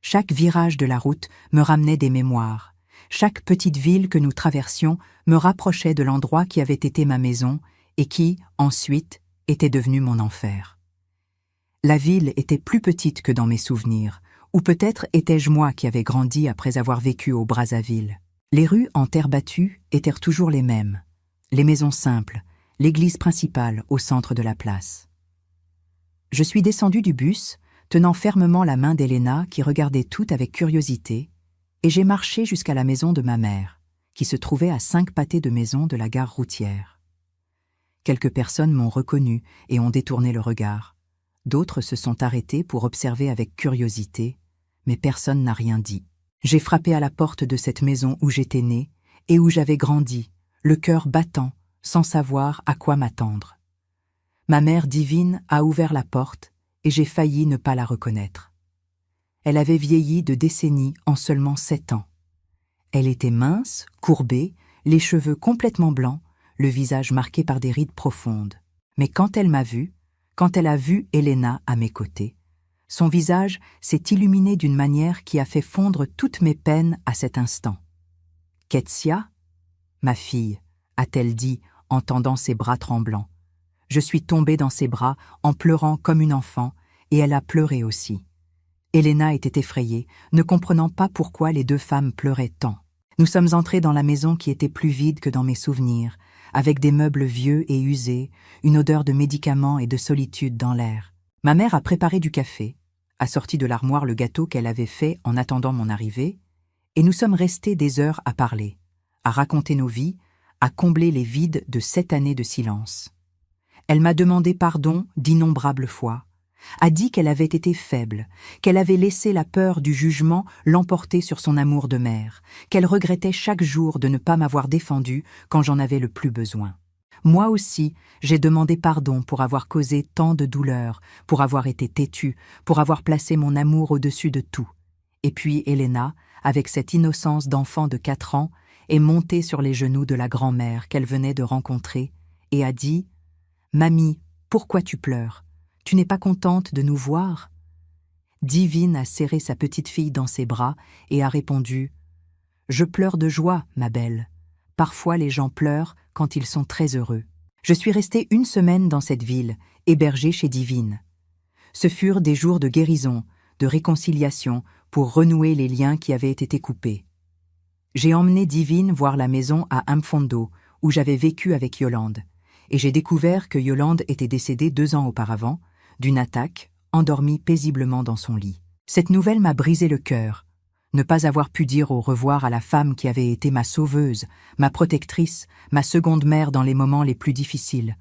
Chaque virage de la route me ramenait des mémoires. Chaque petite ville que nous traversions me rapprochait de l'endroit qui avait été ma maison et qui, ensuite, était devenu mon enfer. La ville était plus petite que dans mes souvenirs, ou peut-être étais-je moi qui avais grandi après avoir vécu au Brazzaville. Les rues en terre battue étaient toujours les mêmes. Les maisons simples, l'église principale au centre de la place. Je suis descendu du bus, tenant fermement la main d'Elena qui regardait tout avec curiosité, et j'ai marché jusqu'à la maison de ma mère, qui se trouvait à 5 pâtés de maison de la gare routière. Quelques personnes m'ont reconnu et ont détourné le regard. D'autres se sont arrêtés pour observer avec curiosité, mais personne n'a rien dit. J'ai frappé à la porte de cette maison où j'étais né et où j'avais grandi, le cœur battant, sans savoir à quoi m'attendre. Ma mère divine a ouvert la porte et j'ai failli ne pas la reconnaître. Elle avait vieilli de décennies en seulement 7 ans. Elle était mince, courbée, les cheveux complètement blancs, le visage marqué par des rides profondes. Mais quand elle m'a vue, quand elle a vu Elena à mes côtés, son visage s'est illuminé d'une manière qui a fait fondre toutes mes peines à cet instant. « Ketsia, ma fille », a-t-elle dit en tendant ses bras tremblants. Je suis tombée dans ses bras en pleurant comme une enfant, et elle a pleuré aussi. Elena était effrayée, ne comprenant pas pourquoi les 2 femmes pleuraient tant. Nous sommes entrés dans la maison qui était plus vide que dans mes souvenirs, avec des meubles vieux et usés, une odeur de médicaments et de solitude dans l'air. Ma mère a préparé du café, a sorti de l'armoire le gâteau qu'elle avait fait en attendant mon arrivée, et nous sommes restés des heures à parler, à raconter nos vies, à combler les vides de 7 années de silence. Elle m'a demandé pardon d'innombrables fois, a dit qu'elle avait été faible, qu'elle avait laissé la peur du jugement l'emporter sur son amour de mère, qu'elle regrettait chaque jour de ne pas m'avoir défendue quand j'en avais le plus besoin. Moi aussi, j'ai demandé pardon pour avoir causé tant de douleur, pour avoir été têtue, pour avoir placé mon amour au-dessus de tout. Et puis Elena, avec cette innocence d'enfant de 4 ans, est montée sur les genoux de la grand-mère qu'elle venait de rencontrer et a dit « Mamie, pourquoi tu pleures? Tu n'es pas contente de nous voir ?» Divine a serré sa petite fille dans ses bras et a répondu « Je pleure de joie, ma belle. Parfois les gens pleurent quand ils sont très heureux. » Je suis restée 1 semaine dans cette ville, hébergée chez Divine. Ce furent des jours de guérison, de réconciliation, pour renouer les liens qui avaient été coupés. J'ai emmené Divine voir la maison à Mfondo, où j'avais vécu avec Yolande, et j'ai découvert que Yolande était décédée 2 ans auparavant, d'une attaque, endormie paisiblement dans son lit. Cette nouvelle m'a brisé le cœur. Ne pas avoir pu dire au revoir à la femme qui avait été ma sauveuse, ma protectrice, ma seconde mère dans les moments les plus difficiles.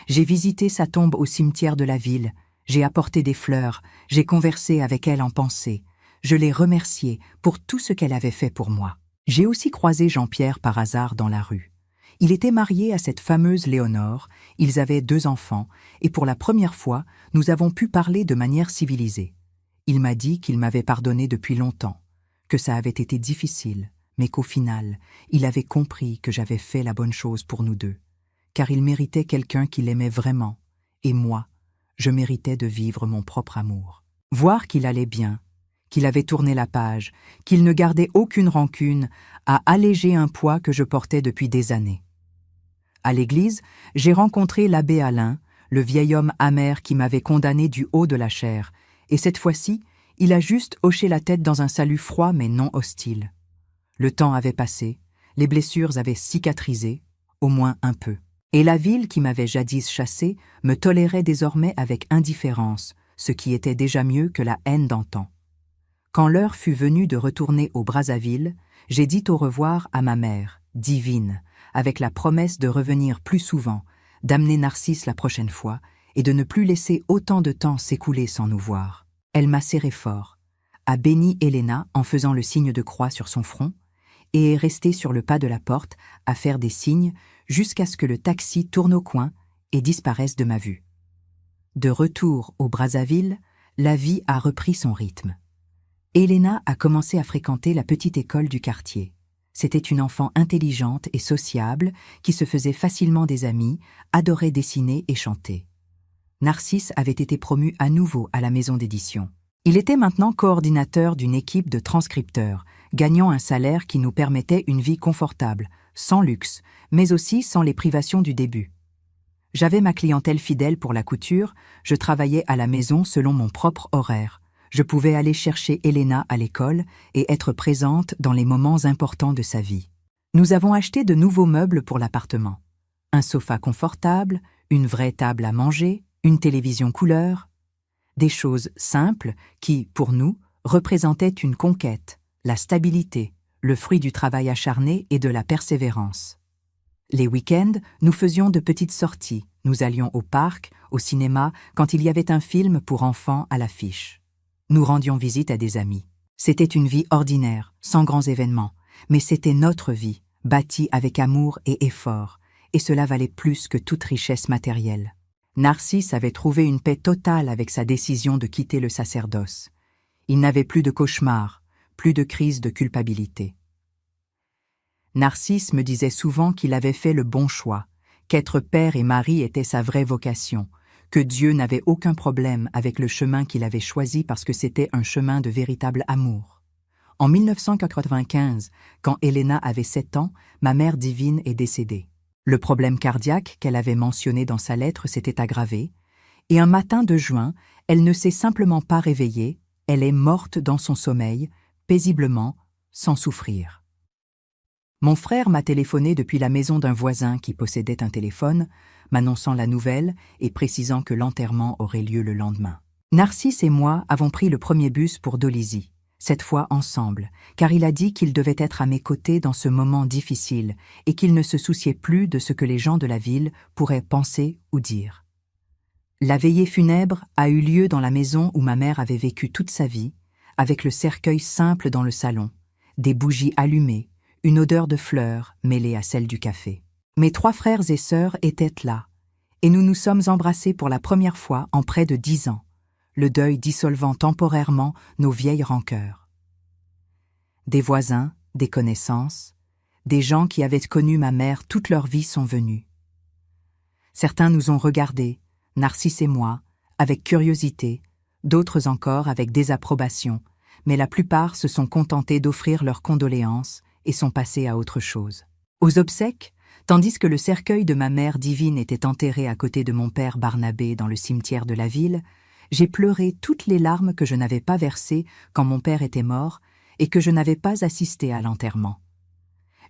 J'ai visité sa tombe au cimetière de la ville, j'ai apporté des fleurs, j'ai conversé avec elle en pensée. Je l'ai remerciée pour tout ce qu'elle avait fait pour moi. J'ai aussi croisé Jean-Pierre par hasard dans la rue. Il était marié à cette fameuse Léonore, ils avaient 2 enfants, et pour la première fois, nous avons pu parler de manière civilisée. Il m'a dit qu'il m'avait pardonné depuis longtemps, que ça avait été difficile, mais qu'au final, il avait compris que j'avais fait la bonne chose pour nous deux, car il méritait quelqu'un qui l'aimait vraiment, et moi, je méritais de vivre mon propre amour. Voir qu'il allait bien, qu'il avait tourné la page, qu'il ne gardait aucune rancune, a allégé un poids que je portais depuis des années. À l'église, j'ai rencontré l'abbé Alain, le vieil homme amer qui m'avait condamné du haut de la chaire, et cette fois-ci, il a juste hoché la tête dans un salut froid mais non hostile. Le temps avait passé, les blessures avaient cicatrisé, au moins un peu. Et la ville qui m'avait jadis chassé me tolérait désormais avec indifférence, ce qui était déjà mieux que la haine d'antan. Quand l'heure fut venue de retourner au Brazzaville, j'ai dit au revoir à ma mère, divine, avec la promesse de revenir plus souvent, d'amener Narcisse la prochaine fois et de ne plus laisser autant de temps s'écouler sans nous voir. Elle m'a serré fort, a béni Elena en faisant le signe de croix sur son front et est restée sur le pas de la porte à faire des signes jusqu'à ce que le taxi tourne au coin et disparaisse de ma vue. De retour au Brazzaville, la vie a repris son rythme. Elena a commencé à fréquenter la petite école du quartier. C'était une enfant intelligente et sociable qui se faisait facilement des amis, adorait dessiner et chanter. Narcisse avait été promu à nouveau à la maison d'édition. Il était maintenant coordinateur d'une équipe de transcripteurs, gagnant un salaire qui nous permettait une vie confortable, sans luxe, mais aussi sans les privations du début. J'avais ma clientèle fidèle pour la couture, je travaillais à la maison selon mon propre horaire. Je pouvais aller chercher Elena à l'école et être présente dans les moments importants de sa vie. Nous avons acheté de nouveaux meubles pour l'appartement. Un sofa confortable, une vraie table à manger, une télévision couleur. Des choses simples qui, pour nous, représentaient une conquête, la stabilité, le fruit du travail acharné et de la persévérance. Les week-ends, nous faisions de petites sorties. Nous allions au parc, au cinéma, quand il y avait un film pour enfants à l'affiche. Nous rendions visite à des amis. C'était une vie ordinaire, sans grands événements, mais c'était notre vie, bâtie avec amour et effort, et cela valait plus que toute richesse matérielle. Narcisse avait trouvé une paix totale avec sa décision de quitter le sacerdoce. Il n'avait plus de cauchemars, plus de crise de culpabilité. Narcisse me disait souvent qu'il avait fait le bon choix, qu'être père et mari était sa vraie vocation, que Dieu n'avait aucun problème avec le chemin qu'il avait choisi parce que c'était un chemin de véritable amour. En 1995, quand Elena avait 7 ans, ma mère divine est décédée. Le problème cardiaque qu'elle avait mentionné dans sa lettre s'était aggravé, et un matin de juin, elle ne s'est simplement pas réveillée, elle est morte dans son sommeil, paisiblement, sans souffrir. Mon frère m'a téléphoné depuis la maison d'un voisin qui possédait un téléphone, m'annonçant la nouvelle et précisant que l'enterrement aurait lieu le lendemain. Narcisse et moi avons pris le premier bus pour Dolisie, cette fois ensemble, car il a dit qu'il devait être à mes côtés dans ce moment difficile et qu'il ne se souciait plus de ce que les gens de la ville pourraient penser ou dire. La veillée funèbre a eu lieu dans la maison où ma mère avait vécu toute sa vie, avec le cercueil simple dans le salon, des bougies allumées, une odeur de fleurs mêlée à celle du café. Mes 3 frères et sœurs étaient là, et nous nous sommes embrassés pour la première fois en près de 10 ans, le deuil dissolvant temporairement nos vieilles rancœurs. Des voisins, des connaissances, des gens qui avaient connu ma mère toute leur vie sont venus. Certains nous ont regardés, Narcisse et moi, avec curiosité, d'autres encore avec désapprobation, mais la plupart se sont contentés d'offrir leurs condoléances et sont passés à autre chose. Aux obsèques, tandis que le cercueil de ma mère divine était enterré à côté de mon père Barnabé dans le cimetière de la ville, j'ai pleuré toutes les larmes que je n'avais pas versées quand mon père était mort et que je n'avais pas assisté à l'enterrement.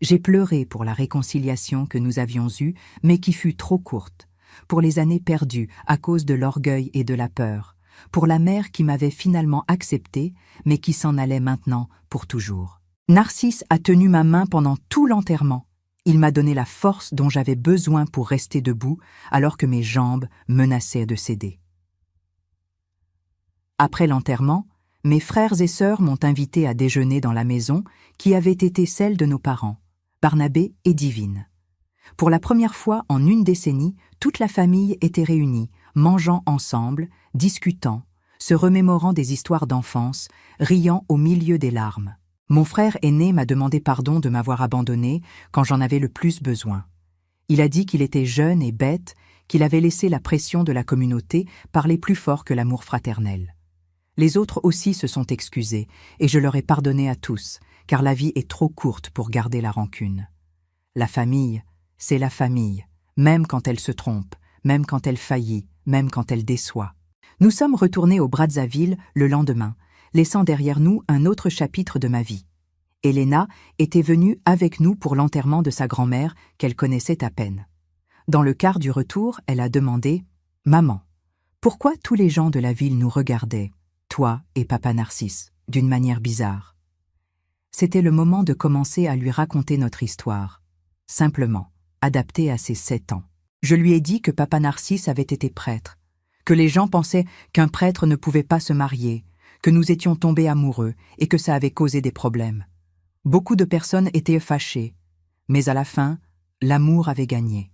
J'ai pleuré pour la réconciliation que nous avions eue, mais qui fut trop courte, pour les années perdues à cause de l'orgueil et de la peur, pour la mère qui m'avait finalement acceptée, mais qui s'en allait maintenant pour toujours. Narcisse a tenu ma main pendant tout l'enterrement. Il m'a donné la force dont j'avais besoin pour rester debout, alors que mes jambes menaçaient de céder. Après l'enterrement, mes frères et sœurs m'ont invité à déjeuner dans la maison qui avait été celle de nos parents, Barnabé et Divine. Pour la première fois en une décennie, toute la famille était réunie, mangeant ensemble, discutant, se remémorant des histoires d'enfance, riant au milieu des larmes. Mon frère aîné m'a demandé pardon de m'avoir abandonné quand j'en avais le plus besoin. Il a dit qu'il était jeune et bête, qu'il avait laissé la pression de la communauté parler plus fort que l'amour fraternel. Les autres aussi se sont excusés, et je leur ai pardonné à tous, car la vie est trop courte pour garder la rancune. La famille, c'est la famille, même quand elle se trompe, même quand elle faillit, même quand elle déçoit. Nous sommes retournés au Brazzaville le lendemain, laissant derrière nous un autre chapitre de ma vie. Elena était venue avec nous pour l'enterrement de sa grand-mère qu'elle connaissait à peine. Dans le quart du retour, elle a demandé « Maman, pourquoi tous les gens de la ville nous regardaient, toi et papa Narcisse, d'une manière bizarre ?» C'était le moment de commencer à lui raconter notre histoire, simplement, adaptée à ses 7 ans. Je lui ai dit que papa Narcisse avait été prêtre, que les gens pensaient qu'un prêtre ne pouvait pas se marier, que nous étions tombés amoureux et que ça avait causé des problèmes. Beaucoup de personnes étaient fâchées, mais à la fin, l'amour avait gagné.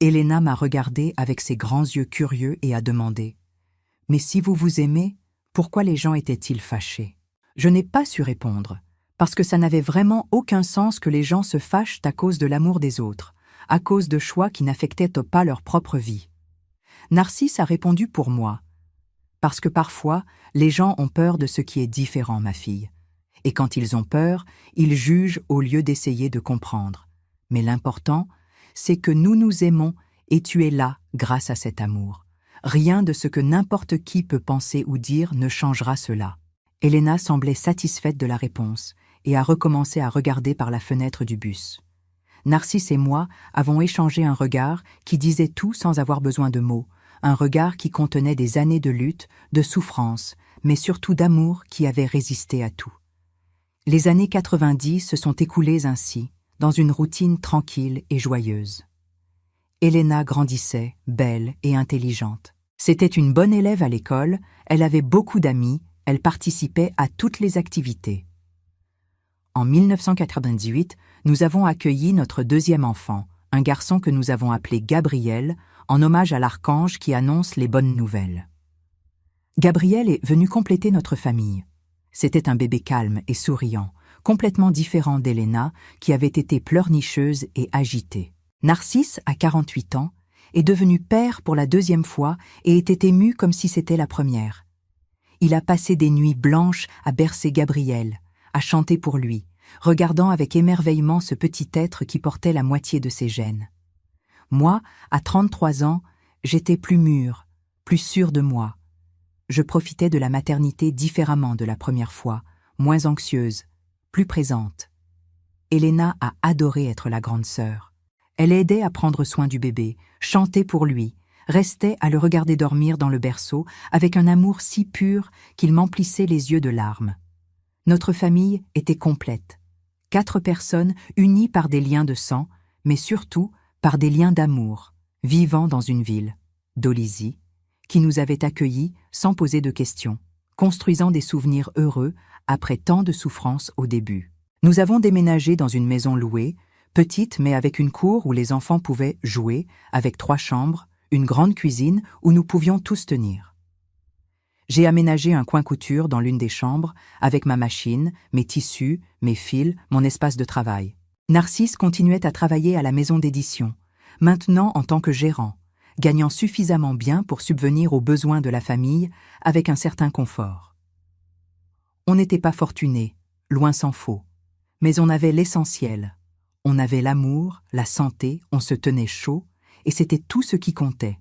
Elena m'a regardé avec ses grands yeux curieux et a demandé « Mais si vous vous aimez, pourquoi les gens étaient-ils fâchés ?» Je n'ai pas su répondre, parce que ça n'avait vraiment aucun sens que les gens se fâchent à cause de l'amour des autres, à cause de choix qui n'affectaient pas leur propre vie. Narcisse a répondu pour moi. Parce que parfois, les gens ont peur de ce qui est différent, ma fille. Et quand ils ont peur, ils jugent au lieu d'essayer de comprendre. Mais l'important, c'est que nous nous aimons et tu es là grâce à cet amour. Rien de ce que n'importe qui peut penser ou dire ne changera cela. Elena semblait satisfaite de la réponse et a recommencé à regarder par la fenêtre du bus. Narcisse et moi avons échangé un regard qui disait tout sans avoir besoin de mots, un regard qui contenait des années de lutte, de souffrance, mais surtout d'amour qui avait résisté à tout. Les années 90 se sont écoulées ainsi, dans une routine tranquille et joyeuse. Elena grandissait, belle et intelligente. C'était une bonne élève à l'école, elle avait beaucoup d'amis, elle participait à toutes les activités. En 1998, nous avons accueilli notre deuxième enfant, un garçon que nous avons appelé Gabriel, en hommage à l'archange qui annonce les bonnes nouvelles. Gabriel est venu compléter notre famille. C'était un bébé calme et souriant, complètement différent d'Elena, qui avait été pleurnicheuse et agitée. Narcisse, à 48 ans, est devenu père pour la deuxième fois et était ému comme si c'était la première. Il a passé des nuits blanches à bercer Gabriel, à chanter pour lui, regardant avec émerveillement ce petit être qui portait la moitié de ses gènes. Moi, à 33 ans, j'étais plus mûre, plus sûre de moi. Je profitais de la maternité différemment de la première fois, moins anxieuse, plus présente. Elena a adoré être la grande sœur. Elle aidait à prendre soin du bébé, chantait pour lui, restait à le regarder dormir dans le berceau avec un amour si pur qu'il m'emplissait les yeux de larmes. Notre famille était complète. 4 personnes unies par des liens de sang, mais surtout par des liens d'amour, vivant dans une ville, Dolisie, qui nous avait accueillis sans poser de questions, construisant des souvenirs heureux après tant de souffrances au début. Nous avons déménagé dans une maison louée, petite mais avec une cour où les enfants pouvaient jouer, avec 3 chambres, une grande cuisine où nous pouvions tous tenir. J'ai aménagé un coin couture dans l'une des chambres, avec ma machine, mes tissus, mes fils, mon espace de travail. Narcisse continuait à travailler à la maison d'édition, maintenant en tant que gérant, gagnant suffisamment bien pour subvenir aux besoins de la famille avec un certain confort. On n'était pas fortunés, loin s'en faut, mais on avait l'essentiel. On avait l'amour, la santé, on se tenait chaud, et c'était tout ce qui comptait.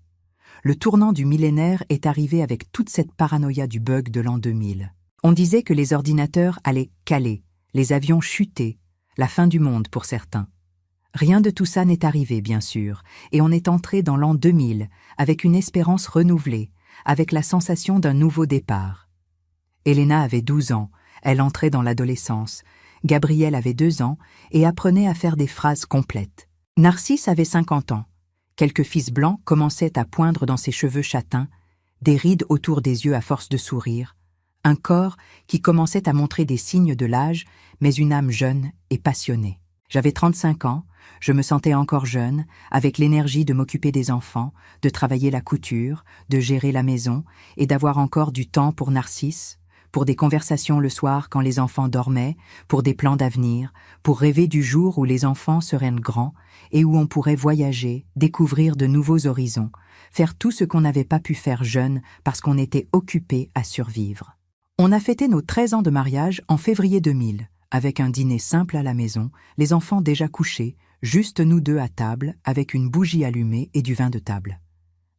Le tournant du millénaire est arrivé avec toute cette paranoïa du bug de l'an 2000. On disait que les ordinateurs allaient caler, les avions chuter, la fin du monde pour certains. Rien de tout ça n'est arrivé, bien sûr, et on est entré dans l'an 2000 avec une espérance renouvelée, avec la sensation d'un nouveau départ. Elena avait 12 ans, elle entrait dans l'adolescence. Gabriel avait 2 ans et apprenait à faire des phrases complètes. Narcisse avait 50 ans. Quelques fils blancs commençaient à poindre dans ses cheveux châtains, des rides autour des yeux à force de sourire, un corps qui commençait à montrer des signes de l'âge, mais une âme jeune et passionnée. J'avais 35 ans, je me sentais encore jeune, avec l'énergie de m'occuper des enfants, de travailler la couture, de gérer la maison et d'avoir encore du temps pour Narcisse, pour des conversations le soir quand les enfants dormaient, pour des plans d'avenir, pour rêver du jour où les enfants seraient grands et où on pourrait voyager, découvrir de nouveaux horizons, faire tout ce qu'on n'avait pas pu faire jeune parce qu'on était occupé à survivre. On a fêté nos 13 ans de mariage en février 2000, avec un dîner simple à la maison, les enfants déjà couchés, juste nous deux à table, avec une bougie allumée et du vin de table.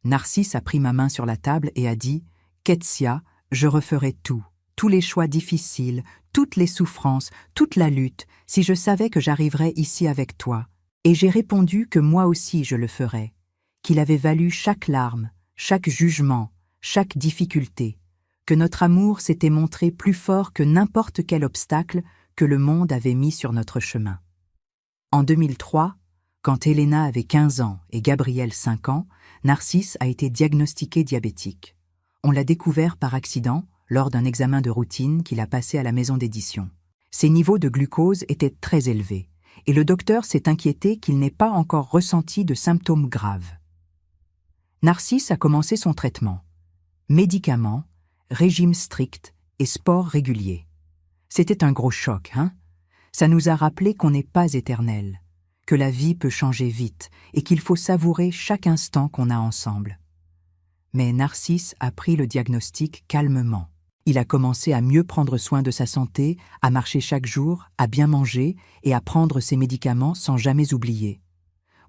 Narcisse a pris ma main sur la table et a dit « Ketsia, je referai tout. Tous les choix difficiles, toutes les souffrances, toute la lutte, si je savais que j'arriverais ici avec toi. » Et j'ai répondu que moi aussi je le ferais, qu'il avait valu chaque larme, chaque jugement, chaque difficulté, que notre amour s'était montré plus fort que n'importe quel obstacle que le monde avait mis sur notre chemin. En 2003, quand Elena avait 15 ans et Gabriel 5 ans, Narcisse a été diagnostiqué diabétique. On l'a découvert par accident, lors d'un examen de routine qu'il a passé à la maison d'édition. Ses niveaux de glucose étaient très élevés, et le docteur s'est inquiété qu'il n'ait pas encore ressenti de symptômes graves. Narcisse a commencé son traitement. Médicaments, régime strict et sport régulier. C'était un gros choc, hein? Ça nous a rappelé qu'on n'est pas éternel, que la vie peut changer vite et qu'il faut savourer chaque instant qu'on a ensemble. Mais Narcisse a pris le diagnostic calmement. Il a commencé à mieux prendre soin de sa santé, à marcher chaque jour, à bien manger et à prendre ses médicaments sans jamais oublier.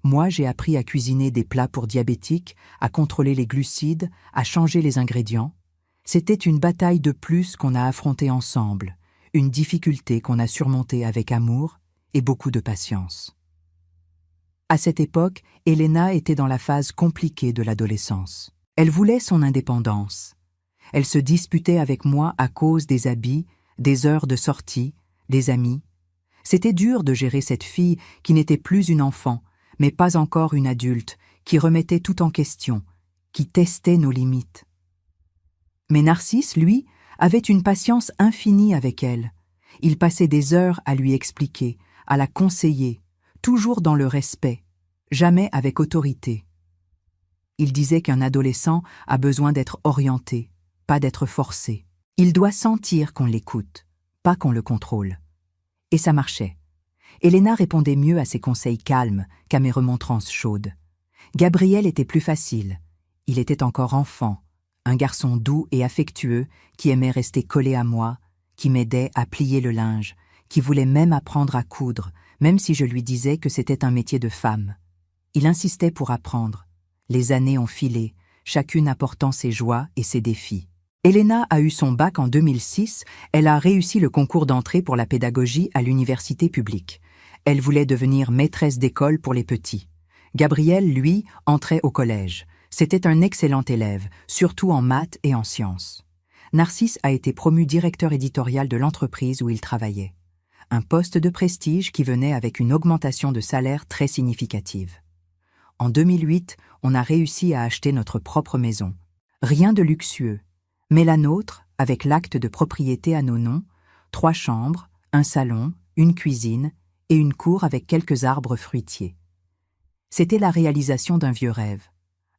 Moi, j'ai appris à cuisiner des plats pour diabétiques, à contrôler les glucides, à changer les ingrédients. C'était une bataille de plus qu'on a affrontée ensemble, une difficulté qu'on a surmontée avec amour et beaucoup de patience. À cette époque, Elena était dans la phase compliquée de l'adolescence. Elle voulait son indépendance. Elle se disputait avec moi à cause des habits, des heures de sortie, des amis. C'était dur de gérer cette fille qui n'était plus une enfant, mais pas encore une adulte, qui remettait tout en question, qui testait nos limites. Mais Narcisse, lui, avait une patience infinie avec elle. Il passait des heures à lui expliquer, à la conseiller, toujours dans le respect, jamais avec autorité. Il disait qu'un adolescent a besoin d'être orienté, pas d'être forcé. Il doit sentir qu'on l'écoute, pas qu'on le contrôle. Et ça marchait. Elena répondait mieux à ses conseils calmes qu'à mes remontrances chaudes. Gabriel était plus facile. Il était encore enfant, un garçon doux et affectueux qui aimait rester collé à moi, qui m'aidait à plier le linge, qui voulait même apprendre à coudre, même si je lui disais que c'était un métier de femme. Il insistait pour apprendre. Les années ont filé, chacune apportant ses joies et ses défis. Elena a eu son bac en 2006, elle a réussi le concours d'entrée pour la pédagogie à l'université publique. Elle voulait devenir maîtresse d'école pour les petits. Gabriel, lui, entrait au collège. C'était un excellent élève, surtout en maths et en sciences. Narcisse a été promu directeur éditorial de l'entreprise où il travaillait. Un poste de prestige qui venait avec une augmentation de salaire très significative. En 2008, on a réussi à acheter notre propre maison. Rien de luxueux, mais la nôtre, avec l'acte de propriété à nos noms, 3 chambres, un salon, une cuisine et une cour avec quelques arbres fruitiers. C'était la réalisation d'un vieux rêve.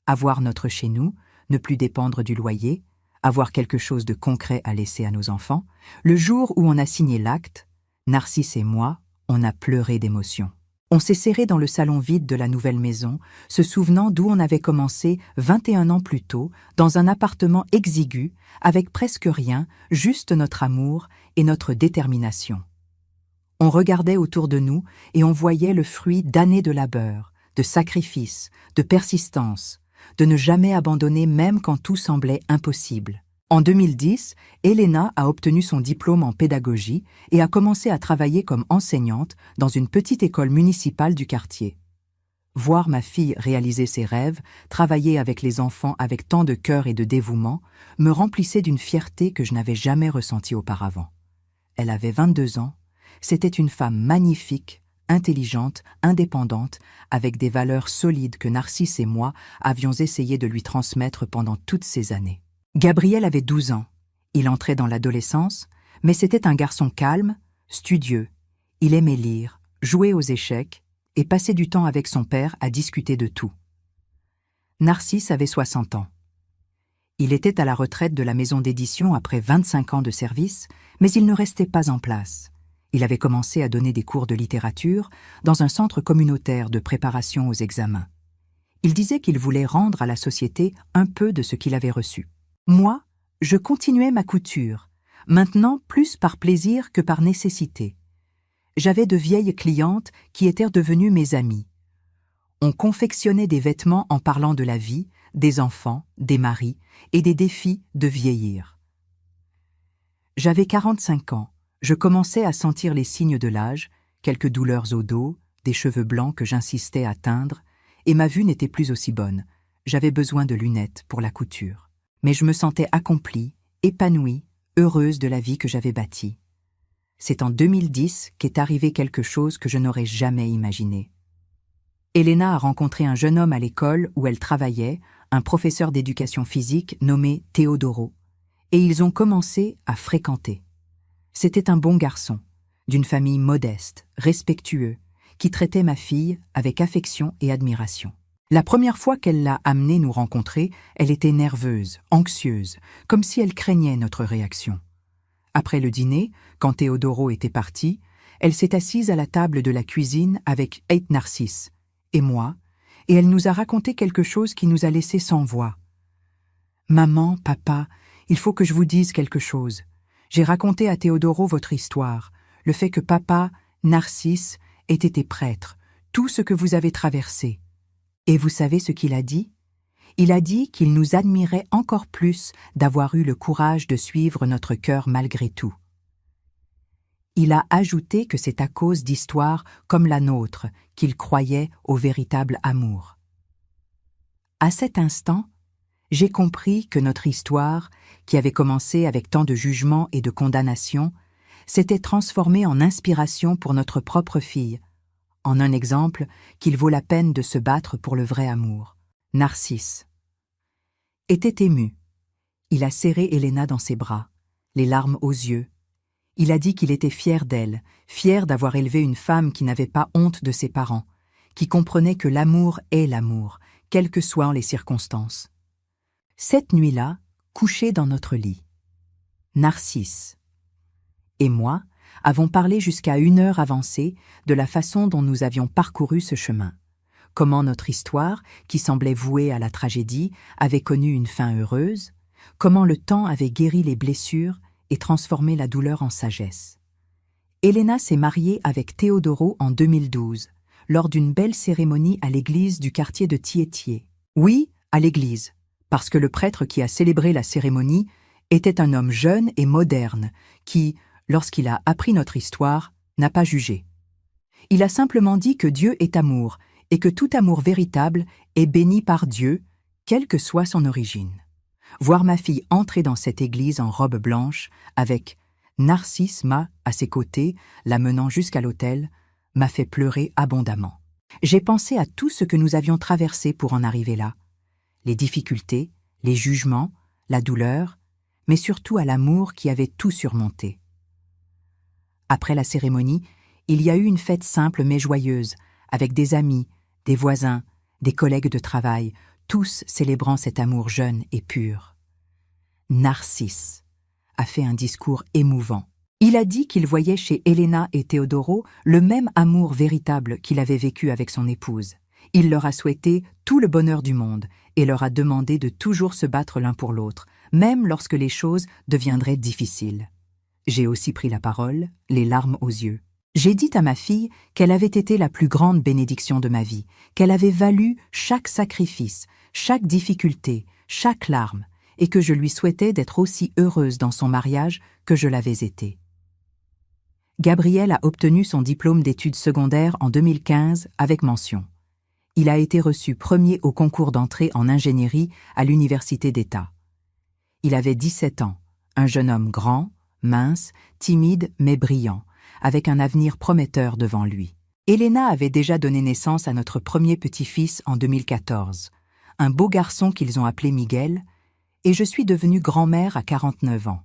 Avoir notre chez nous, ne plus dépendre du loyer, avoir quelque chose de concret à laisser à nos enfants. Le jour où on a signé l'acte, Narcisse et moi, on a pleuré d'émotion. On s'est serré dans le salon vide de la nouvelle maison, se souvenant d'où on avait commencé 21 ans plus tôt, dans un appartement exigu, avec presque rien, juste notre amour et notre détermination. On regardait autour de nous et on voyait le fruit d'années de labeur, de sacrifice, de persistance, de ne jamais abandonner même quand tout semblait impossible. En 2010, Elena a obtenu son diplôme en pédagogie et a commencé à travailler comme enseignante dans une petite école municipale du quartier. Voir ma fille réaliser ses rêves, travailler avec les enfants avec tant de cœur et de dévouement, me remplissait d'une fierté que je n'avais jamais ressentie auparavant. Elle avait 22 ans, c'était une femme magnifique, intelligente, indépendante, avec des valeurs solides que Narcisse et moi avions essayé de lui transmettre pendant toutes ces années. Gabriel avait 12 ans. Il entrait dans l'adolescence, mais c'était un garçon calme, studieux. Il aimait lire, jouer aux échecs et passer du temps avec son père à discuter de tout. Narcisse avait 60 ans. Il était à la retraite de la maison d'édition après 25 ans de service, mais il ne restait pas en place. Il avait commencé à donner des cours de littérature dans un centre communautaire de préparation aux examens. Il disait qu'il voulait rendre à la société un peu de ce qu'il avait reçu. Moi, je continuais ma couture, maintenant plus par plaisir que par nécessité. J'avais de vieilles clientes qui étaient devenues mes amies. On confectionnait des vêtements en parlant de la vie, des enfants, des maris et des défis de vieillir. J'avais 45 ans, je commençais à sentir les signes de l'âge, quelques douleurs au dos, des cheveux blancs que j'insistais à teindre, et ma vue n'était plus aussi bonne. J'avais besoin de lunettes pour la couture. Mais je me sentais accomplie, épanouie, heureuse de la vie que j'avais bâtie. C'est en 2010 qu'est arrivé quelque chose que je n'aurais jamais imaginé. Elena a rencontré un jeune homme à l'école où elle travaillait, un professeur d'éducation physique nommé Teodoro, et ils ont commencé à fréquenter. C'était un bon garçon, d'une famille modeste, respectueux, qui traitait ma fille avec affection et admiration. La première fois qu'elle l'a amenée nous rencontrer, elle était nerveuse, anxieuse, comme si elle craignait notre réaction. Après le dîner, quand Teodoro était parti, elle s'est assise à la table de la cuisine avec Narcisse et moi, et elle nous a raconté quelque chose qui nous a laissés sans voix. « Maman, papa, il faut que je vous dise quelque chose. J'ai raconté à Teodoro votre histoire, le fait que papa, Narcisse, ait été prêtre, tout ce que vous avez traversé. Et vous savez ce qu'il a dit ? Il a dit qu'il nous admirait encore plus d'avoir eu le courage de suivre notre cœur malgré tout. Il a ajouté que c'est à cause d'histoires comme la nôtre qu'il croyait au véritable amour. À cet instant, j'ai compris que notre histoire, qui avait commencé avec tant de jugement et de condamnation, s'était transformée en inspiration pour notre propre fille, en un exemple qu'il vaut la peine de se battre pour le vrai amour. Narcisse était ému. Il a serré Elena dans ses bras, les larmes aux yeux. Il a dit qu'il était fier d'elle, fier d'avoir élevé une femme qui n'avait pas honte de ses parents, qui comprenait que l'amour est l'amour, quelles que soient les circonstances. Cette nuit-là, couché dans notre lit, Narcisse et moi avons parlé jusqu'à 1 heure avancée de la façon dont nous avions parcouru ce chemin. Comment notre histoire, qui semblait vouée à la tragédie, avait connu une fin heureuse, comment le temps avait guéri les blessures et transformé la douleur en sagesse. Elena s'est mariée avec Teodoro en 2012, lors d'une belle cérémonie à l'église du quartier de Thiétier. Oui, à l'église, parce que le prêtre qui a célébré la cérémonie était un homme jeune et moderne qui, lorsqu'il a appris notre histoire, n'a pas jugé. Il a simplement dit que Dieu est amour, et que tout amour véritable est béni par Dieu, quelle que soit son origine. Voir ma fille entrer dans cette église en robe blanche, avec Narcisse à ses côtés, la menant jusqu'à l'autel, m'a fait pleurer abondamment. J'ai pensé à tout ce que nous avions traversé pour en arriver là. Les difficultés, les jugements, la douleur, mais surtout à l'amour qui avait tout surmonté. Après la cérémonie, il y a eu une fête simple mais joyeuse, avec des amis, des voisins, des collègues de travail, tous célébrant cet amour jeune et pur. Narcisse a fait un discours émouvant. Il a dit qu'il voyait chez Elena et Teodoro le même amour véritable qu'il avait vécu avec son épouse. Il leur a souhaité tout le bonheur du monde et leur a demandé de toujours se battre l'un pour l'autre, même lorsque les choses deviendraient difficiles. J'ai aussi pris la parole, les larmes aux yeux. J'ai dit à ma fille qu'elle avait été la plus grande bénédiction de ma vie, qu'elle avait valu chaque sacrifice, chaque difficulté, chaque larme, et que je lui souhaitais d'être aussi heureuse dans son mariage que je l'avais été. Gabriel a obtenu son diplôme d'études secondaires en 2015 avec mention. Il a été reçu premier au concours d'entrée en ingénierie à l'Université d'État. Il avait 17 ans, un jeune homme grand, mince, timide mais brillant, avec un avenir prometteur devant lui. Elena avait déjà donné naissance à notre premier petit-fils en 2014, un beau garçon qu'ils ont appelé Miguel, et je suis devenue grand-mère à 49 ans.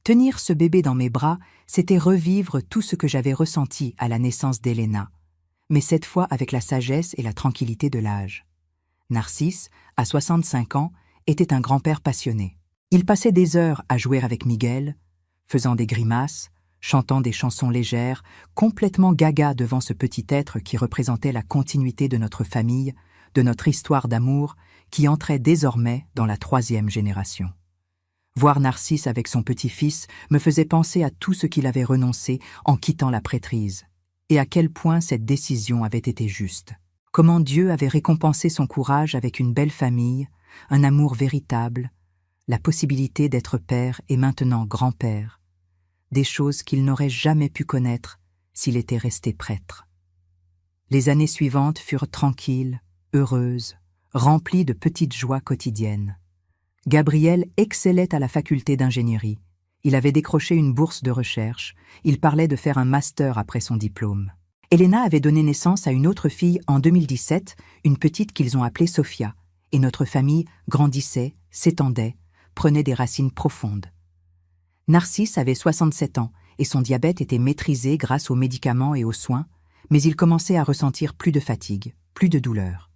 Tenir ce bébé dans mes bras, c'était revivre tout ce que j'avais ressenti à la naissance d'Elena, mais cette fois avec la sagesse et la tranquillité de l'âge. Narcisse, à 65 ans, était un grand-père passionné. Il passait des heures à jouer avec Miguel, faisant des grimaces, chantant des chansons légères, complètement gaga devant ce petit être qui représentait la continuité de notre famille, de notre histoire d'amour, qui entrait désormais dans la 3e génération. Voir Narcisse avec son petit-fils me faisait penser à tout ce qu'il avait renoncé en quittant la prêtrise, et à quel point cette décision avait été juste. Comment Dieu avait récompensé son courage avec une belle famille, un amour véritable, la possibilité d'être père et maintenant grand-père, des choses qu'il n'aurait jamais pu connaître s'il était resté prêtre. Les années suivantes furent tranquilles, heureuses, remplies de petites joies quotidiennes. Gabriel excellait à la faculté d'ingénierie. Il avait décroché une bourse de recherche. Il parlait de faire un master après son diplôme. Elena avait donné naissance à une autre fille en 2017, une petite qu'ils ont appelée Sophia, et notre famille grandissait, s'étendait, prenait des racines profondes. Narcisse avait 67 ans et son diabète était maîtrisé grâce aux médicaments et aux soins, mais il commençait à ressentir plus de fatigue, plus de douleur.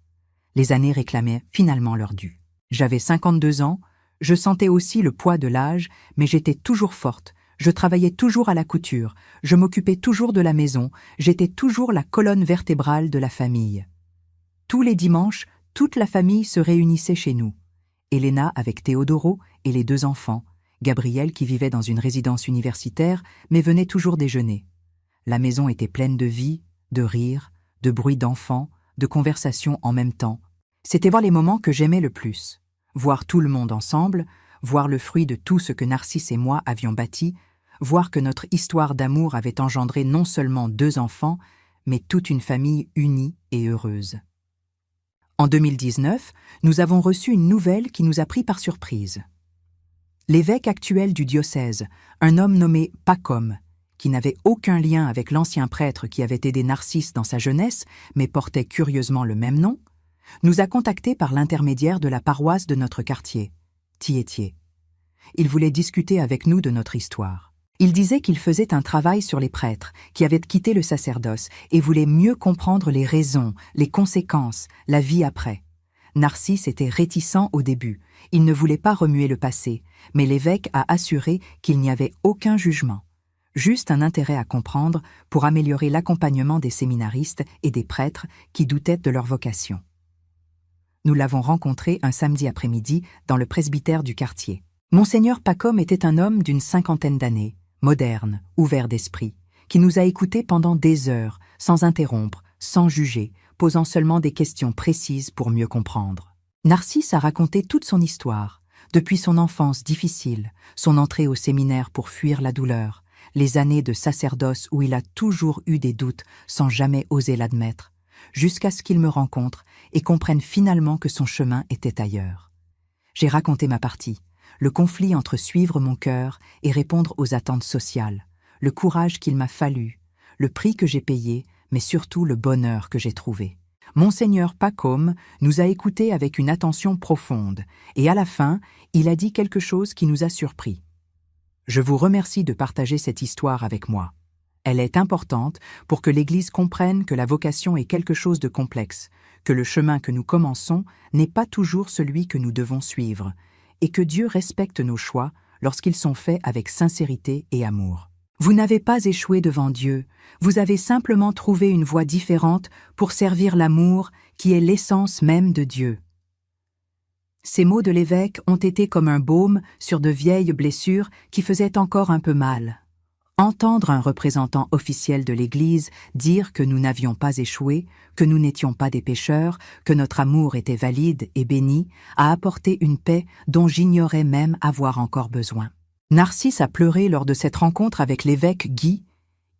Les années réclamaient finalement leur dû. J'avais 52 ans, je sentais aussi le poids de l'âge, mais j'étais toujours forte, je travaillais toujours à la couture, je m'occupais toujours de la maison, j'étais toujours la colonne vertébrale de la famille. Tous les dimanches, toute la famille se réunissait chez nous. Elena avec Teodoro et les 2 enfants, Gabriel qui vivait dans une résidence universitaire, mais venait toujours déjeuner. La maison était pleine de vie, de rires, de bruits d'enfants, de conversations en même temps. C'était voir les moments que j'aimais le plus. Voir tout le monde ensemble, voir le fruit de tout ce que Narcisse et moi avions bâti, voir que notre histoire d'amour avait engendré non seulement 2 enfants, mais toute une famille unie et heureuse. En 2019, nous avons reçu une nouvelle qui nous a pris par surprise. L'évêque actuel du diocèse, un homme nommé Pacôme, qui n'avait aucun lien avec l'ancien prêtre qui avait aidé Narcisse dans sa jeunesse, mais portait curieusement le même nom, nous a contactés par l'intermédiaire de la paroisse de notre quartier, Thiétier. Il voulait discuter avec nous de notre histoire. Il disait qu'il faisait un travail sur les prêtres, qui avaient quitté le sacerdoce, et voulait mieux comprendre les raisons, les conséquences, la vie après. Narcisse était réticent au début, il ne voulait pas remuer le passé, mais l'évêque a assuré qu'il n'y avait aucun jugement, juste un intérêt à comprendre pour améliorer l'accompagnement des séminaristes et des prêtres qui doutaient de leur vocation. Nous l'avons rencontré un samedi après-midi dans le presbytère du quartier. Monseigneur Pacôme était un homme d'une 50aine d'années, moderne, ouvert d'esprit, qui nous a écoutés pendant des heures, sans interrompre, sans juger, posant seulement des questions précises pour mieux comprendre. Narcisse a raconté toute son histoire, depuis son enfance difficile, son entrée au séminaire pour fuir la douleur, les années de sacerdoce où il a toujours eu des doutes sans jamais oser l'admettre, jusqu'à ce qu'il me rencontre et comprenne finalement que son chemin était ailleurs. J'ai raconté ma partie, le conflit entre suivre mon cœur et répondre aux attentes sociales, le courage qu'il m'a fallu, le prix que j'ai payé, mais surtout le bonheur que j'ai trouvé. Monseigneur Pacôme nous a écoutés avec une attention profonde, et à la fin, il a dit quelque chose qui nous a surpris. « Je vous remercie de partager cette histoire avec moi. Elle est importante pour que l'Église comprenne que la vocation est quelque chose de complexe, que le chemin que nous commençons n'est pas toujours celui que nous devons suivre, et que Dieu respecte nos choix lorsqu'ils sont faits avec sincérité et amour. Vous n'avez pas échoué devant Dieu, vous avez simplement trouvé une voie différente pour servir l'amour qui est l'essence même de Dieu. » Ces mots de l'évêque ont été comme un baume sur de vieilles blessures qui faisaient encore un peu mal. Entendre un représentant officiel de l'Église dire que nous n'avions pas échoué, que nous n'étions pas des pécheurs, que notre amour était valide et béni, a apporté une paix dont j'ignorais même avoir encore besoin. Narcisse a pleuré lors de cette rencontre avec l'évêque Guy.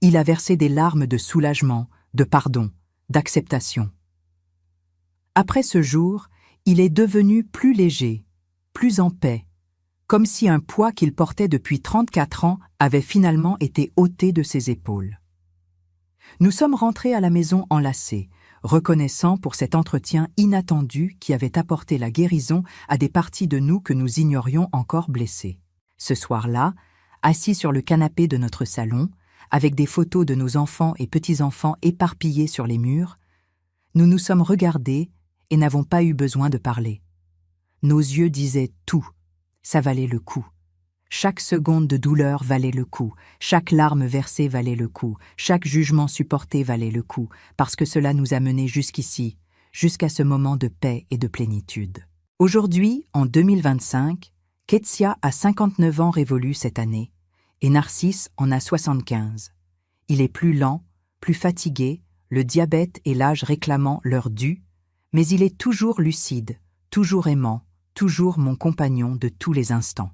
Il a versé des larmes de soulagement, de pardon, d'acceptation. Après ce jour, il est devenu plus léger, plus en paix, comme si un poids qu'il portait depuis 34 ans avait finalement été ôté de ses épaules. Nous sommes rentrés à la maison enlacés, reconnaissants pour cet entretien inattendu qui avait apporté la guérison à des parties de nous que nous ignorions encore blessées. Ce soir-là, assis sur le canapé de notre salon, avec des photos de nos enfants et petits-enfants éparpillés sur les murs, nous nous sommes regardés et n'avons pas eu besoin de parler. Nos yeux disaient tout. Ça valait le coup. Chaque seconde de douleur valait le coup, chaque larme versée valait le coup, chaque jugement supporté valait le coup, parce que cela nous a menés jusqu'ici, jusqu'à ce moment de paix et de plénitude. Aujourd'hui, en 2025, Ketsia a 59 ans révolus cette année, et Narcisse en a 75. Il est plus lent, plus fatigué, le diabète et l'âge réclamant leur dû, mais il est toujours lucide, toujours aimant, toujours mon compagnon de tous les instants.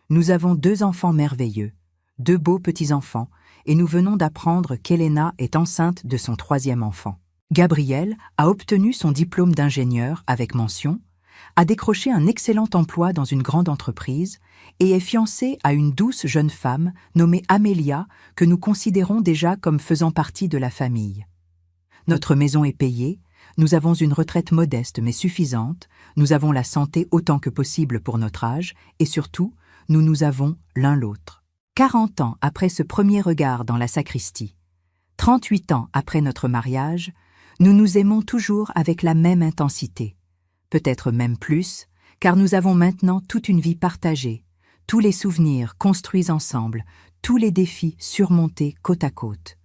Nous avons 2 enfants merveilleux, 2 beaux petits-enfants, et nous venons d'apprendre qu'Elena est enceinte de son 3e enfant. Gabriel a obtenu son diplôme d'ingénieur avec mention, a décroché un excellent emploi dans une grande entreprise et est fiancé à une douce jeune femme nommée Amélia que nous considérons déjà comme faisant partie de la famille. Notre maison est payée, nous avons une retraite modeste mais suffisante, nous avons la santé autant que possible pour notre âge et surtout, nous nous avons l'un l'autre. 40 ans après ce premier regard dans la sacristie, 38 ans après notre mariage, nous nous aimons toujours avec la même intensité, peut-être même plus, car nous avons maintenant toute une vie partagée, tous les souvenirs construits ensemble, tous les défis surmontés côte à côte.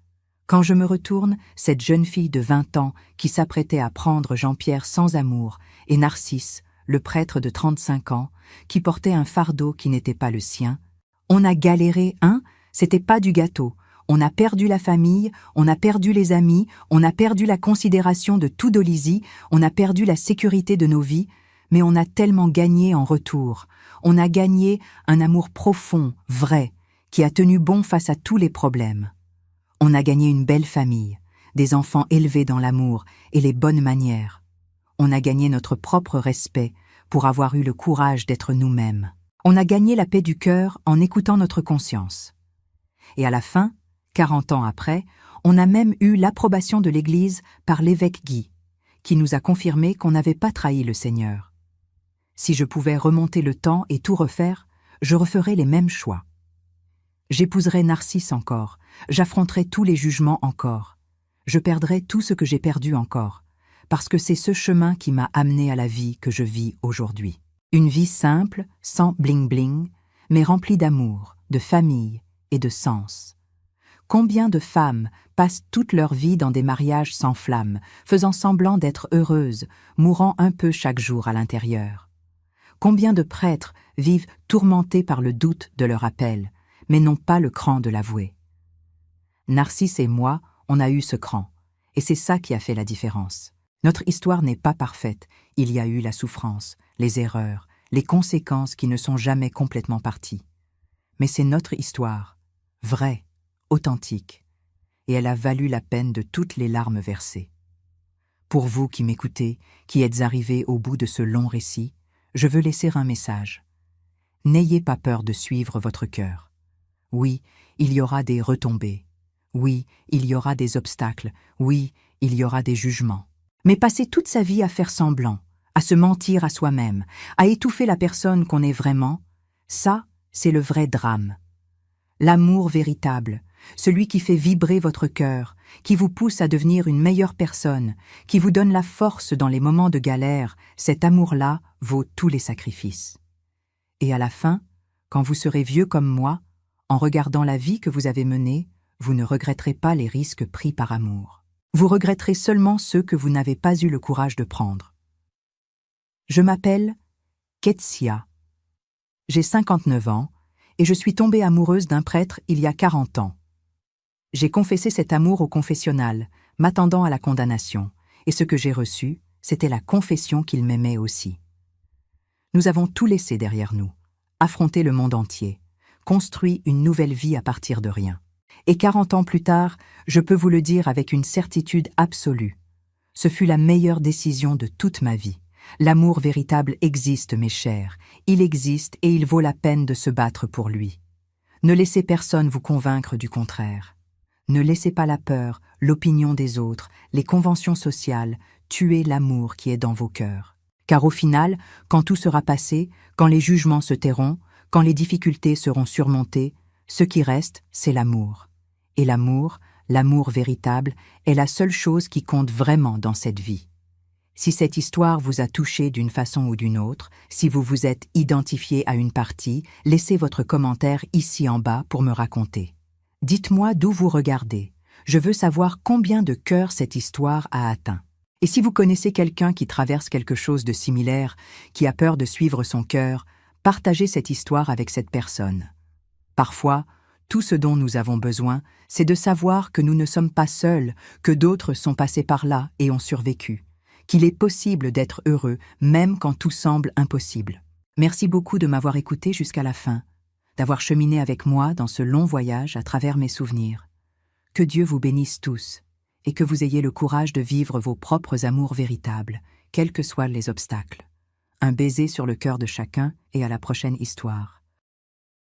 Quand je me retourne, cette jeune fille de 20 ans qui s'apprêtait à prendre Jean-Pierre sans amour, et Narcisse, le prêtre de 35 ans, qui portait un fardeau qui n'était pas le sien. On a galéré, hein? C'était pas du gâteau. On a perdu la famille, on a perdu les amis, on a perdu la considération de tout Dolisie, on a perdu la sécurité de nos vies, mais on a tellement gagné en retour. On a gagné un amour profond, vrai, qui a tenu bon face à tous les problèmes. On a gagné une belle famille, des enfants élevés dans l'amour et les bonnes manières. On a gagné notre propre respect pour avoir eu le courage d'être nous-mêmes. On a gagné la paix du cœur en écoutant notre conscience. Et à la fin, 40 ans après, on a même eu l'approbation de l'Église par l'évêque Guy, qui nous a confirmé qu'on n'avait pas trahi le Seigneur. Si je pouvais remonter le temps et tout refaire, je referais les mêmes choix. J'épouserais Narcisse encore, j'affronterais tous les jugements encore. Je perdrais tout ce que j'ai perdu encore, parce que c'est ce chemin qui m'a amené à la vie que je vis aujourd'hui. Une vie simple, sans bling-bling, mais remplie d'amour, de famille et de sens. Combien de femmes passent toute leur vie dans des mariages sans flamme, faisant semblant d'être heureuses, mourant un peu chaque jour à l'intérieur? Combien de prêtres vivent tourmentés par le doute de leur appel, mais n'ont pas le cran de l'avouer? Narcisse et moi, on a eu ce cran, et c'est ça qui a fait la différence. Notre histoire n'est pas parfaite, il y a eu la souffrance, les erreurs, les conséquences qui ne sont jamais complètement parties. Mais c'est notre histoire, vraie, authentique, et elle a valu la peine de toutes les larmes versées. Pour vous qui m'écoutez, qui êtes arrivés au bout de ce long récit, je veux laisser un message. N'ayez pas peur de suivre votre cœur. Oui, il y aura des retombées. Oui, il y aura des obstacles. Oui, il y aura des jugements. Mais passer toute sa vie à faire semblant, à se mentir à soi-même, à étouffer la personne qu'on est vraiment, ça, c'est le vrai drame. L'amour véritable, celui qui fait vibrer votre cœur, qui vous pousse à devenir une meilleure personne, qui vous donne la force dans les moments de galère, cet amour-là vaut tous les sacrifices. Et à la fin, quand vous serez vieux comme moi, en regardant la vie que vous avez menée, vous ne regretterez pas les risques pris par amour. Vous regretterez seulement ceux que vous n'avez pas eu le courage de prendre. Je m'appelle Ketsia. J'ai 59 ans et je suis tombée amoureuse d'un prêtre il y a 40 ans. J'ai confessé cet amour au confessionnal, m'attendant à la condamnation, et ce que j'ai reçu, c'était la confession qu'il m'aimait aussi. Nous avons tout laissé derrière nous, affronté le monde entier, construit une nouvelle vie à partir de rien. Et 40 ans plus tard, je peux vous le dire avec une certitude absolue. Ce fut la meilleure décision de toute ma vie. L'amour véritable existe, mes chers. Il existe et il vaut la peine de se battre pour lui. Ne laissez personne vous convaincre du contraire. Ne laissez pas la peur, l'opinion des autres, les conventions sociales, tuer l'amour qui est dans vos cœurs. Car au final, quand tout sera passé, quand les jugements se tairont, quand les difficultés seront surmontées, ce qui reste, c'est l'amour. Et l'amour véritable, est la seule chose qui compte vraiment dans cette vie. Si cette histoire vous a touché d'une façon ou d'une autre, si vous vous êtes identifié à une partie, laissez votre commentaire ici en bas pour me raconter. Dites-moi d'où vous regardez. Je veux savoir combien de cœurs cette histoire a atteint. Et si vous connaissez quelqu'un qui traverse quelque chose de similaire, qui a peur de suivre son cœur, partagez cette histoire avec cette personne. Parfois, tout ce dont nous avons besoin, c'est de savoir que nous ne sommes pas seuls, que d'autres sont passés par là et ont survécu, qu'il est possible d'être heureux même quand tout semble impossible. Merci beaucoup de m'avoir écouté jusqu'à la fin, d'avoir cheminé avec moi dans ce long voyage à travers mes souvenirs. Que Dieu vous bénisse tous, et que vous ayez le courage de vivre vos propres amours véritables, quels que soient les obstacles. Un baiser sur le cœur de chacun et à la prochaine histoire.